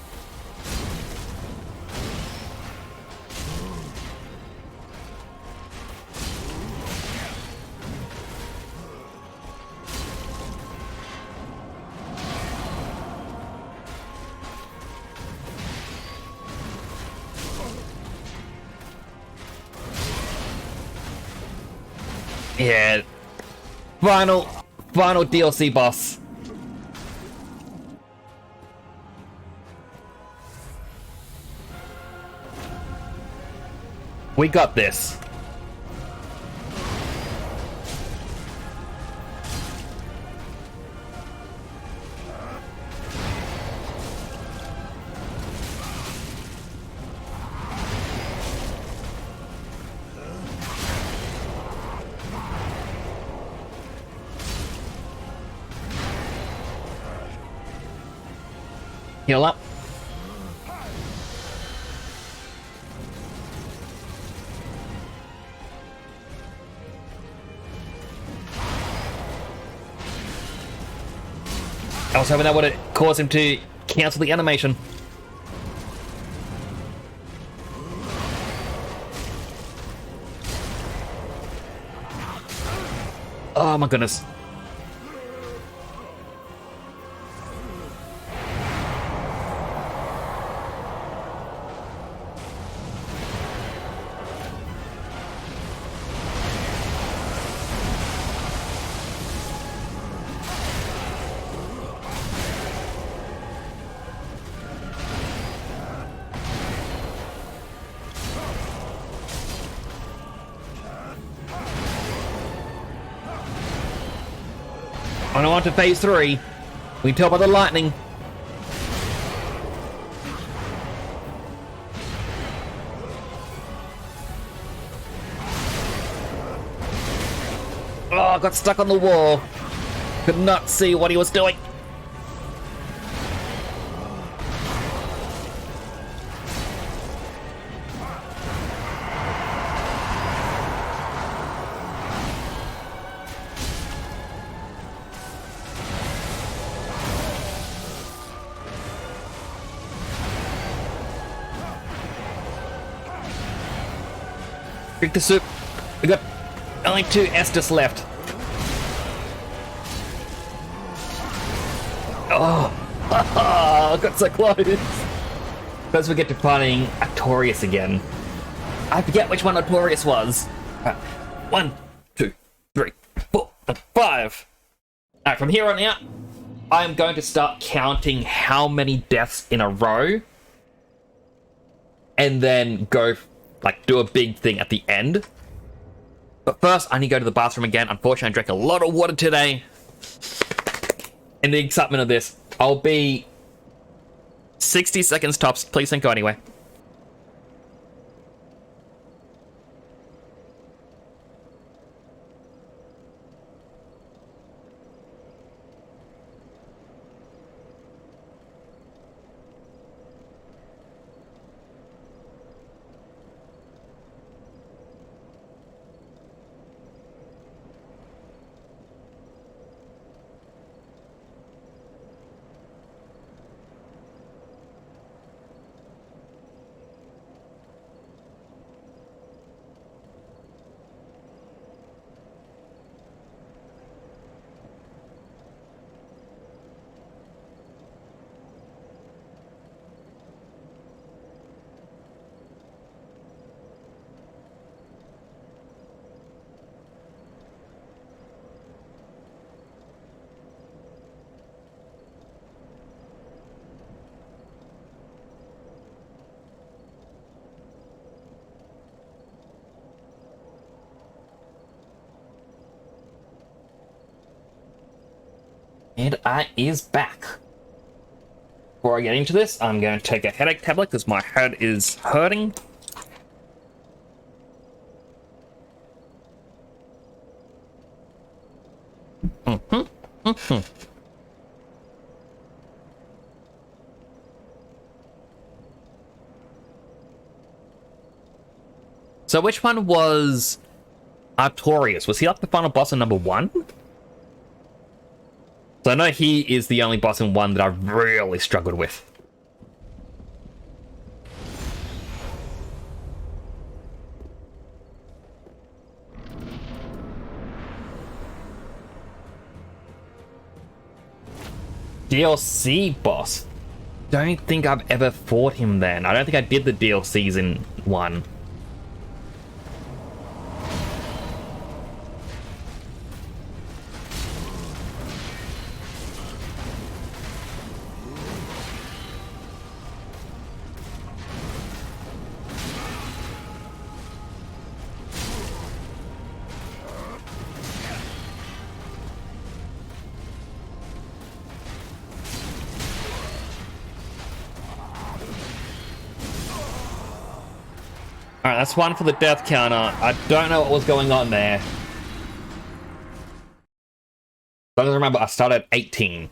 Yeah. Final DLC boss. We got this. Heal up. I was hoping that would cause him to cancel the animation. Oh my goodness. On to phase 3. We tell by the lightning. Oh, I got stuck on the wall. Could not see what he was doing. Drink the soup. We got only 2 Estus left. Oh, I got so close. First we get to fighting Artorias again. I forget which one Artorias was. 1, 2, 3, 4, 5. Alright, from here on out, I am going to start counting how many deaths in a row. And then go, like, do a big thing at the end. But first, I need to go to the bathroom again. Unfortunately, I drank a lot of water today. In the excitement of this, I'll be 60 seconds tops. Please don't go anywhere. And I is back. Before I get into this, I'm going to take a headache tablet because my head is hurting. So which one was Artorias? Was he like the final boss in number 1? So I know he is the only boss in 1 that I've really struggled with. DLC boss? Don't think I've ever fought him then. I don't think I did the DLCs in 1. Alright, that's one for the death counter. I don't know what was going on there. As long as I remember, I started at 18.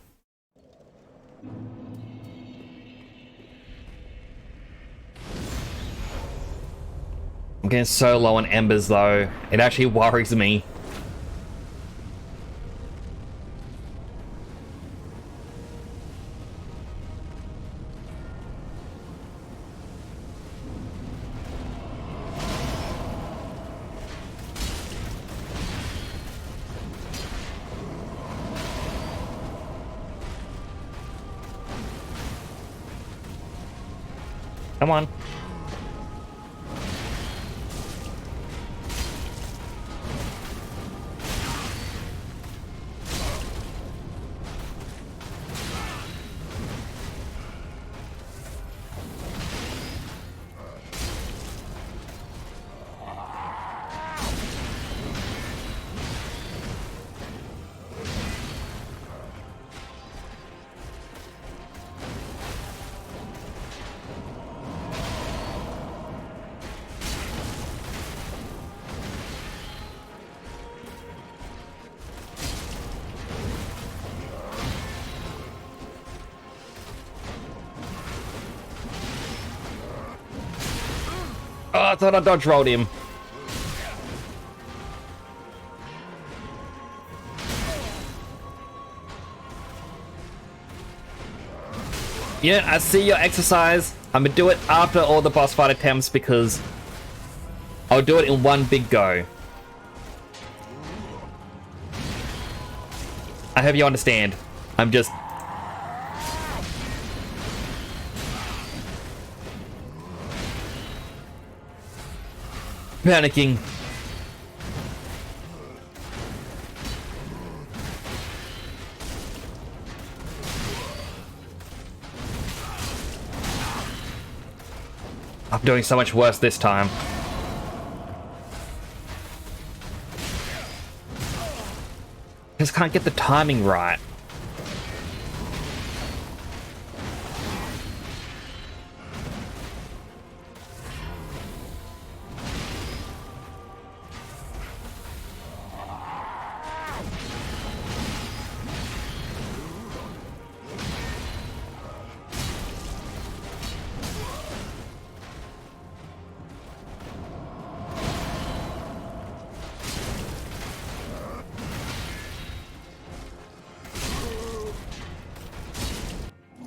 I'm getting so low on embers though. It actually worries me. Come on. Oh, I thought I dodge rolled him. Yeah, I see your exercise. I'm gonna do it after all the boss fight attempts because I'll do it in one big go. I hope you understand. I'm just... panicking. I'm doing so much worse this time. Just can't get the timing right.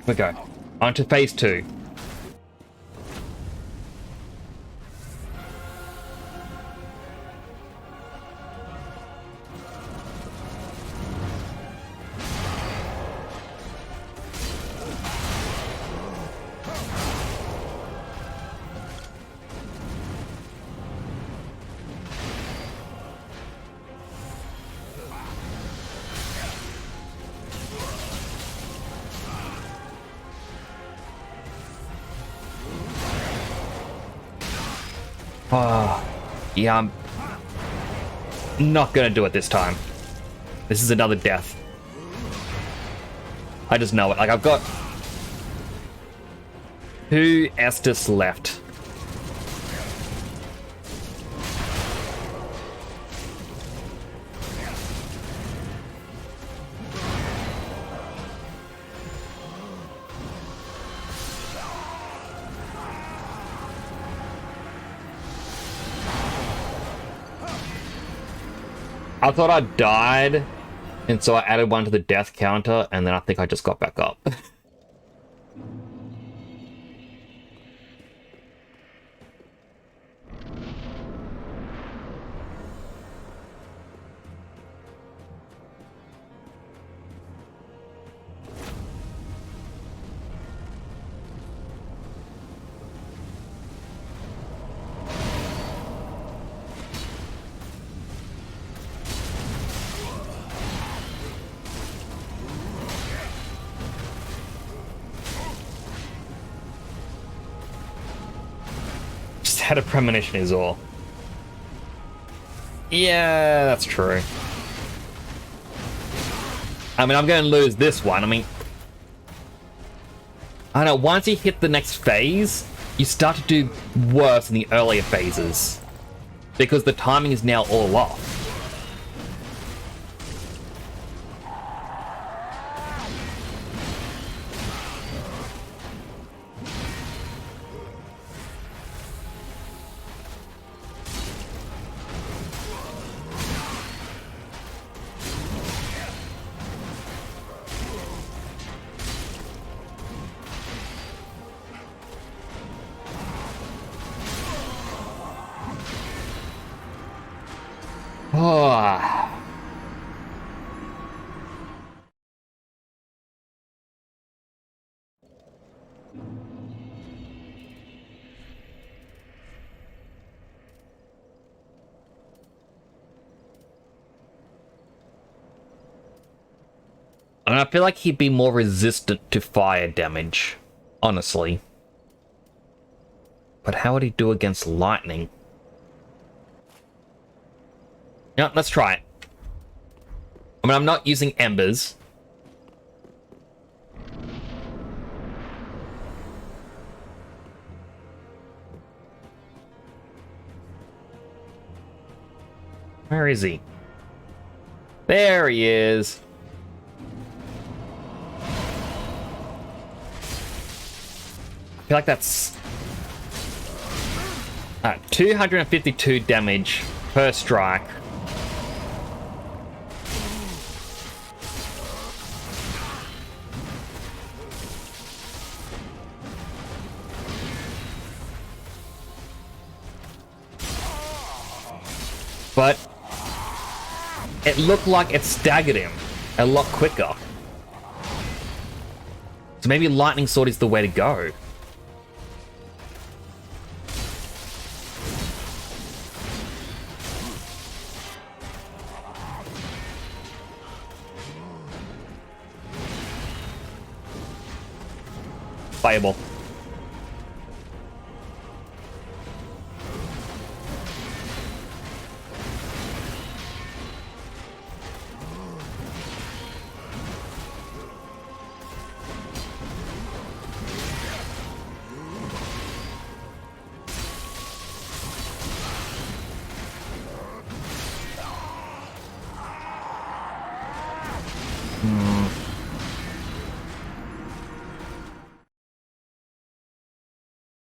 we go. On to phase 2. Oh, yeah, I'm not gonna do it this time. This is another death. I just know it. Like, I've got 2 Estus left. I thought I died, and so I added 1 to the death counter, and then I think I just got back up. Had a premonition is all. Yeah, that's true. I mean, I'm going to lose this one. I mean, I don't know, once you hit the next phase, you start to do worse in the earlier phases. Because the timing is now all off. Oh. I mean, I feel like he'd be more resistant to fire damage, honestly. But how would he do against lightning? Yeah, let's try it. I mean, I'm not using embers. Where is he? There he is. I feel like that's 252 damage per strike. But it looked like it staggered him a lot quicker. So maybe Lightning Sword is the way to go. Fireball.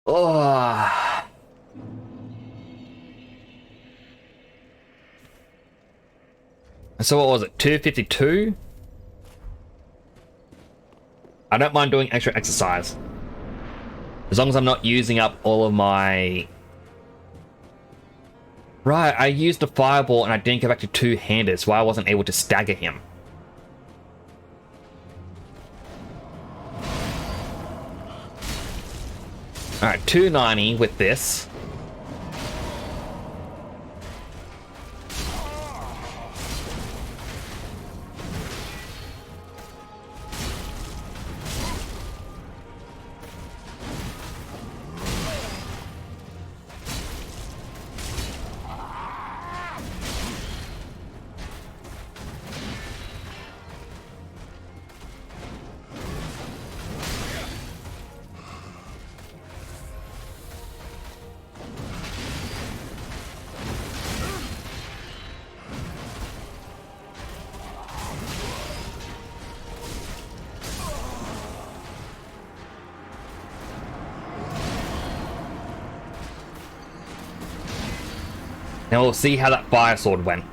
Oh. So what was it? 252? I don't mind doing extra exercise. As long as I'm not using up all of my... Right, I used a fireball and I didn't go back to two-handed, so I wasn't able to stagger him. Alright, 290 with this. Now we'll see how that fire sword went.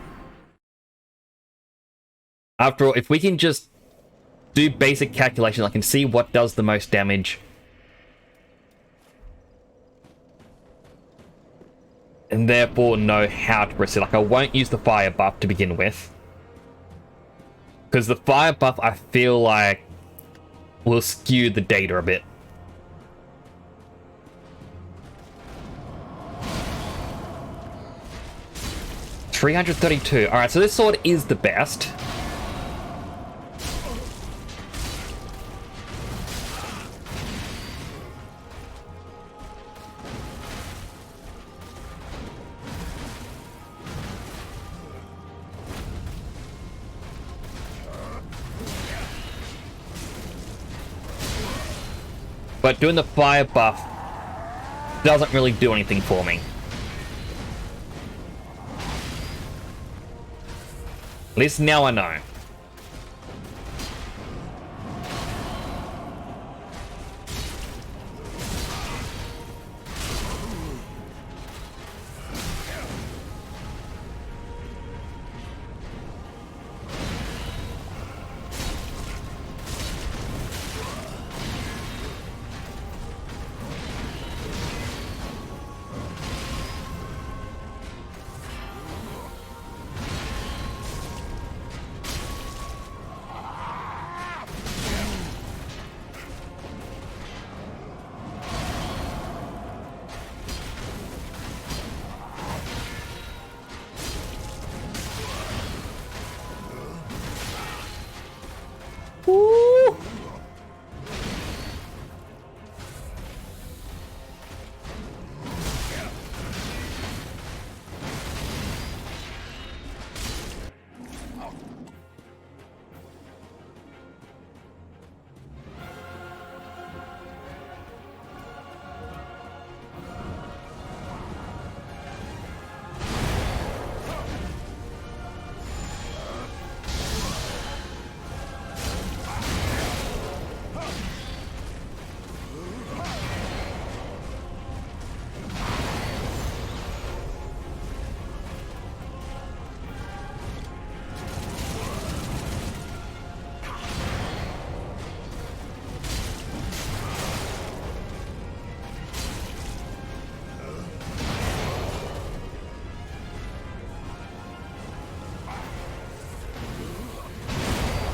After all, if we can just do basic calculations, I can see what does the most damage. And therefore know how to proceed. Like, I won't use the fire buff to begin with. Because the fire buff, I feel like, will skew the data a bit. $332. Alright, so this sword is the best. But doing the fire buff doesn't really do anything for me. At least now I know.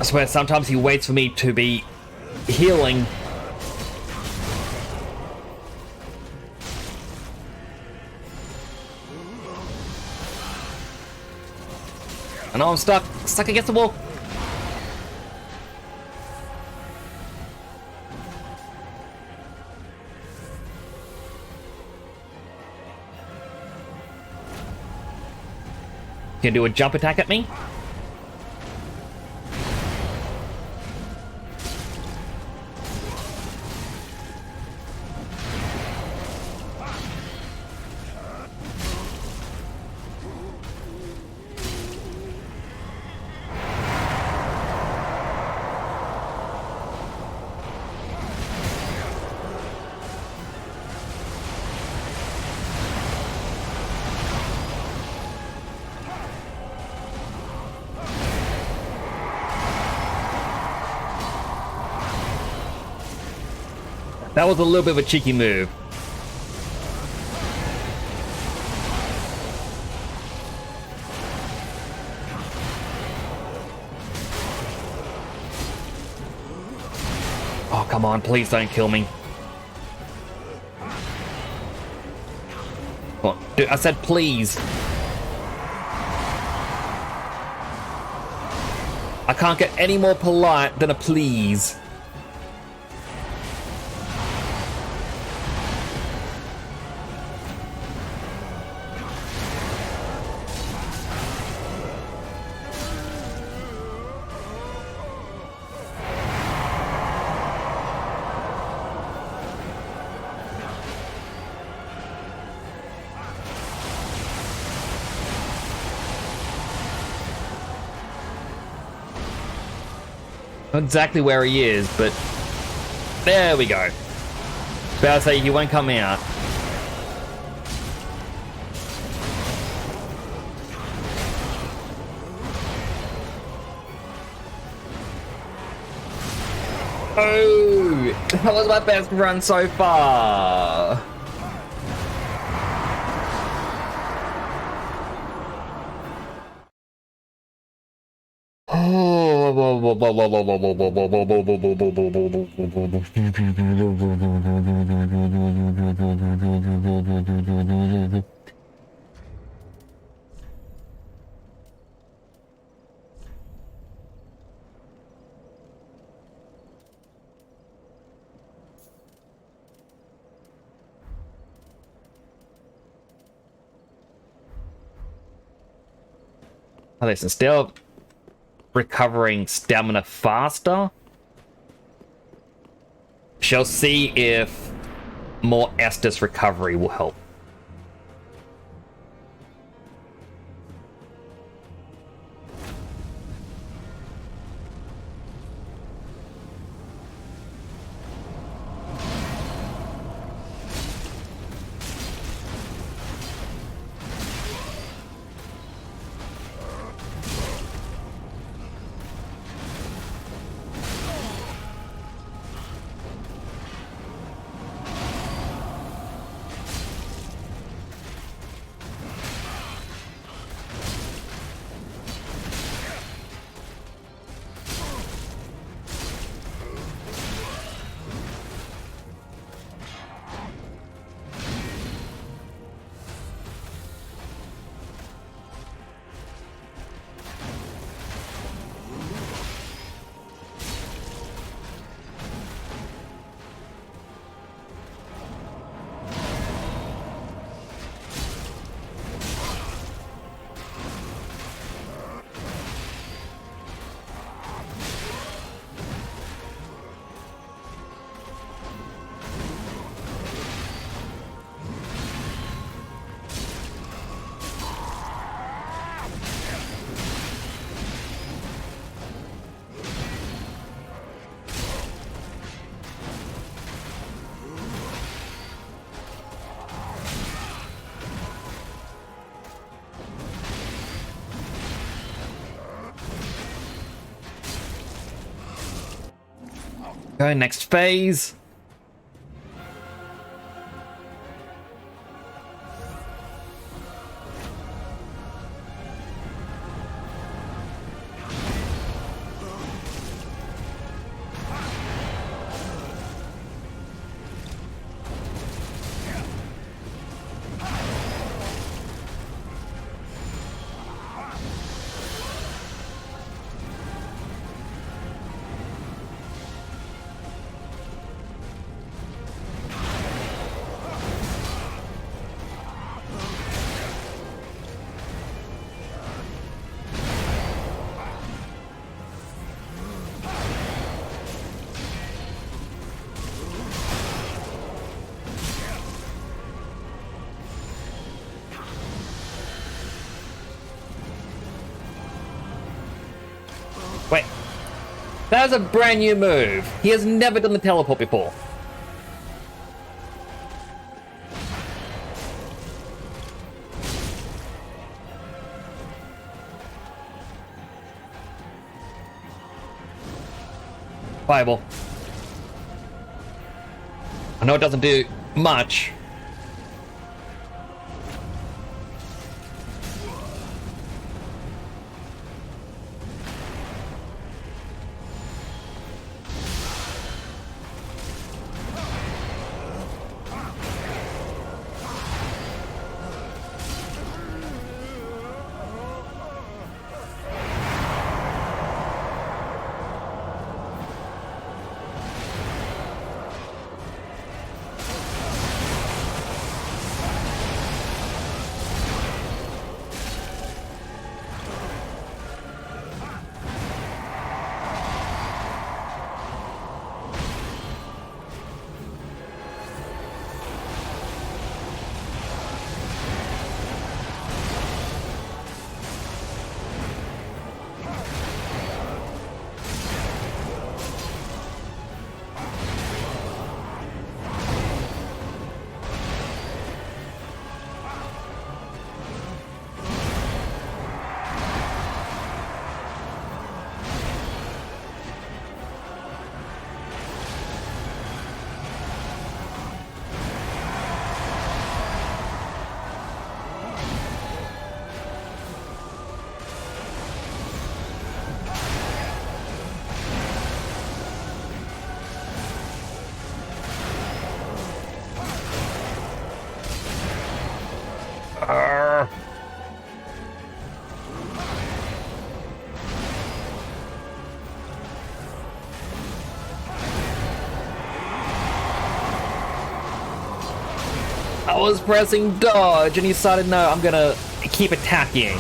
I swear, sometimes he waits for me to be healing. I know I'm stuck against the wall. Can do a jump attack at me? That was a little bit of a cheeky move. Oh, come on, please don't kill me. Oh, dude, I said please. I can't get any more polite than a please. Not exactly where he is, but there we go. About to say he won't come out. Oh, that was my best run so far. Oh, listen, still recovering stamina faster. Shall see if more Estus recovery will help. Okay, next phase. Wait. That was a brand new move. He has never done the teleport before. Fireball. I know it doesn't do much. I was pressing dodge and he decided, no, I'm gonna keep attacking.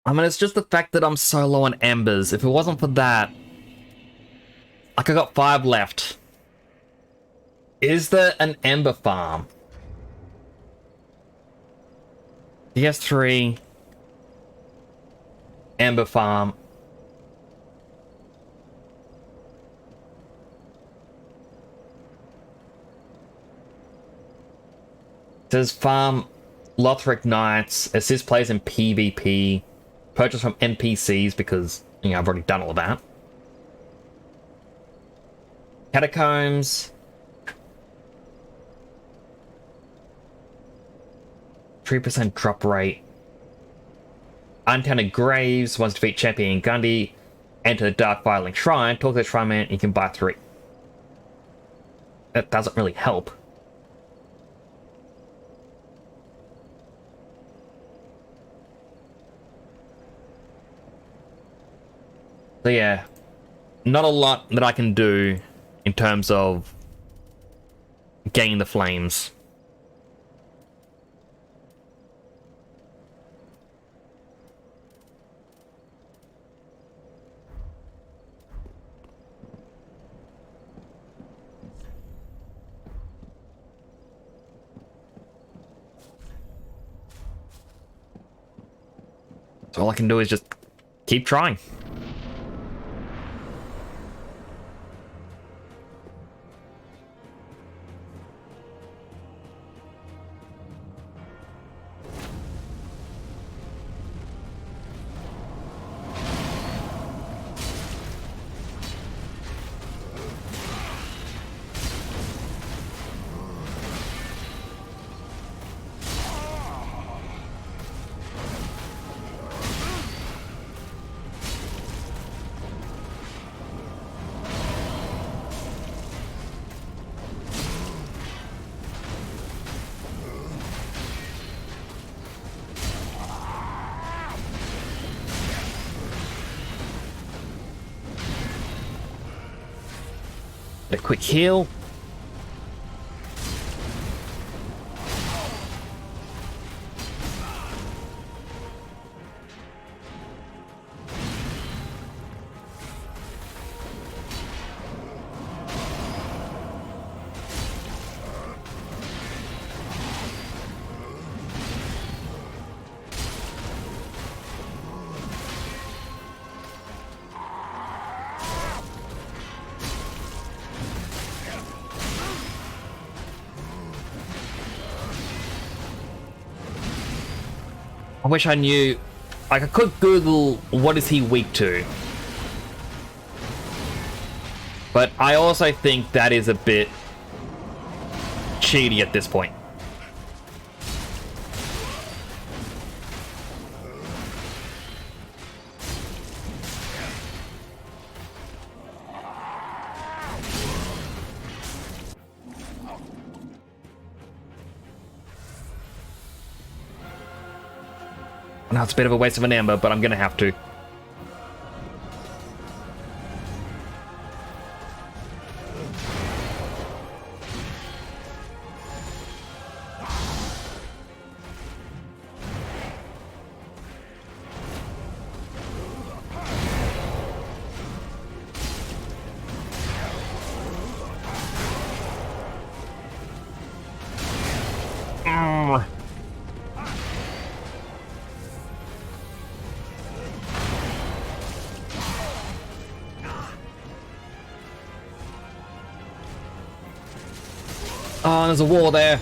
I mean, it's just the fact that I'm so low on embers. If it wasn't for that, like I got 5 left. Is there an ember farm? DS3 ember farm. It says farm Lothric Knights, assist players in PvP, purchase from NPCs because, you know, I've already done all of that. Catacombs. 3% drop rate. Untainted Graves, once defeat Champion Gundy, enter the Dark Filing Shrine, talk to the Shrine Man, you can buy 3. That doesn't really help. So yeah, not a lot that I can do in terms of gaining the flames. So all I can do is just keep trying. A quick heal. I wish I knew. Like, I could Google what is he weak to. But I also think that is a bit cheaty at this point. Now it's a bit of a waste of an amber, but I'm gonna have to. Oh, there's a wall there.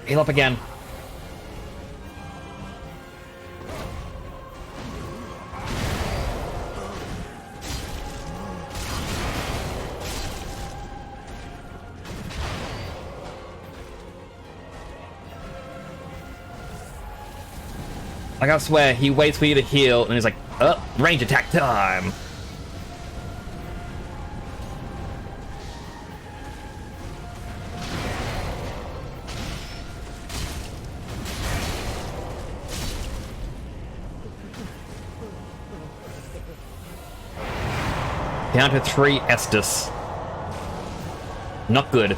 Heal up again. Like, I swear, he waits for you to heal, and he's like, oh, range attack time! Down to 3 Estus. Not good.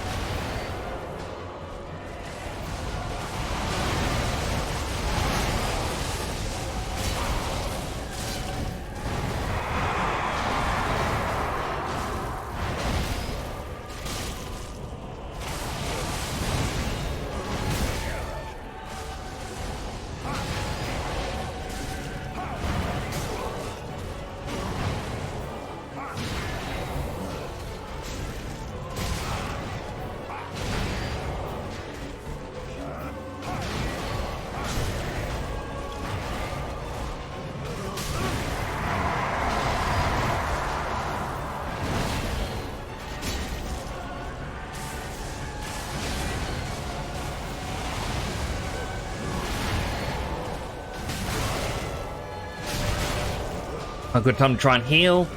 A good time to try and heal.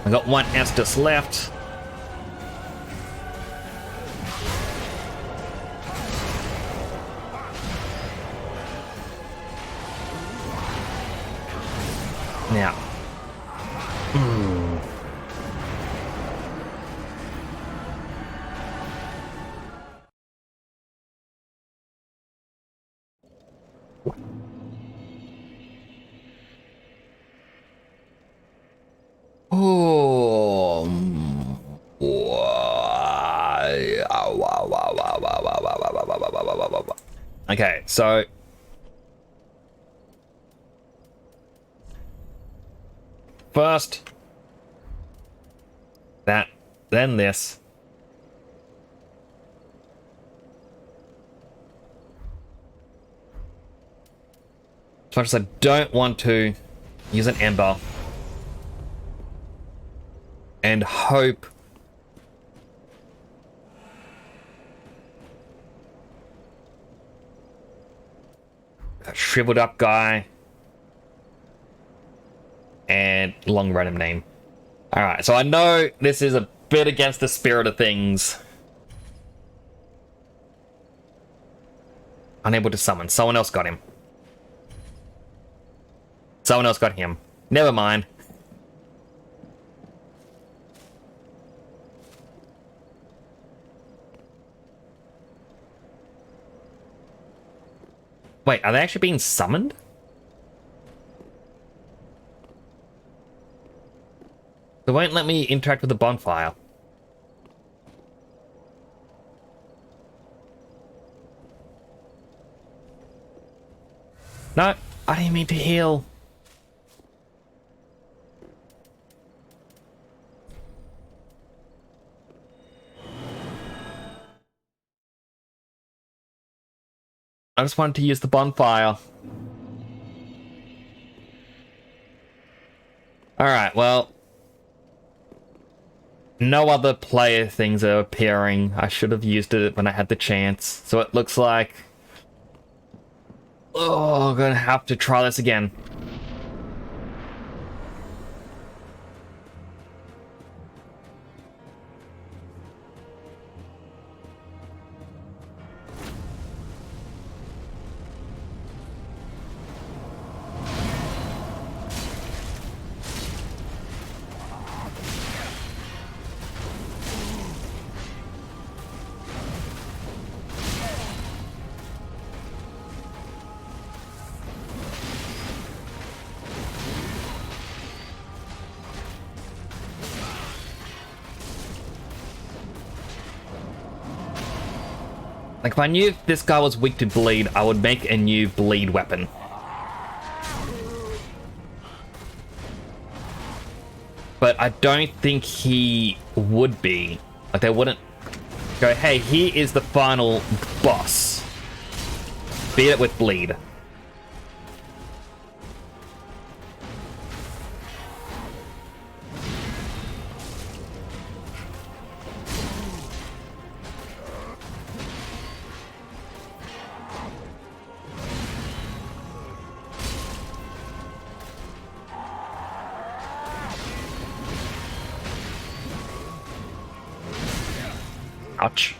I got 1 Estus left. Now. Okay, so first that, then this. As much as I don't want to use an ember and hope that shriveled up guy and long random name. Alright, so I know this is a bit against the spirit of things. Unable to summon. Someone else got him. Someone else got him. Never mind. Wait, are they actually being summoned? They won't let me interact with the bonfire. No, I didn't mean to heal. I just wanted to use the bonfire. Alright, well. No other player things are appearing. I should have used it when I had the chance. So it looks like... Oh, I'm gonna have to try this again. Like, if I knew this guy was weak to bleed, I would make a new bleed weapon. But I don't think he would be. Like, they wouldn't go, hey, he is the final boss. Beat it with bleed. Ouch.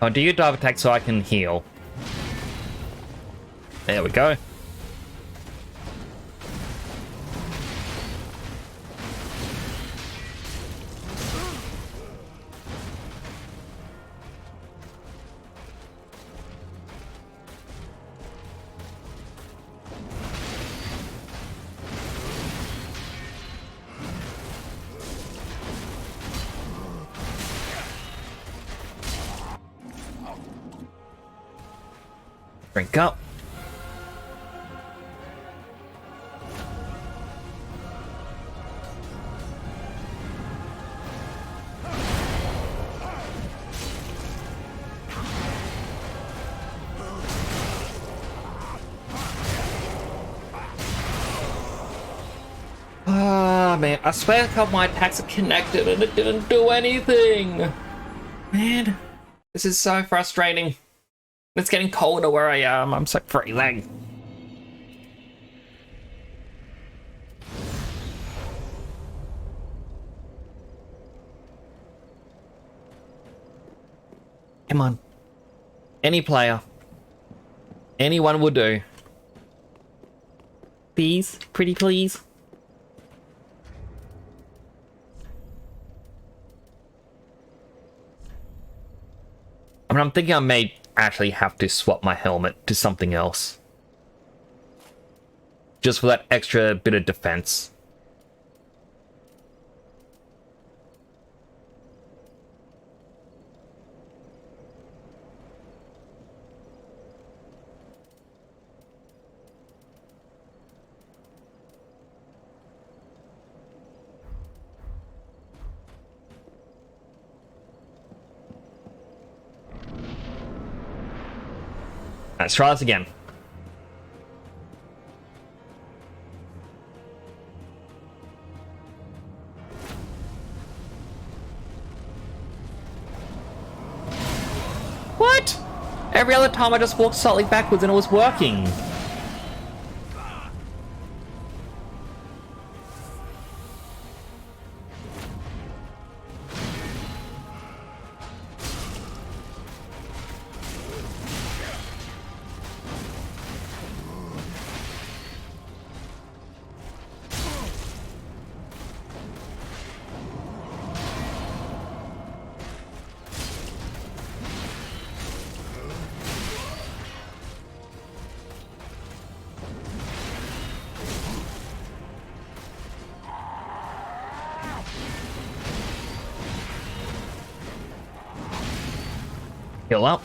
Oh, do you dive attack so I can heal? There we go. Drink up. Ah, man, I swear a couple of my attacks are connected and it didn't do anything. Man, this is so frustrating. It's getting colder where I am. I'm so freezing. Come on. Any player. Anyone will do. Please? Pretty please? I mean, I'm thinking I may actually have to swap my helmet to something else. Just for that extra bit of defense. Let's try this again. What? Every other time I just walked slightly backwards and it was working. Heal up.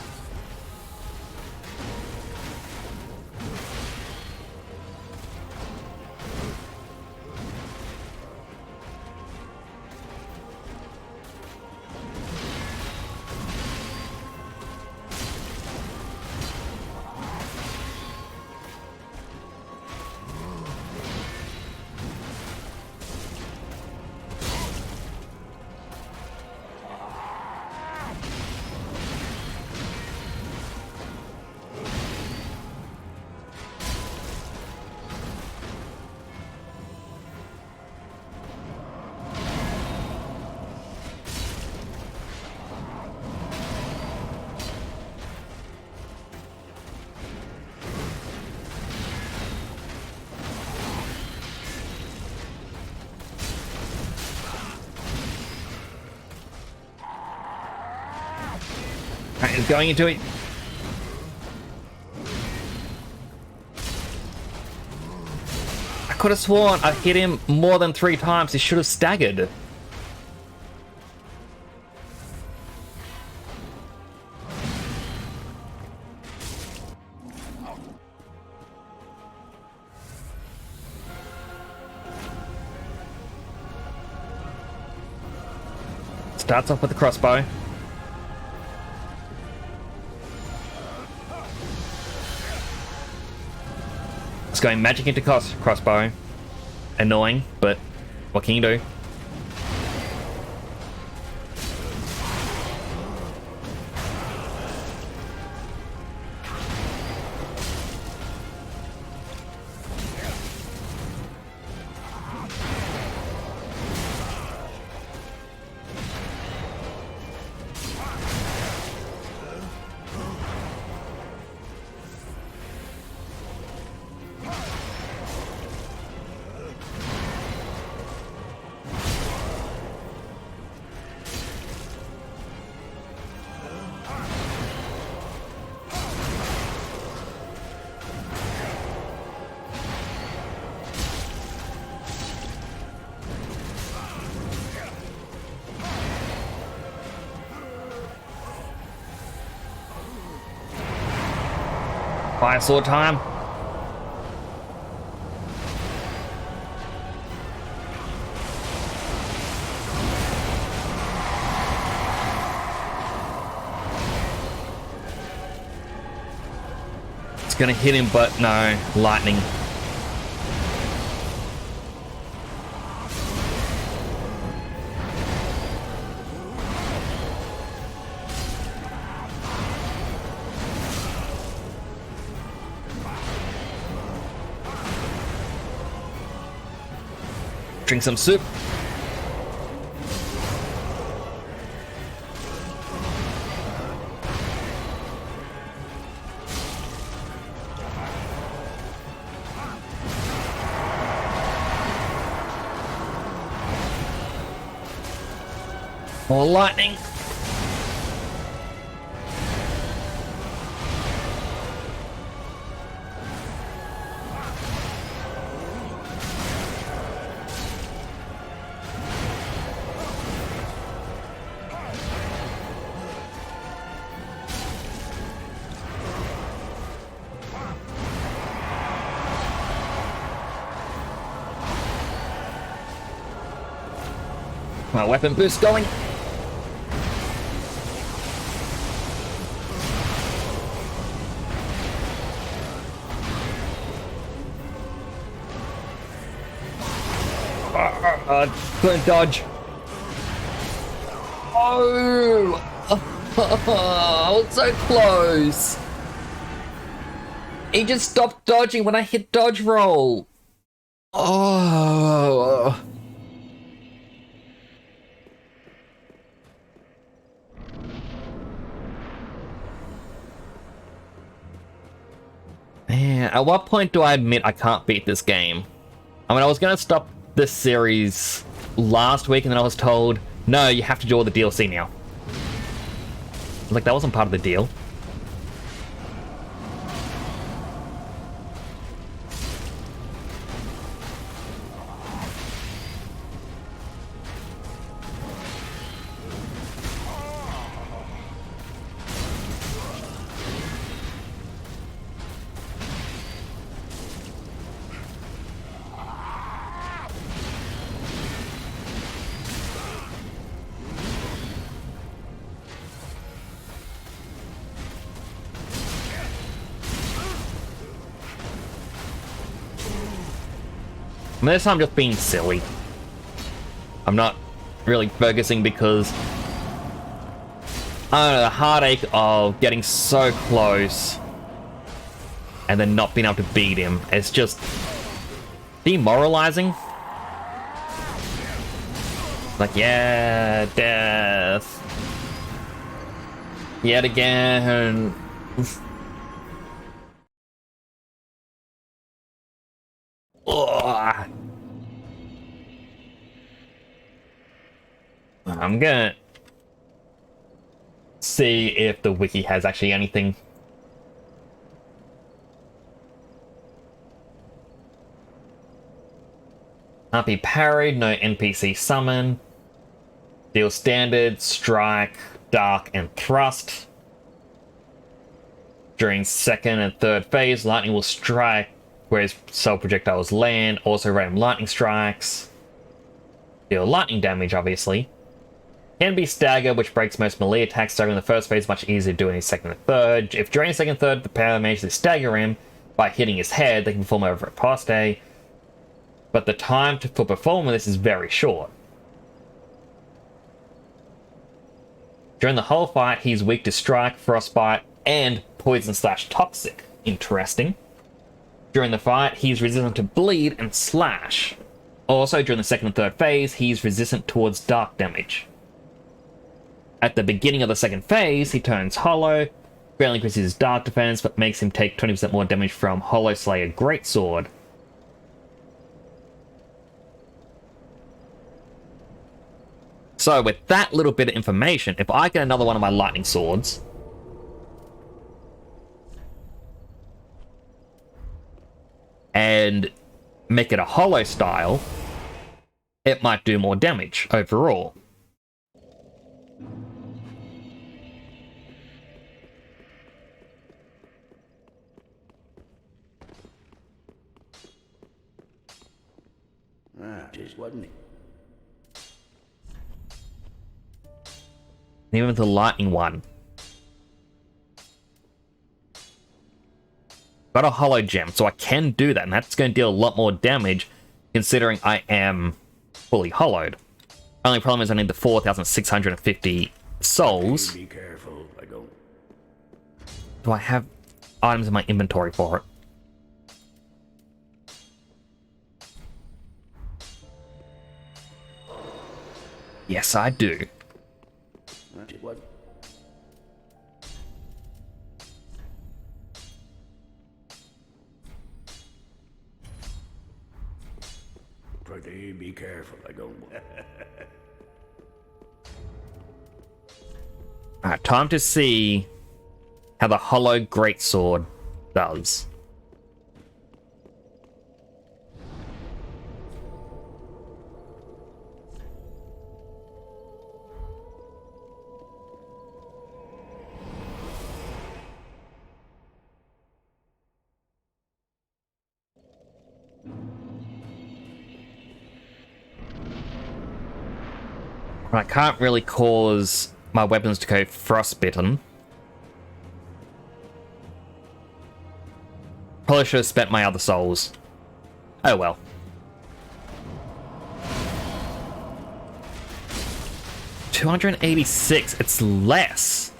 Alright, he's going into it. I could have sworn I hit him more than 3 times. He should have staggered. Starts off with the crossbow. It's going magic into crossbow. Annoying, but what can you do? Fire sword time. It's gonna hit him, but no, lightning. Drink some soup. More lightning. My weapon boost going. Couldn't dodge. Oh! I was so close. He just stopped dodging when I hit dodge roll. Oh. Man, at what point do I admit I can't beat this game? I mean, I was going to stop this series last week and then I was told, no, you have to do all the DLC now. Like, that wasn't part of the deal. I mean, this time I'm just being silly. I'm not really focusing because I don't know, the heartache of getting so close and then not being able to beat him. It's just demoralizing. Like, yeah, death. Yet again. Ugh. I'm gonna see if the wiki has actually anything. Can't be parried, no NPC summon. Deal standard, strike, dark, and thrust. During second and third phase, lightning will strike, whereas soul projectiles land. Also random lightning strikes. Deal lightning damage, obviously. Can be stagger, which breaks most melee attacks. Staggering in the first phase is much easier to do in the second and third. If during the second and third, the power manages to stagger him by hitting his head, they can perform over a poste. But the time for performing this is very short. During the whole fight, he's weak to strike, frostbite, and poison/toxic. Interesting. During the fight, he's resistant to bleed and slash. Also, during the second and third phase, he's resistant towards dark damage. At the beginning of the second phase, he turns hollow, greatly increases his dark defense, but makes him take 20% more damage from Hollow Slayer Greatsword. So with that little bit of information, if I get another one of my lightning swords, and make it a hollow style, it might do more damage overall. Just wasn't it? Even with the lightning one. Got a hollow gem, so I can do that, and that's going to deal a lot more damage considering I am fully hollowed. Only problem is I need the 4,650 souls. Be careful, I don't. Do I have items in my inventory for it? Yes, I do. What? Pretty be careful, I don't. Alright, time to see how the Hollow Greatsword does. I can't really cause my weapons to go frostbitten. Probably should have spent my other souls. Oh well. $286. It's less.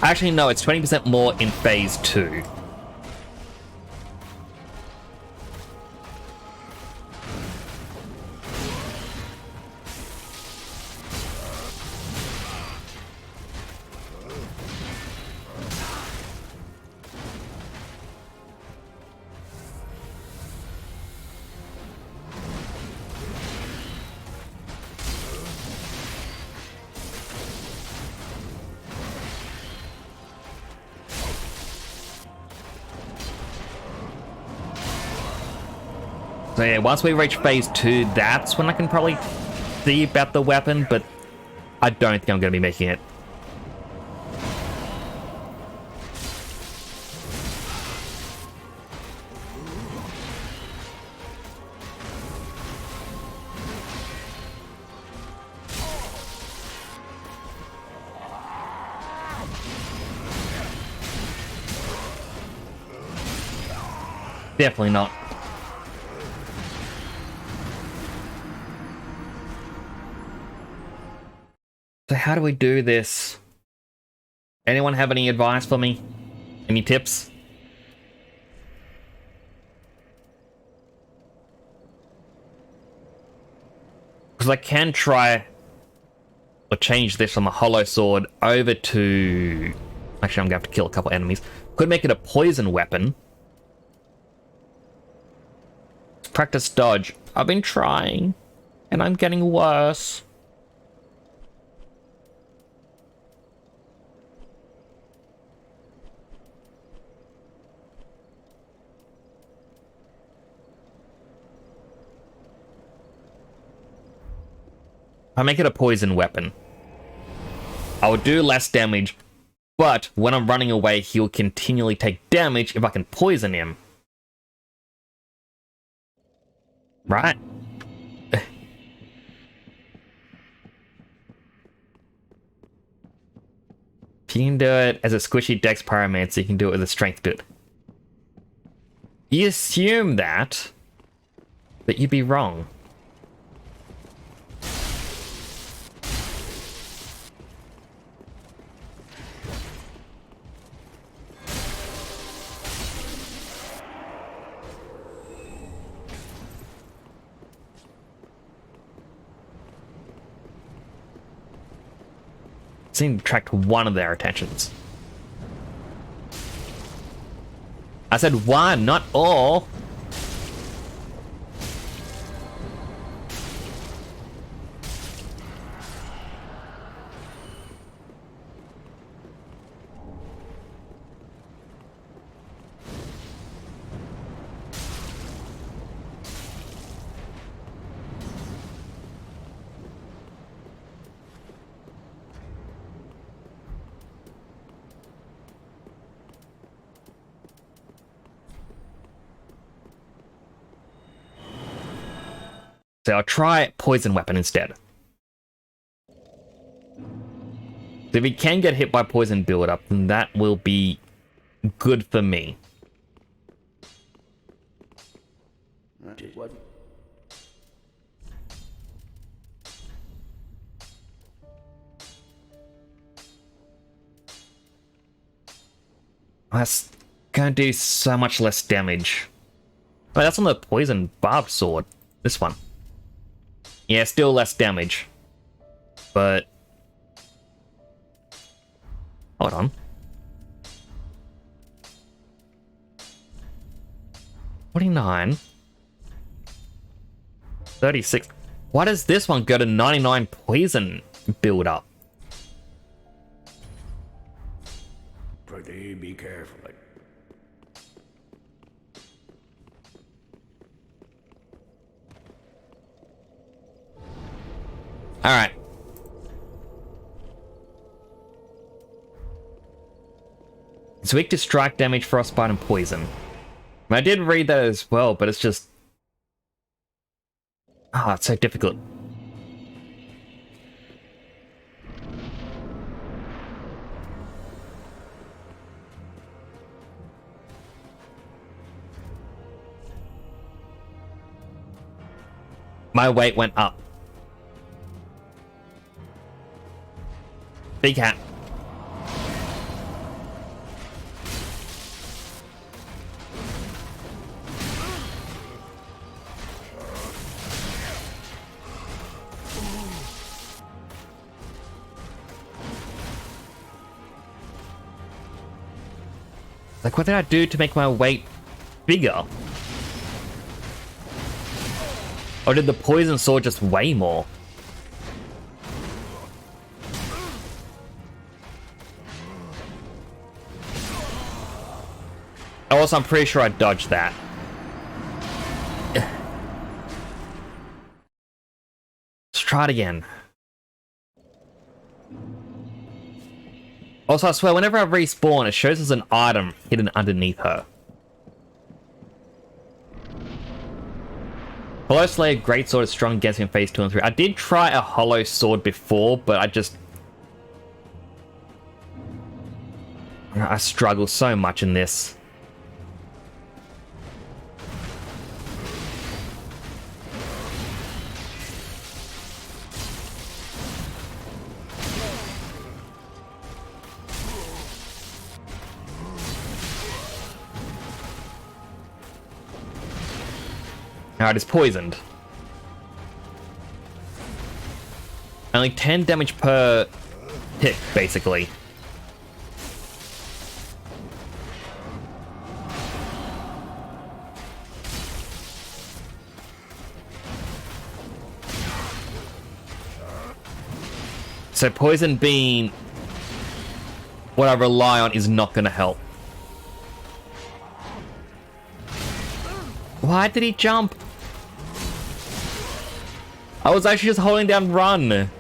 Actually, no, it's 20% more in phase 2. So yeah, once we reach phase 2, that's when I can probably see about the weapon, but I don't think I'm going to be making it. Definitely not. So how do we do this? Anyone have any advice for me? Any tips? Because I can try or change this from a hollow sword over to... Actually, I'm going to have to kill a couple enemies. Could make it a poison weapon. Practice dodge. I've been trying, and I'm getting worse. I make it a poison weapon. I will do less damage, but when I'm running away, he'll continually take damage if I can poison him. Right? If you can do it as a squishy dex pyromancer, you can do it with a strength bit. You assume that, but you'd be wrong. Seem to attract one of their attentions. I said one, not all. So I'll try poison weapon instead. If he can get hit by poison build up, then that will be good for me. That's gonna do so much less damage. Oh, that's on the poison barbed sword. This one. Yeah, still less damage. But... hold on. 49. 36. Why does this one go to 99 poison build up? Prithee, be careful. Alright. It's weak to strike damage, frostbite, and poison. I did read that as well, but it's just... ah, it's so difficult. My weight went up. Big hat. Like, what did I do to make my weight bigger? Or did the poison sword just weigh more? Also, I'm pretty sure I dodged that. Let's try it again. Also, I swear, whenever I respawn, it shows as an item hidden underneath her. Hollow Slayer Greatsword is strong against him in phase 2 and 3. I did try a hollow sword before, but I struggle so much in this. Alright, it's poisoned. Only 10 damage per tick, basically. So poison being what I rely on is not gonna help. Why did he jump? I was actually just holding down run. And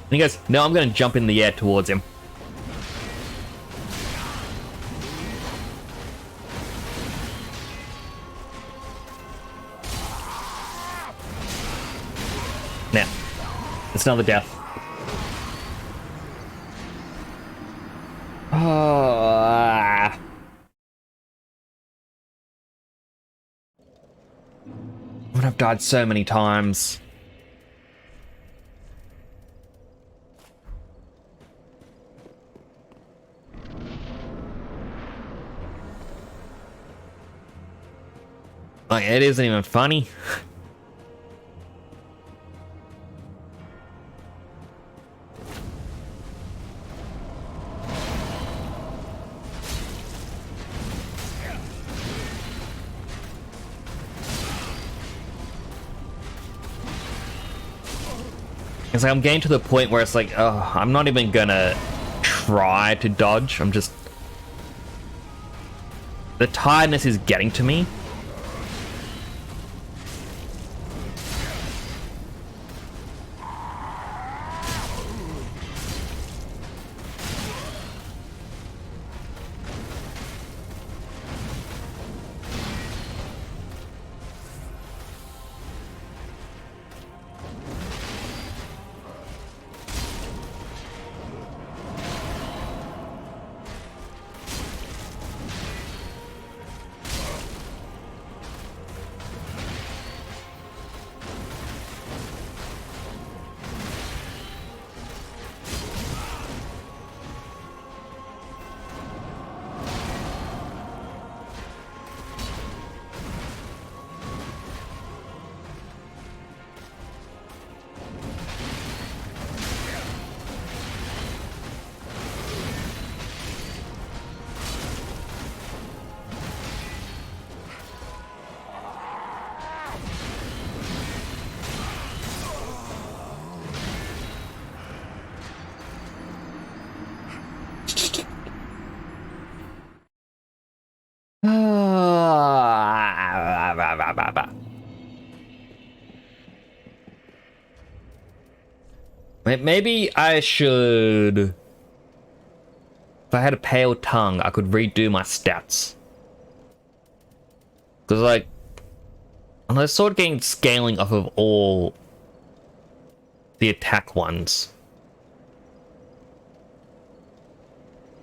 he goes, no, I'm gonna jump in the air towards him. Now, it's another death. Ah. When I've died so many times. Like, it isn't even funny. It's like I'm getting to the point where it's like, oh, I'm not even gonna try to dodge. I'm just... The tiredness is getting to me. Maybe I should... If I had a pale tongue, I could redo my stats. Because, like... I'm sort of getting scaling off of all... the attack ones.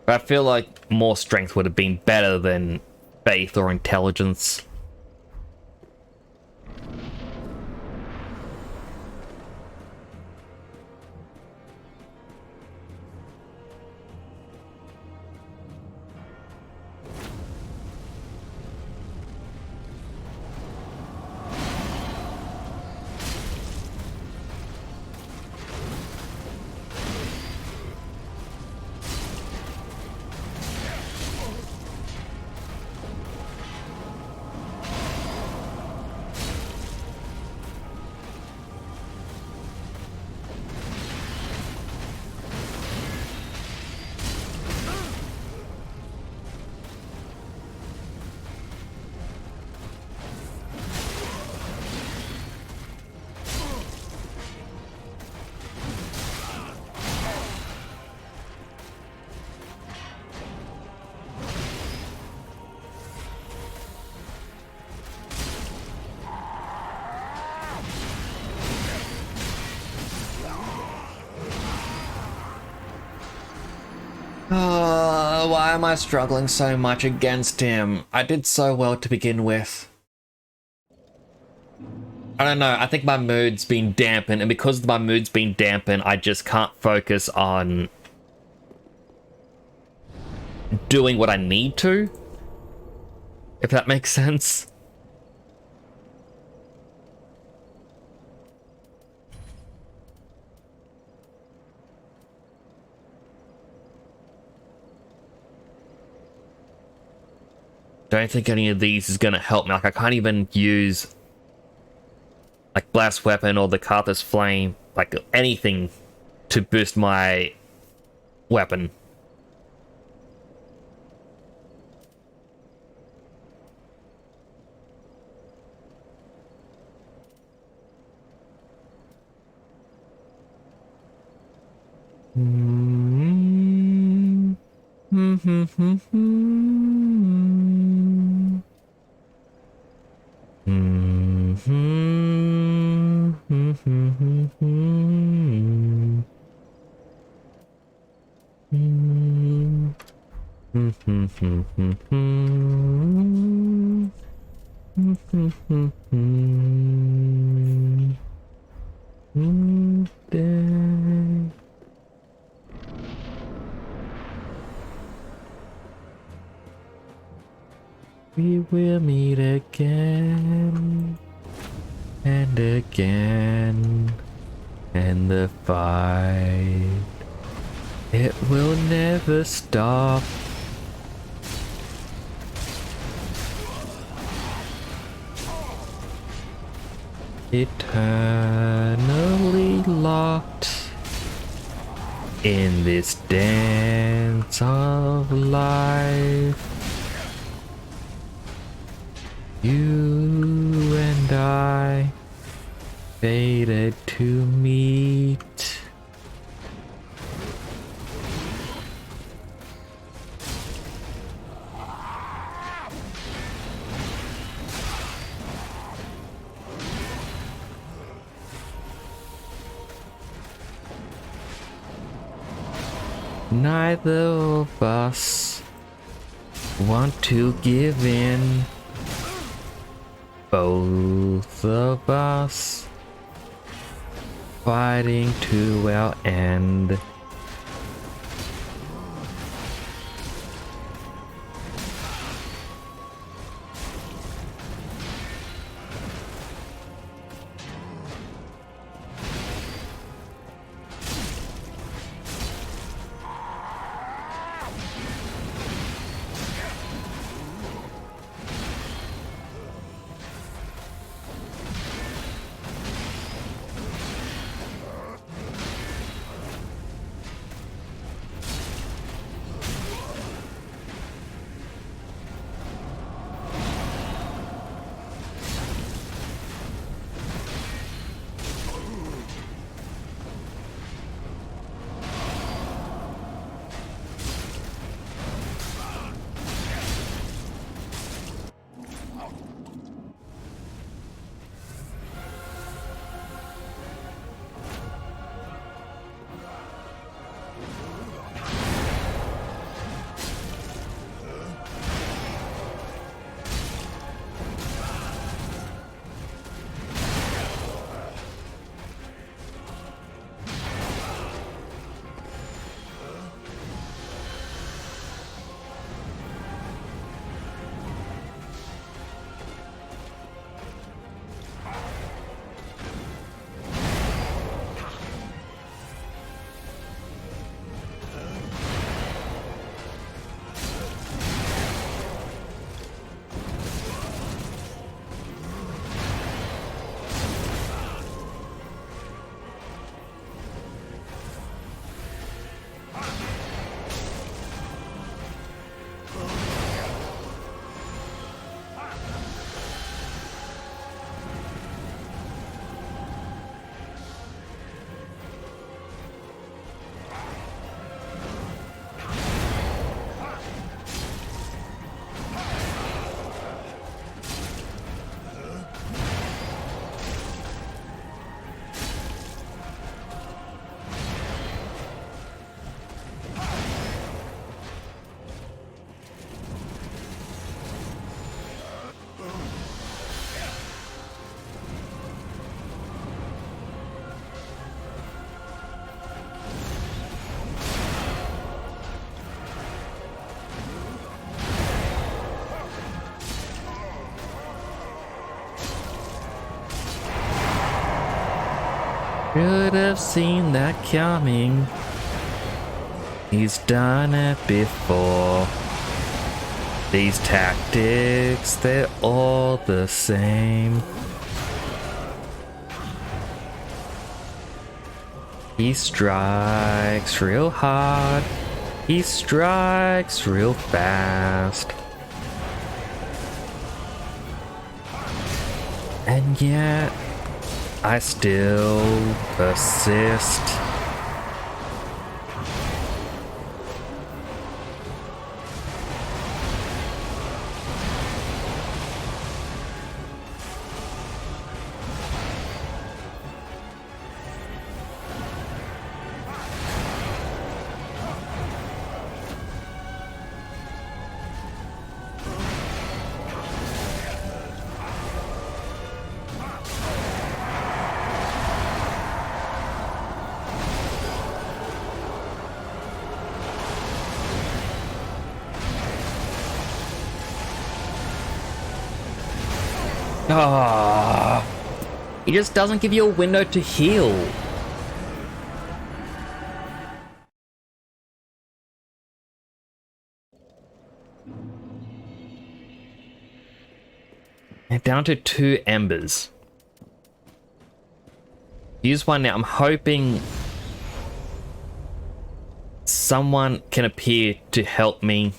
But I feel like more strength would have been better than faith or intelligence. Why am I struggling so much against him? I did so well to begin with. I don't know, I think my mood's been dampened, and because my mood's been dampened, I just can't focus on doing what I need to. If that makes sense. don't think any of these is gonna help me. Like, I can't even use like blast weapon or the Karthus flame, like anything to boost my weapon. We will meet again and again, and the fight, it will never stop. Eternally locked in this dance of life. You and I, fated to meet. Neither of us want to give in. Both of us fighting to our end. Should have seen that coming. He's done it before. These tactics, they're all the same. He strikes real hard. He strikes real fast. And yet, I still persist. Ah, he just doesn't give you a window to heal. And down to 2 embers. Use one now. I'm hoping someone can appear to help me.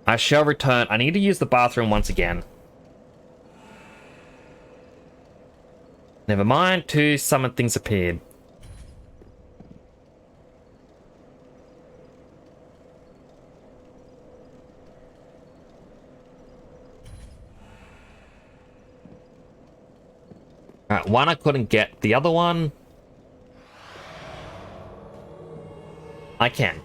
I shall return. I need to use the bathroom once again. Never mind. 2 summon things appeared. Alright, one I couldn't get. The other one, I can.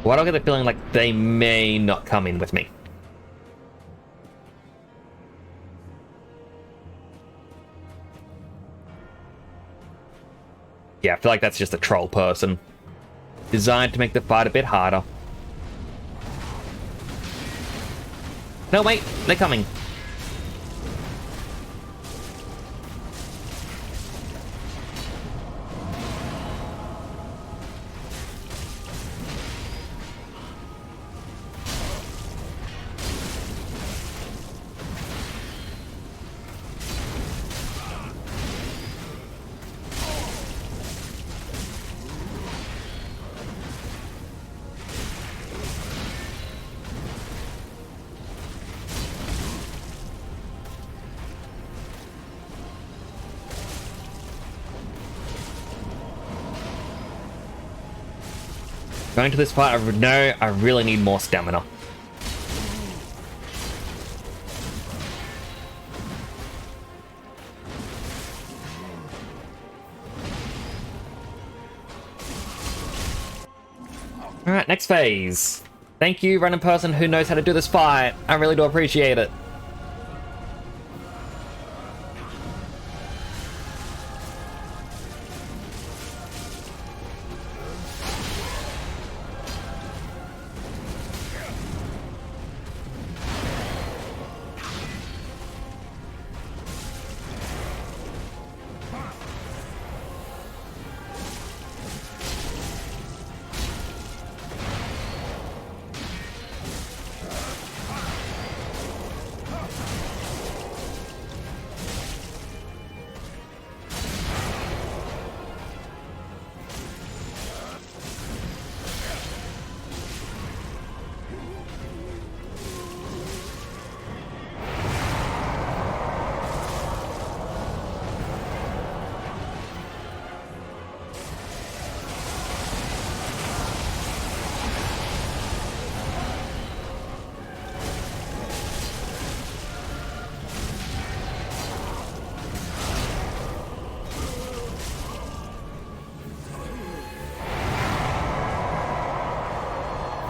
Why do I get the feeling like they may not come in with me? Yeah, I feel like that's just a troll person. Designed to make the fight a bit harder. No, wait, they're coming. Going to this fight, I know I really need more stamina. Alright, next phase. Thank you, random person who knows how to do this fight. I really do appreciate it.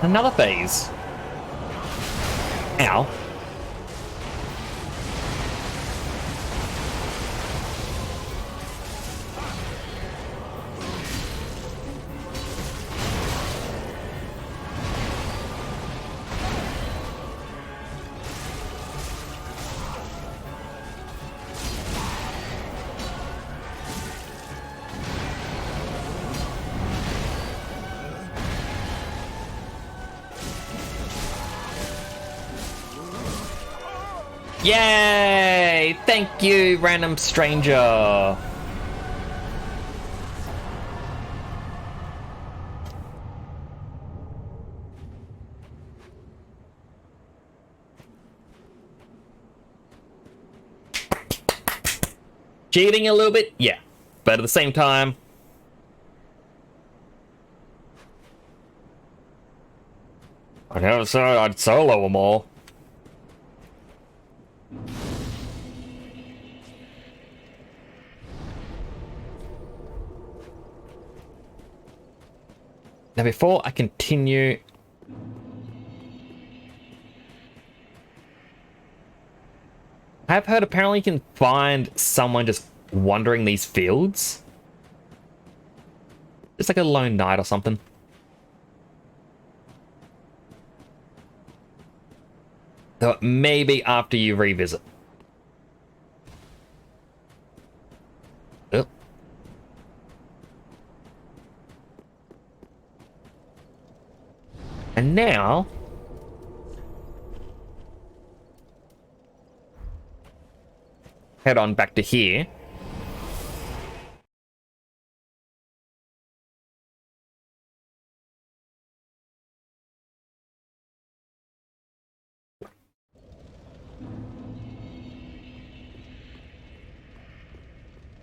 Another phase. Ow. Yay! Thank you, random stranger. Cheating a little bit? Yeah. But at the same time, I never said I'd solo them all. Now, before I continue, I've heard apparently you can find someone just wandering these fields. It's like a lone knight or something. So maybe after you revisit. Oh. And now, head on back to here.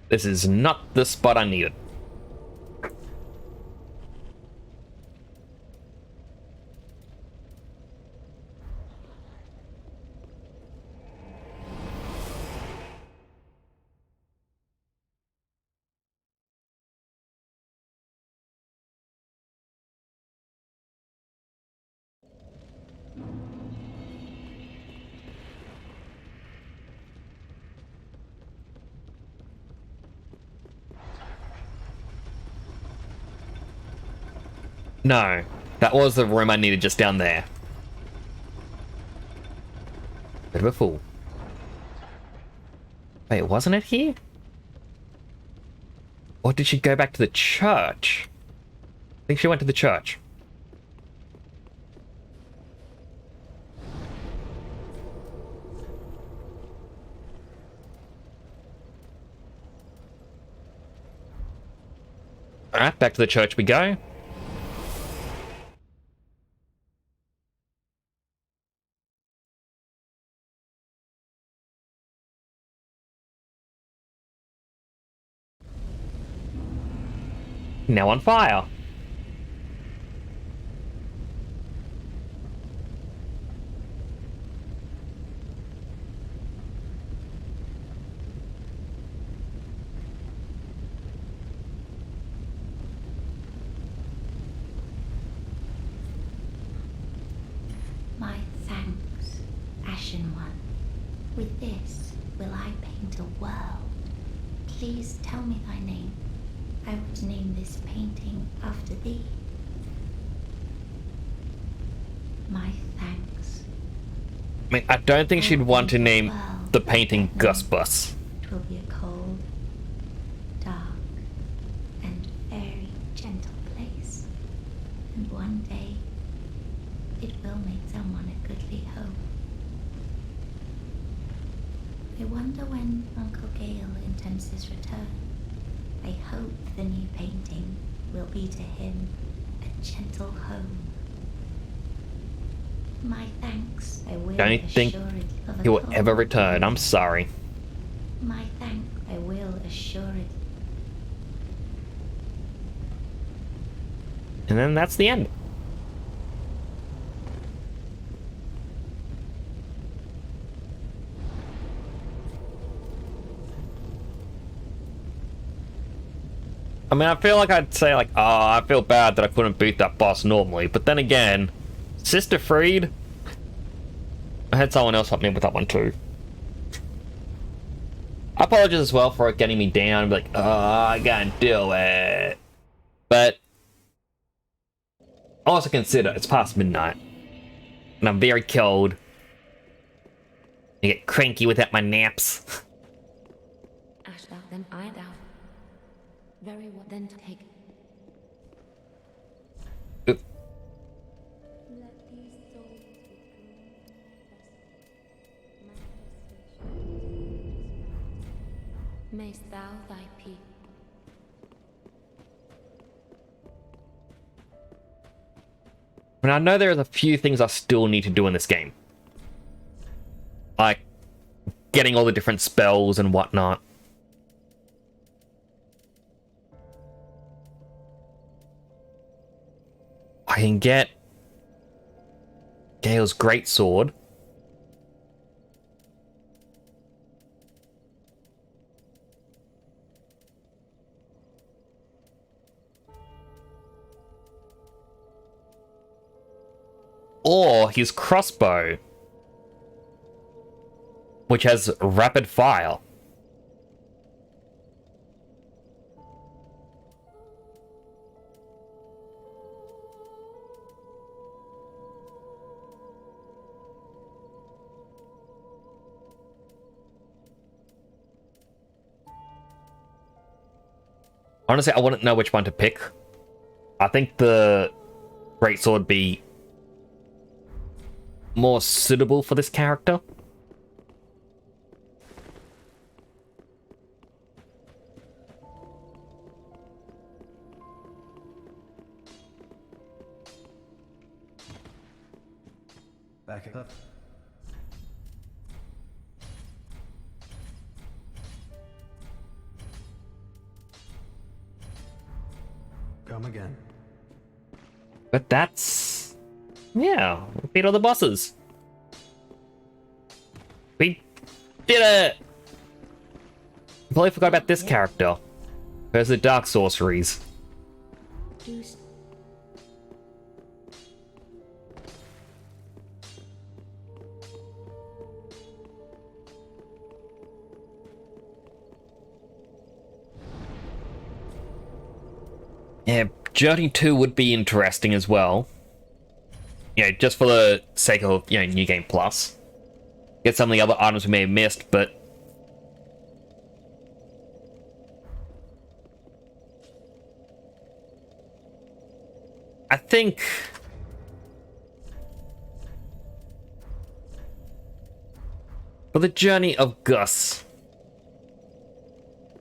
This is not the spot I needed. No, that was the room I needed just down there. Bit of a fool. Wait, wasn't it here? Or did she go back to the church? I think she went to the church. Alright, back to the church we go. Now on fire. My thanks, Ashen One. With this will I paint a world. Please tell me thy name. I would name this painting after thee. My thanks. I mean, I don't think she'd want to name the painting Gus Bus. It will be a cold, dark, and very gentle place. And one day, it will make someone a goodly home. I wonder when Uncle Gale intends his return. I hope the new painting will be to him a gentle home. My thanks, I will Don't think he will ever return. I'm sorry. My thanks, I will assure it. And then that's the end. I mean, I feel like I'd say, like, oh, I feel bad that I couldn't beat that boss normally. But then again, Sister Freed, I had someone else help me with that one too. I apologize as well for it getting me down. Like, oh, I can't do it. But also consider it's past midnight. And I'm very cold. I get cranky without my naps. Ash thou, then I thou. Very well, then take. Oop. Let these souls Mayst thou thy peace. I mean, I know there's a few things I still need to do in this game. Like getting all the different spells and whatnot. I can get Gale's Greatsword. Or his crossbow, which has rapid fire. Honestly, I wouldn't know which one to pick. I think the Greatsword would be more suitable for this character. Back it up. Come again. But that's... yeah, we beat all the bosses. We did it! Completely forgot about this character. There's the Dark Sorceries. Yeah, Journey 2 would be interesting as well. You know, just for the sake of, you know, New Game Plus. Get some of the other items we may have missed, but... I think... for the journey of Gus...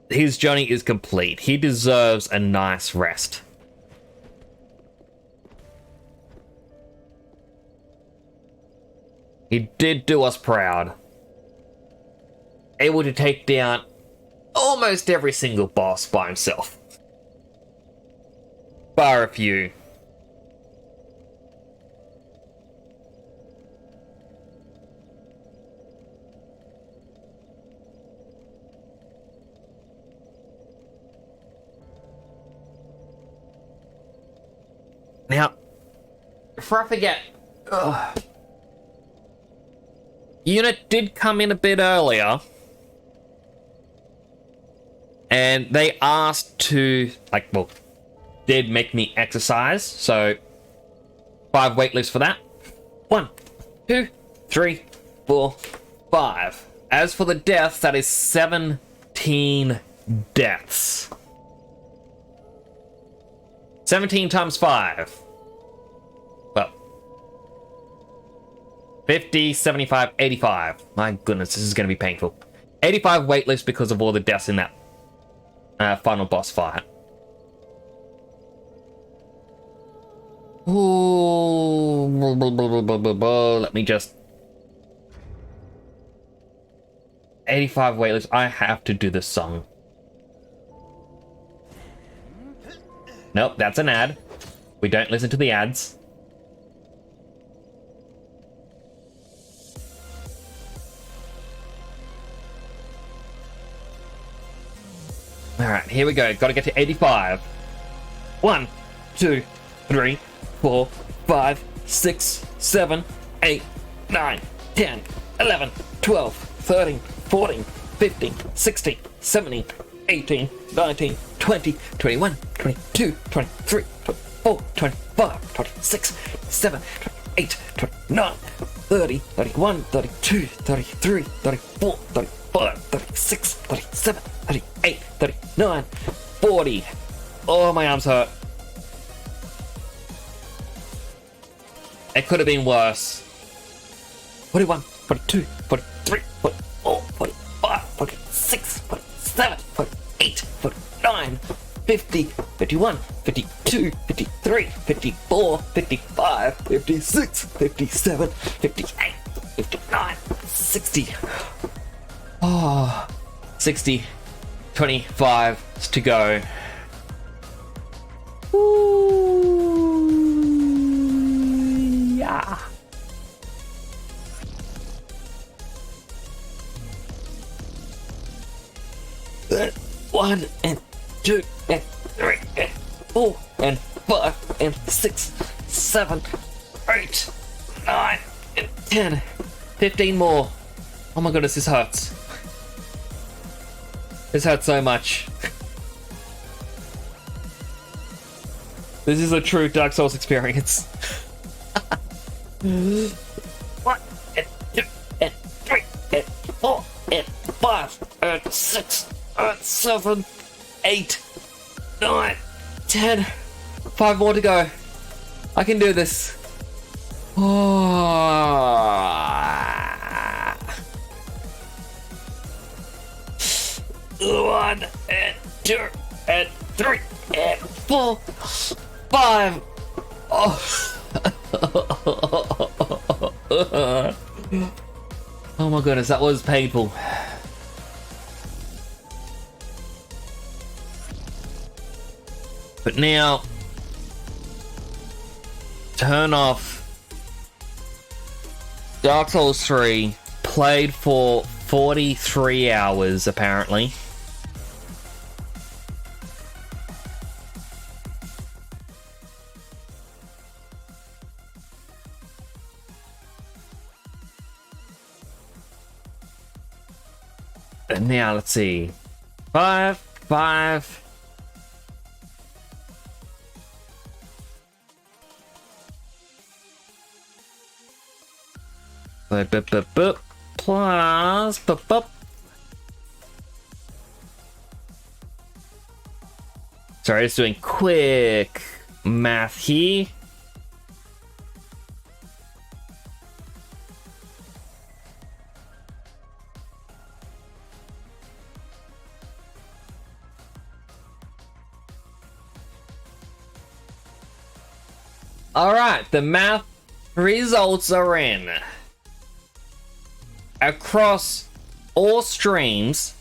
his journey is complete. He deserves a nice rest. He did do us proud. Able to take down almost every single boss by himself. Bar a few. Now, before I forget, unit did come in a bit earlier, and they asked to, like, well, did make me exercise, so 5 weightlifts for that. 1, 2, 3, 4, 5. As for the deaths, that is 17 deaths. 17 times 5. Well, 50, 75, 85. My goodness, this is going to be painful. 85 weightlifts because of all the deaths in that final boss fight. Ooh, let me just... 85 weightlifts. I have to do this song. Nope, that's an ad. We don't listen to the ads. Alright, here we go. Gotta get to 85. 1, 2, 3, 4, 5, 6, 7, 8, 9, 10, 11, 12, 13, 14, 15, 16, 17, 18, 19, 20, 21, 22, 23, 24, 25, 26, 27, 28, 29, 30, 31, 32, 33, 34, 35, 36, 37, 38, 39, 40. Oh, my arms hurt. It could have been worse. 41, 42, 43, 44, 45, 46, 47, 47, 48, 49, 50, 51, 52, 53, 54, 55, 56, 57, 58, 59, 60. Oh, 60, 25 to go. Ooh, yeah. One and two and three and four and five and 6, 7, 8, 9 and 10. 15 more. Oh my goodness, this hurts. This hurts so much. This is a true Dark Souls experience. 1 and 2 and 3 and 4 and 5 and 6 and 7, 8, 9, 10. 5 more to go. I can do this. Oh. 1 and 2 and 3 and 4, 5. Oh. Oh my goodness, that was painful. But now, turn off Dark Souls 3, played for 43 hours apparently. And now let's see. 5. Plus. Sorry, just doing quick math here. Alright, the math results are in. Across all streams,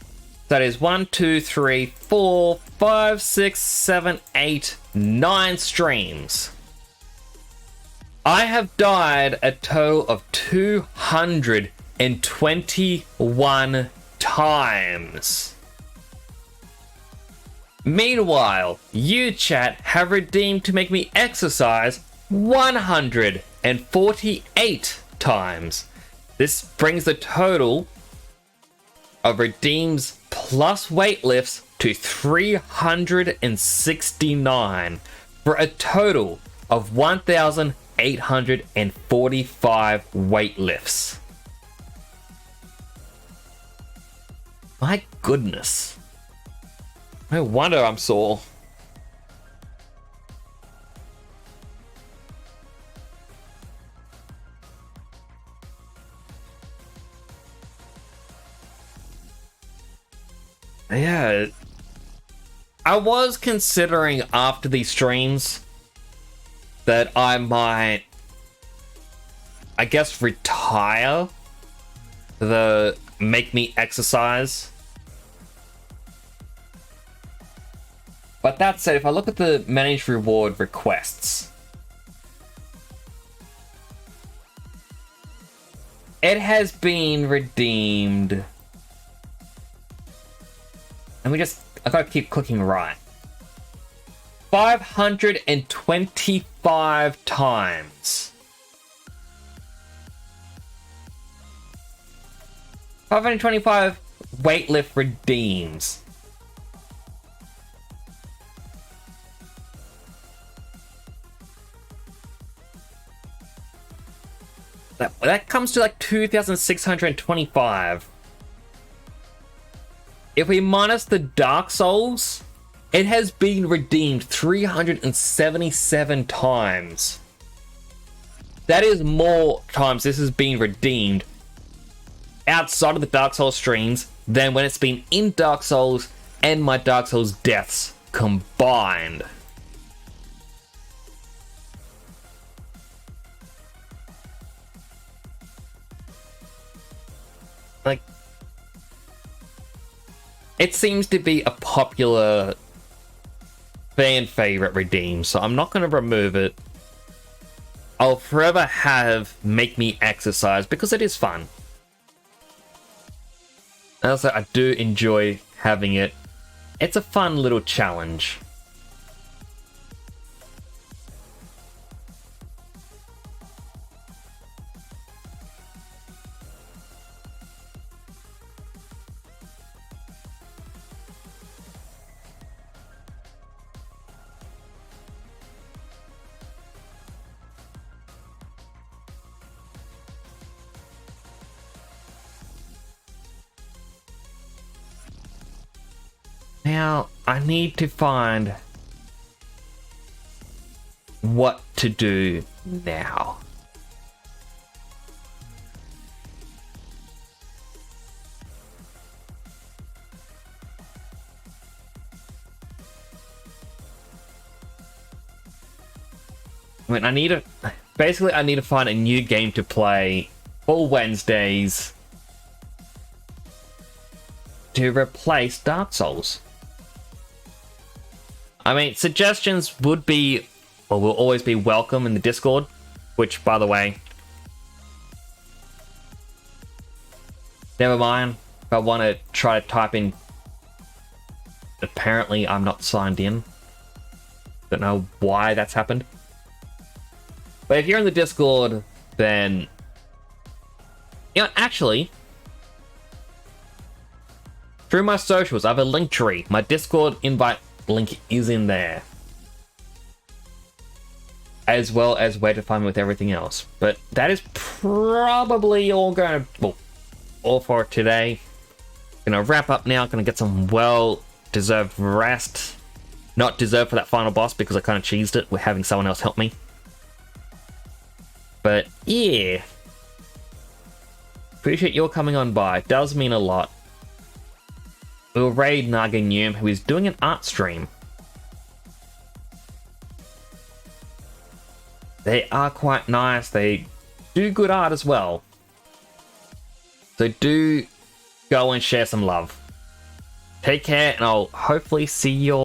that is 1, 2, 3, 4, 5, 6, 7, 8, 9 streams, I have died a total of 221 times. Meanwhile, you chat have redeemed to make me exercise 148 times. This brings the total of redeems plus weight lifts to 369 for a total of 1,845 weight lifts. My goodness. No wonder I'm sore. Yeah, I was considering after these streams that I might, I guess, retire the make me exercise. But that said, if I look at the manage reward requests, it has been redeemed. And I gotta keep clicking right. 525 times. 525 weightlift redeems. That comes to like 2,625. If we minus the Dark Souls, it has been redeemed 377 times. That is more times this has been redeemed outside of the Dark Souls streams than when it's been in Dark Souls and my Dark Souls deaths combined. Like, it seems to be a popular fan favorite redeem, so I'm not going to remove it. I'll forever have Make Me Exercise because it is fun. Also, I do enjoy having it. It's a fun little challenge. Now, I need to find what to do now. I mean, I need to find a new game to play for Wednesdays to replace Dark Souls. I mean, suggestions would be, or will always be welcome in the Discord, which, by the way, never mind. If I want to try to type in, apparently I'm not signed in. Don't know why that's happened. But if you're in the Discord, then, you know, actually, through my socials, I have a link tree. My Discord invite link is in there, as well as where to find me with everything else. But that is probably all going to, well, all for today. Gonna wrap up now. Gonna get some well-deserved rest. Not deserved for that final boss because I kind of cheesed it with having someone else help me. But yeah, appreciate your coming on by. It does mean a lot. We'll raid Naganum, who is doing an art stream. They are quite nice. They do good art as well. So do go and share some love. Take care, and I'll hopefully see you all